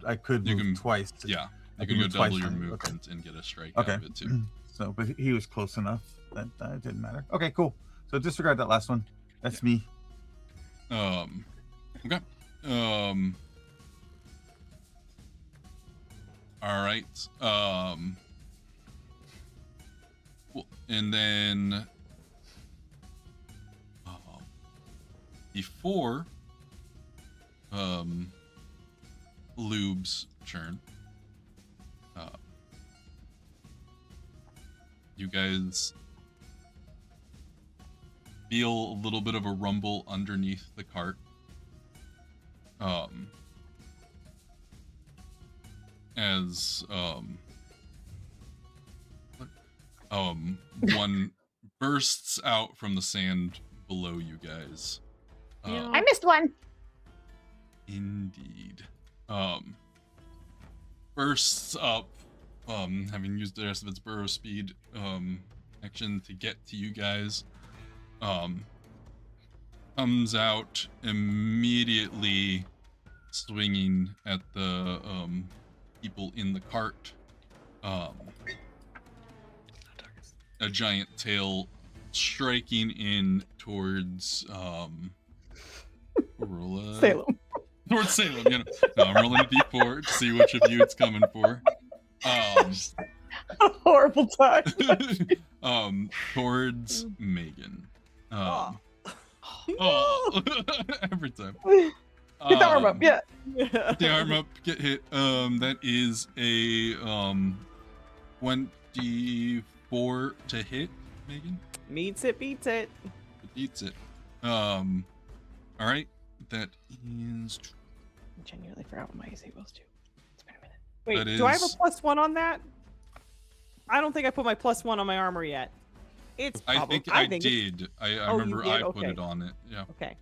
Speaker 4: I could
Speaker 1: You
Speaker 4: move
Speaker 1: can-
Speaker 4: twice.
Speaker 1: Yeah,
Speaker 4: I
Speaker 1: you
Speaker 4: can
Speaker 1: can go
Speaker 4: move twice
Speaker 1: double your
Speaker 4: then.
Speaker 1: movement and get a strike
Speaker 4: Okay.
Speaker 1: out of it too.
Speaker 4: So, but he was close enough that it didn't matter. Okay, cool. So disregard that last one. That's me.
Speaker 1: Okay. All right. Cool. And then before Lube's turn, you guys feel a little bit of a rumble underneath the cart. As one bursts out from the sand below you guys.
Speaker 3: I missed one.
Speaker 1: Indeed. Bursts up, having used the rest of its burrow speed action to get to you guys. Comes out immediately, swinging at the people in the cart. A giant tail striking in towards roll
Speaker 3: Salem.
Speaker 1: towards Salem. You know, no, I'm rolling a d4 to see which of you it's coming for.
Speaker 3: A horrible time.
Speaker 1: Towards Megan.
Speaker 2: Oh.
Speaker 1: Every time.
Speaker 3: Get the arm up, yeah.
Speaker 1: The arm up, get hit. That is a 24 to hit, Megan.
Speaker 2: Meets it, beats it.
Speaker 1: It beats it. All right. That is.
Speaker 3: I genuinely forgot what my AC was too. It's been a minute.
Speaker 2: Wait,
Speaker 1: That
Speaker 2: do I have a
Speaker 1: is-
Speaker 2: +1 on that? I don't think I put my +1 on my armor yet. It's
Speaker 1: I
Speaker 2: probably.
Speaker 1: think I
Speaker 2: it's-
Speaker 1: did. I
Speaker 2: Oh, you
Speaker 1: remember
Speaker 2: did?
Speaker 1: I put
Speaker 2: Okay.
Speaker 1: it on it. Yeah.
Speaker 2: Okay.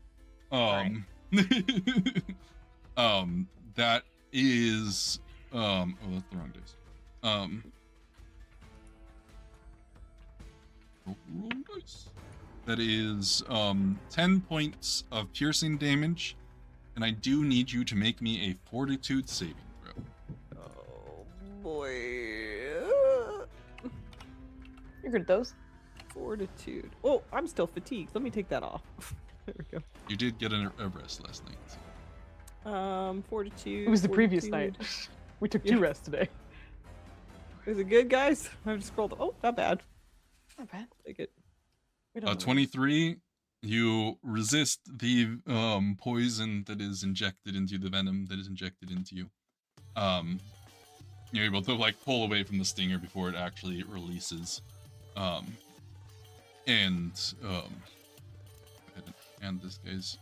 Speaker 1: That is oh, that's the wrong dice. Roll dice. That is 10 points of piercing damage, and I do need you to make me a fortitude saving throw.
Speaker 2: Oh boy.
Speaker 3: You're good at those.
Speaker 2: Fortitude. Oh, I'm still fatigued. Let me take that off. There we go.
Speaker 1: You did get a rest last night.
Speaker 2: Fortitude.
Speaker 3: It was the previous night.
Speaker 2: fortitude.
Speaker 3: We took
Speaker 2: Yeah.
Speaker 3: 2 rests today.
Speaker 2: Is it good, guys? I just scrolled. Oh, not bad.
Speaker 3: Not bad.
Speaker 2: Take it.
Speaker 3: We don't know.
Speaker 1: 23. You resist the poison that is injected into the venom that is injected into you. You're able to like pull away from the stinger before it actually releases. And go ahead and this guy's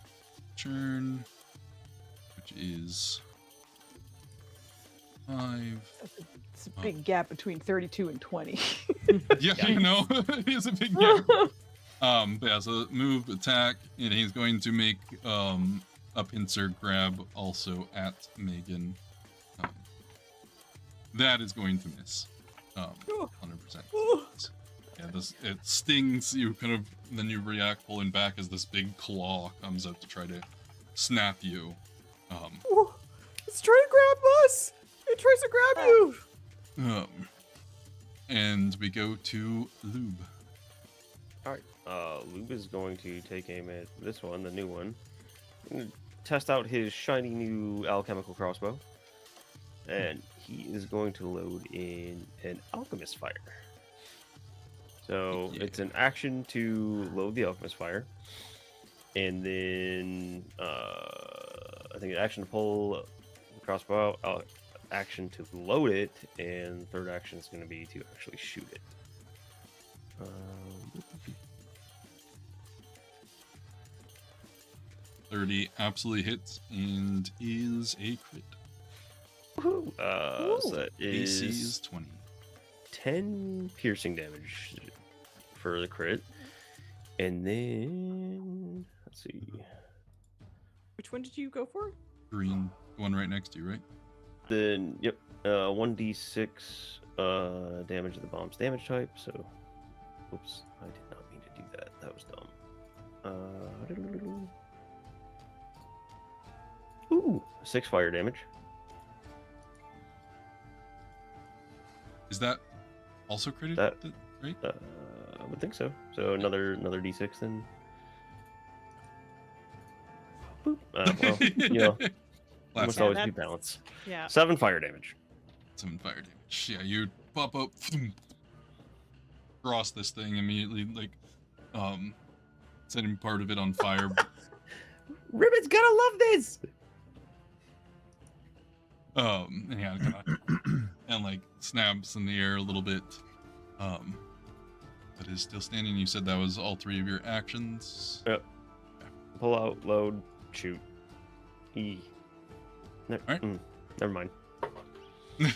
Speaker 1: turn, which is 5.
Speaker 3: It's a big gap between 32 and 20.
Speaker 1: Yeah, you know, it is a big gap. But yeah, so move, attack, and he's going to make a pincer grab also at Megan. That is going to miss. 100%. Yeah, it stings you kind of, then you react pulling back as this big claw comes out to try to snap you.
Speaker 2: Oh, it's trying to grab us. It tries to grab you.
Speaker 1: And we go to Lube.
Speaker 5: Alright, Lube is going to take aim at this one, the new one. Test out his shiny new alchemical crossbow. And he is going to load in an alchemist fire. So
Speaker 1: Yeah.
Speaker 5: it's an action to load the alchemist fire. And then I think an action to pull the crossbow out, action to load it, and third action is going to be to actually shoot it.
Speaker 1: 30 absolutely hits and is a crit.
Speaker 5: Woohoo! So that
Speaker 1: AC
Speaker 5: is
Speaker 1: is 20.
Speaker 5: 10 piercing damage for the crit. And then let's see.
Speaker 2: Which one did you go for?
Speaker 1: Green, the one right next to you, right?
Speaker 5: Then yep, 1d6 damage of the bomb's damage type. So, oops, I did not mean to do that. That was dumb. Ooh, 6 fire damage.
Speaker 1: Is that also critted?
Speaker 5: That-
Speaker 1: Right?
Speaker 5: I would think so. So another d6 then. Boop. Well, you know, must
Speaker 1: Classic.
Speaker 5: always be
Speaker 2: that's-
Speaker 5: balance.
Speaker 2: Yeah.
Speaker 5: 7 fire damage.
Speaker 1: 7 fire damage. Yeah, you pop up, cross this thing immediately, like, setting part of it on fire.
Speaker 5: Ribbit's gonna love this.
Speaker 1: And yeah, kind of, and like snaps in the air a little bit. That is still standing. You said that was all 3 of your actions.
Speaker 5: Yep. Pull out, load, shoot. E.
Speaker 1: Alright.
Speaker 5: Never mind.
Speaker 1: We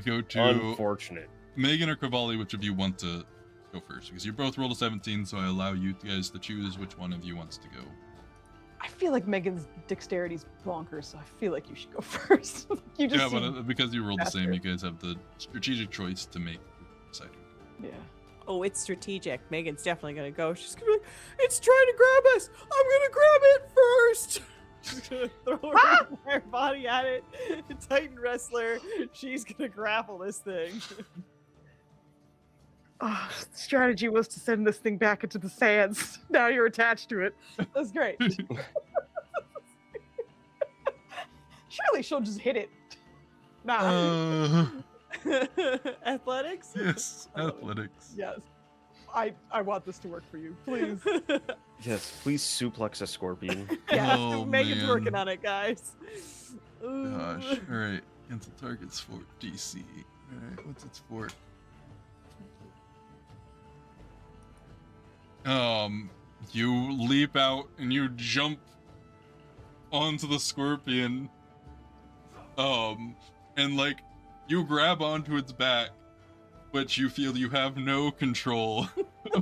Speaker 1: go to
Speaker 5: Unfortunate.
Speaker 1: Megan or Cavalli. Which of you want to go first? Because you both rolled a 17, so I allow you guys to choose which one of you wants to go.
Speaker 3: I feel like Megan's dexterity's bonkers, so I feel like you should go first. You just
Speaker 1: Yeah,
Speaker 3: seem
Speaker 1: but because you rolled the same,
Speaker 3: faster.
Speaker 1: you guys have the strategic choice to make. Deciding.
Speaker 3: yeah.
Speaker 2: Oh, it's strategic. Megan's definitely gonna go. She's gonna be like, it's trying to grab us. I'm gonna grab it first. She's gonna throw her entire body at it. Titan wrestler. She's gonna grapple this thing.
Speaker 3: Oh, strategy was to send this thing back into the sands. Now you're attached to it. That's great. Surely she'll just hit it. Nah.
Speaker 2: Athletics?
Speaker 1: Yes, athletics.
Speaker 3: Yes. I want this to work for you, please.
Speaker 5: Yes, please suplex a scorpion.
Speaker 2: Yeah,
Speaker 1: Oh,
Speaker 2: Megan's
Speaker 1: man.
Speaker 2: working on it, guys. Ooh.
Speaker 1: Gosh. All right. Cancel targets for DC. All right. What's its fort? You leap out and you jump onto the scorpion. And like you grab onto its back, but you feel you have no control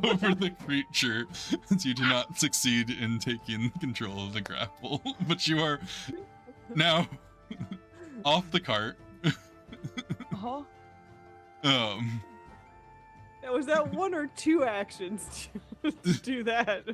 Speaker 1: over the creature, as you do not succeed in taking control of the grapple. But you are now off the cart.
Speaker 3: Uh-huh.
Speaker 2: Now, was that 1 or 2 actions to do that?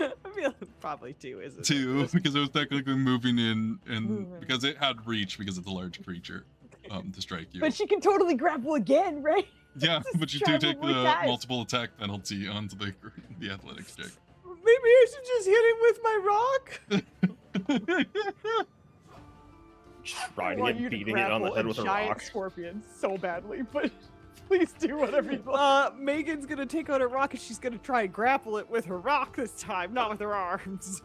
Speaker 2: I feel like probably 2, isn't it?
Speaker 1: 2, because it was technically moving in, and
Speaker 3: Moving.
Speaker 1: because it had reach because it's a large creature, to strike you.
Speaker 3: But she can totally grapple again, right?
Speaker 1: Yeah,
Speaker 3: just
Speaker 1: but you do
Speaker 3: travel
Speaker 1: take
Speaker 3: with
Speaker 1: the
Speaker 3: that.
Speaker 1: multiple attack penalty onto the athletics check.
Speaker 2: Maybe I should just hit him with my rock?
Speaker 5: Just
Speaker 3: I
Speaker 5: riding
Speaker 3: want
Speaker 5: it,
Speaker 3: you to
Speaker 5: beating it on the
Speaker 3: grapple
Speaker 5: head with a
Speaker 3: giant
Speaker 5: rock.
Speaker 3: scorpion so badly, but please do whatever you want.
Speaker 2: Megan's gonna take out her rock and she's gonna try and grapple it with her rock this time, not with her arms.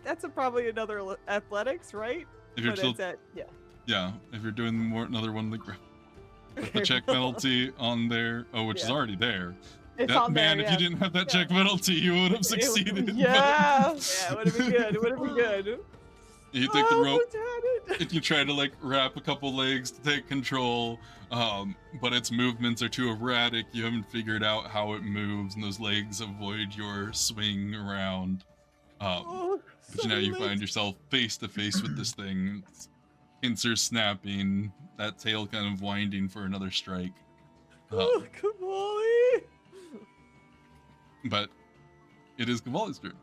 Speaker 2: That's probably another athletics, right?
Speaker 1: If you're
Speaker 2: But
Speaker 1: still,
Speaker 2: it's at, yeah.
Speaker 1: yeah, if you're doing another one, the check penalty on there, which is
Speaker 2: Yeah.
Speaker 1: already there.
Speaker 3: It's
Speaker 1: That,
Speaker 3: on
Speaker 1: man,
Speaker 3: there,
Speaker 1: if
Speaker 3: yeah.
Speaker 1: you didn't have that check penalty, you would have succeeded. but
Speaker 3: Yeah.
Speaker 2: Yeah, it would have been good. It would have been good.
Speaker 1: You take the rope.
Speaker 2: Almost had it.
Speaker 1: If you try to like wrap a couple legs to take control, but its movements are too erratic, you haven't figured out how it moves, and those legs avoid your swing around.
Speaker 2: Oh,
Speaker 1: But now you find yourself face to face with this thing. Its pincers snapping, that tail kind of winding for another strike.
Speaker 2: Oh, Kamali.
Speaker 1: But it is Cavalli's turn.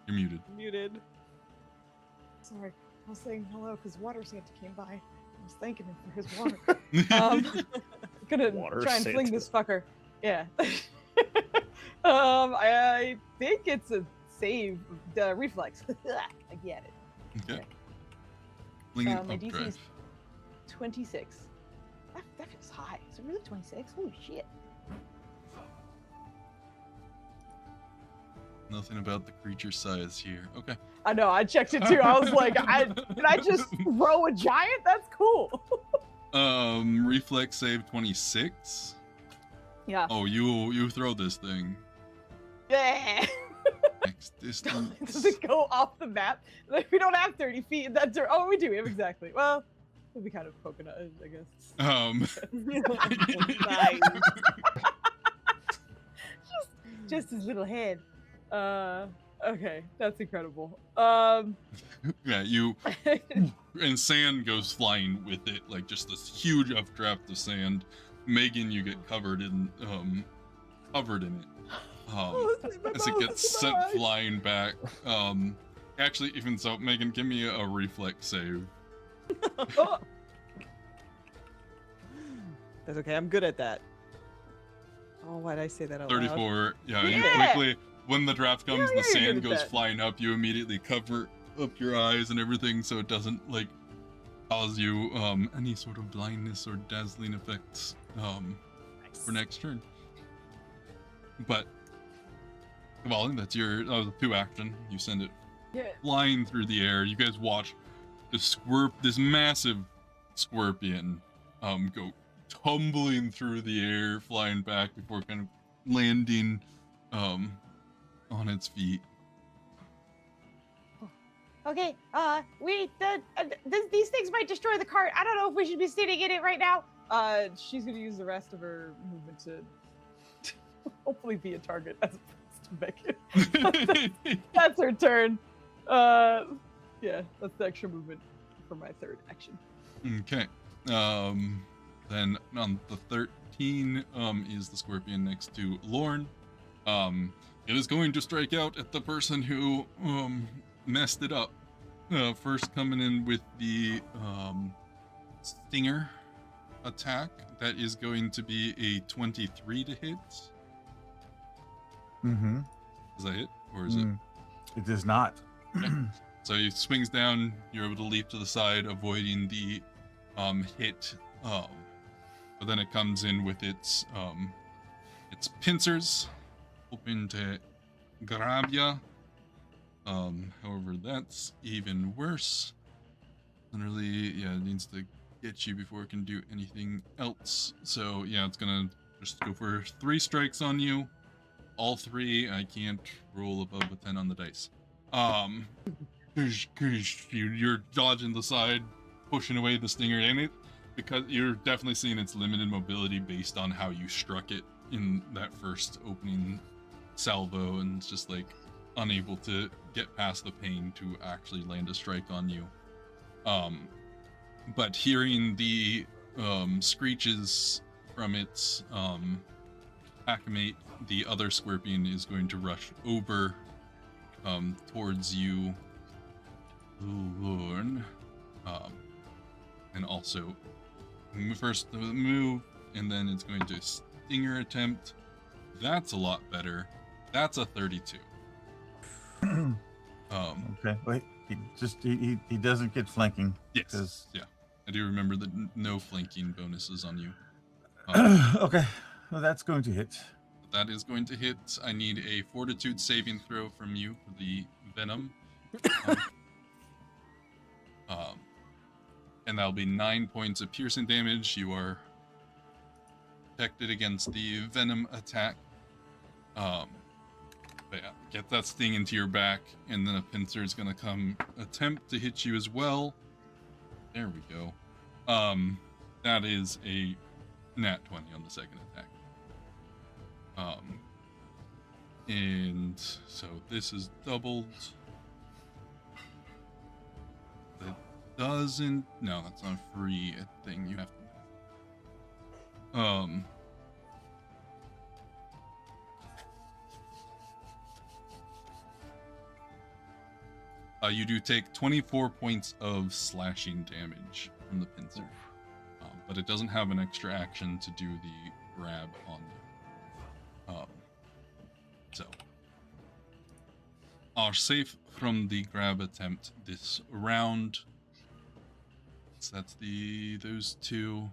Speaker 1: You're muted.
Speaker 2: Muted.
Speaker 3: Sorry, I was saying hello because Water Santa came by. I was thanking him for his water. Gonna
Speaker 5: Water
Speaker 3: try and fling
Speaker 5: Santa.
Speaker 3: this fucker. Yeah. I think it's a save, reflex. I get it.
Speaker 1: Okay. Fling it
Speaker 3: My
Speaker 1: up
Speaker 3: DC
Speaker 1: drive.
Speaker 3: is 26. That feels high. Is it really 26? Holy shit.
Speaker 1: Nothing about the creature size here. Okay.
Speaker 3: I know, I checked it too. I was like, did I just throw a giant? That's cool.
Speaker 1: Reflex save 26.
Speaker 3: Yeah.
Speaker 1: Oh, you throw this thing.
Speaker 3: Yeah.
Speaker 1: Next distance.
Speaker 3: Does it go off the map? Like, we don't have 30 feet in that dirt. Oh, we do. We have exactly. Well, it'll be kind of coconut, I guess.
Speaker 2: Nice.
Speaker 3: Just his little head. Okay, that's incredible.
Speaker 1: Yeah, you and sand goes flying with it, like just this huge updraft of sand. Megan, you get covered in it. As it gets sent flying back. Actually, even so, Megan, give me a reflex save.
Speaker 2: That's okay. I'm good at that. Oh, why'd I say that out loud?
Speaker 1: 34. Yeah, you
Speaker 3: Yeah!
Speaker 1: quickly, when the draft comes and the
Speaker 3: you're good
Speaker 1: sand
Speaker 3: at
Speaker 1: goes
Speaker 3: that.
Speaker 1: flying up, you immediately cover up your eyes and everything so it doesn't like cause you any sort of blindness or dazzling effects for next turn. But Cavalli, that's your 2 action. You send it
Speaker 3: Yeah.
Speaker 1: flying through the air. You guys watch this massive scorpion go tumbling through the air, flying back before kind of landing on its feet.
Speaker 3: Okay, these things might destroy the cart. I don't know if we should be sitting in it right now. She's gonna use the rest of her movement to hopefully be a target as opposed to Beckett. That's her turn. Yeah, that's the extra movement for my third action.
Speaker 1: Okay. Then on the 13 is the scorpion next to Lorne. It is going to strike out at the person who messed it up. First coming in with the stinger attack. That is going to be a 23 to hit.
Speaker 4: Mm-hmm.
Speaker 1: Is that hit? Or is it?
Speaker 4: It does not.
Speaker 1: Okay. So he swings down, you're able to leap to the side, avoiding the hit. But then it comes in with its pincers, hoping to grab ya. However, that's even worse. Literally, yeah, it needs to get you before it can do anything else. So yeah, it's gonna just go for 3 strikes on you. All 3, I can't roll above a 10 on the dice. You're dodging the side, pushing away the stinger, and it, because you're definitely seeing its limited mobility based on how you struck it in that first opening salvo, and it's just like unable to get past the pain to actually land a strike on you. But hearing the screeches from its packmate, the other scorpion is going to rush over towards you, Lorne, and also first move, and then it's going to stinger attempt. That's a lot better. That's a 32.
Speaker 4: Okay, wait. He doesn't get flanking.
Speaker 1: Yes. Yeah, I do remember the no flanking bonuses on you.
Speaker 4: Okay, well that's going to hit.
Speaker 1: That is going to hit. I need a fortitude saving throw from you for the venom. And that'll be 9 points of piercing damage. You are protected against the venom attack. But yeah, get that sting into your back, and then a pincer is gonna come attempt to hit you as well. There we go. That is a nat 20 on the second attack. And so this is doubled. That doesn't, no, that's not a free thing. You have to, you do take 24 points of slashing damage from the pincer, but it doesn't have an extra action to do the grab on you. So, are safe from the grab attempt this round. So that's those 2.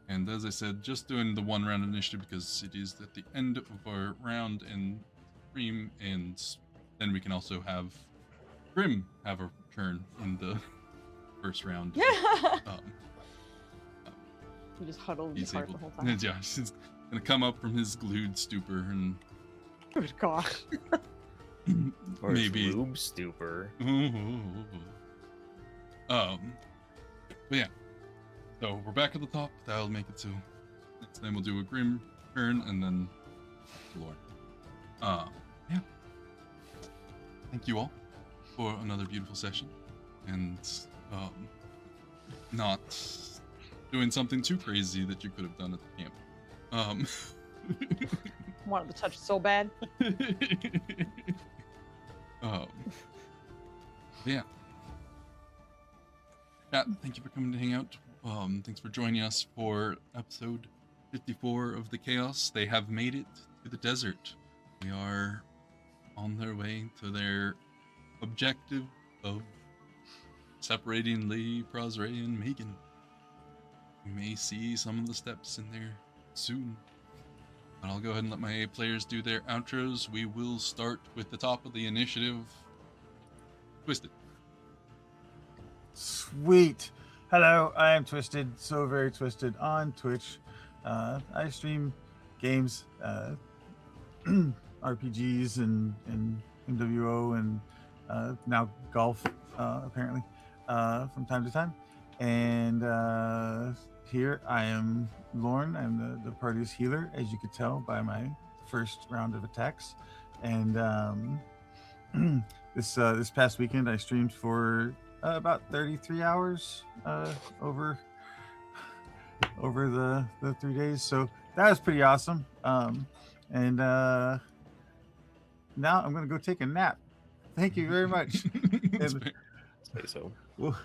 Speaker 1: And as I said, just doing the 1 round initiative because it is at the end of our round and stream, and then we can also have Grim have a turn in the first round.
Speaker 3: Yeah. He just huddled in the
Speaker 1: He's
Speaker 3: cart
Speaker 1: able,
Speaker 3: the whole time.
Speaker 1: yeah, he's gonna come up from his glued stupor and
Speaker 3: Good God.
Speaker 5: Or
Speaker 1: maybe
Speaker 5: lube stupor.
Speaker 1: But yeah, so we're back at the top. That'll make it so next time we'll do a Grim turn and then Lord. Yeah. Thank you all for another beautiful session, and not doing something too crazy that you could have done at the camp.
Speaker 3: Wanted to touch it so bad.
Speaker 1: Yeah. Chat, thank you for coming to hang out. Thanks for joining us for episode 54 of the Chaos. They have made it to the desert. We are on their way to their objective of separating Lee, Prozray, and Megan. We may see some of the steps in there soon. But I'll go ahead and let my players do their outros. We will start with the top of the initiative. Twisted.
Speaker 4: Sweet. Hello, I am Twisted, so very twisted on Twitch. I stream games, RPGs and MWO and now golf, apparently, from time to time. And here I am Lorne. I'm the party's healer, as you could tell by my first round of attacks. And this past weekend I streamed for about 33 hours over the 3 days, so that was pretty awesome. And now I'm gonna go take a nap. Thank you very much.
Speaker 1: That's
Speaker 4: And
Speaker 5: Say so.
Speaker 4: we'll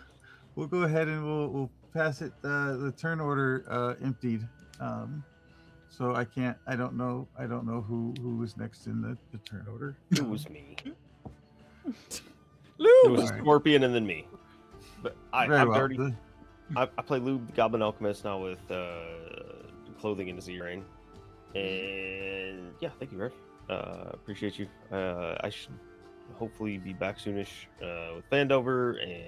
Speaker 4: go ahead and we'll pass it the turn order emptied. So I don't know who was next in the turn order.
Speaker 5: It was me.
Speaker 2: Lou!
Speaker 5: It was a
Speaker 4: Alright.
Speaker 5: scorpion and then me. But
Speaker 4: Very
Speaker 5: I'm
Speaker 4: well.
Speaker 5: dirty. I play Lube, the Goblin Alchemist, now with clothing in his earring. And yeah, thank you, Rev. Appreciate you. I should hopefully be back soonish with Vandover and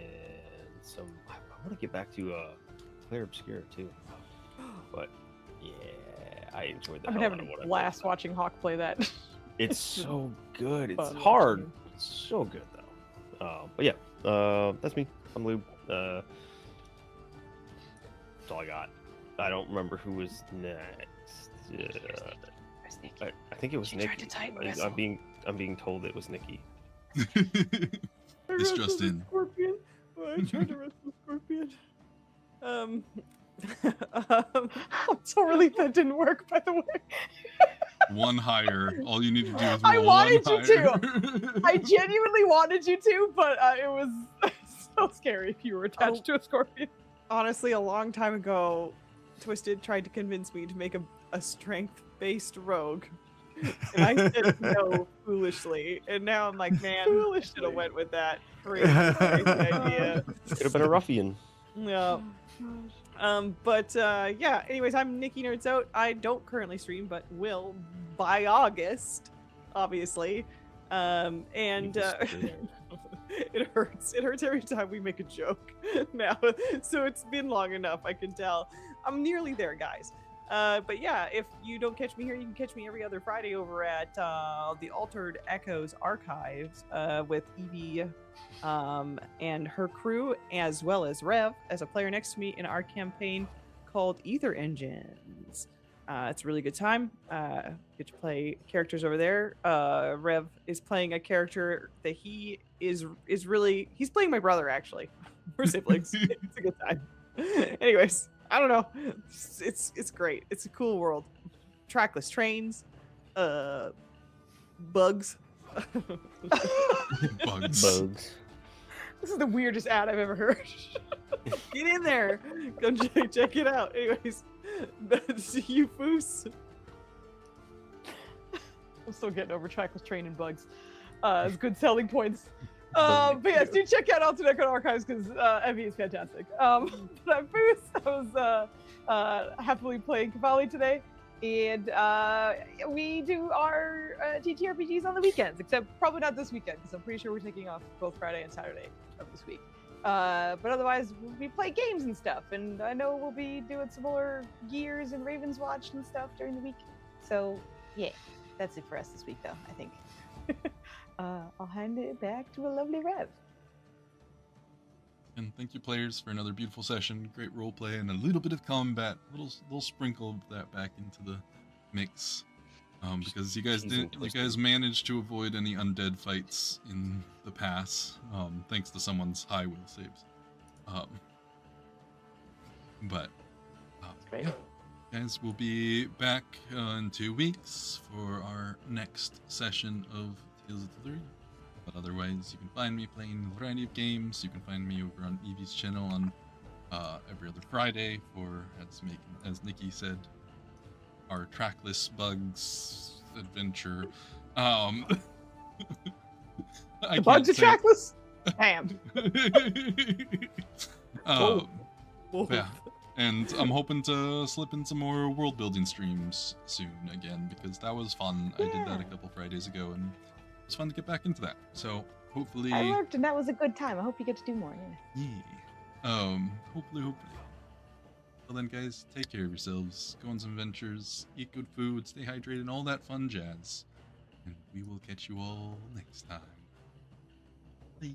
Speaker 5: some. I want to get back to Claire Obscura too. But yeah, I enjoyed that.
Speaker 3: I've been having a blast watching Hawk play that.
Speaker 5: It's so good. It's
Speaker 3: fun
Speaker 5: hard.
Speaker 3: watching.
Speaker 5: It's so good though. But yeah, that's me. I'm Lube. That's all I got. I don't remember who was next. I think it was
Speaker 6: She tried
Speaker 5: Nikki.
Speaker 6: to tighten
Speaker 5: I'm
Speaker 6: whistle.
Speaker 5: being told it was Nikki.
Speaker 1: It's just in.
Speaker 2: Scorpion. I tried to wrestle Scorpion.
Speaker 3: I'm so relieved that didn't work, by the way.
Speaker 1: One higher. All you need to do is
Speaker 3: I
Speaker 1: roll
Speaker 3: wanted
Speaker 1: one
Speaker 3: you to.
Speaker 1: higher.
Speaker 3: I genuinely wanted you to, but it was so scary if you were attached to a scorpion.
Speaker 2: Honestly, a long time ago, Twisted tried to convince me to make a strength-based rogue. And I said no foolishly. And now I'm like, man, I should have went with that. Crazy idea.
Speaker 5: Could have been a ruffian.
Speaker 2: Yeah. Yeah, anyways, I'm Nikki Nerds Out. I don't currently stream, but will by August, obviously. It hurts. It hurts every time we make a joke now. So it's been long enough, I can tell. I'm nearly there, guys. But yeah, if you don't catch me here, you can catch me every other Friday over at the Altered Echoes Archives with Evie and her crew, as well as Rev as a player next to me in our campaign called Ether Engines. It's a really good time. Get to play characters over there. Rev is playing a character that he's playing my brother, actually. We're siblings. It's a good time. Anyways, I don't know. It's great. It's a cool world. Trackless trains, bugs.
Speaker 1: Bugs.
Speaker 5: Bugs.
Speaker 3: This is the weirdest ad I've ever heard.
Speaker 2: Get in there. Go check it out. Anyways, that's you, Foos.
Speaker 3: I'm still getting over trackless train and bugs. It's good selling points. But yes, do check out Altered Echo Archives because Evie is fantastic. But I'm Foos. I was happily playing Cavalli today. And we do our TTRPGs on the weekends, except probably not this weekend because I'm pretty sure we're taking off both Friday and Saturday of this week. But otherwise, we play games and stuff. And I know we'll be doing some more Gears and Ravens Watch and stuff during the week. So, yeah, that's it for us this week, though, I think. I'll hand it back to a lovely Rev.
Speaker 1: And thank you, players, for another beautiful session. Great roleplay and a little bit of combat. Little sprinkle of that back into the mix. Because you guys managed to avoid any undead fights in the pass, thanks to someone's high will saves.
Speaker 3: Great.
Speaker 1: Guys, we'll be back in 2 weeks for our next session of Tales of Teluria. But otherwise, you can find me playing a variety of games. You can find me over on Evie's channel on every other Friday for, as Nikki said, our trackless bugs adventure.
Speaker 3: The bugs are trackless? Damn.
Speaker 1: Yeah. And I'm hoping to slip in some more world building streams soon again, because that was fun. I did that a
Speaker 3: Yeah.
Speaker 1: couple Fridays ago, and it was fun to get back into that. So hopefully,
Speaker 3: I lurked, and that was a good time. I hope you get to do more. Yeah.
Speaker 1: hopefully. Well then, guys, take care of yourselves. Go on some adventures, eat good food, stay hydrated, and all that fun jazz. And we will catch you all next time. Bye.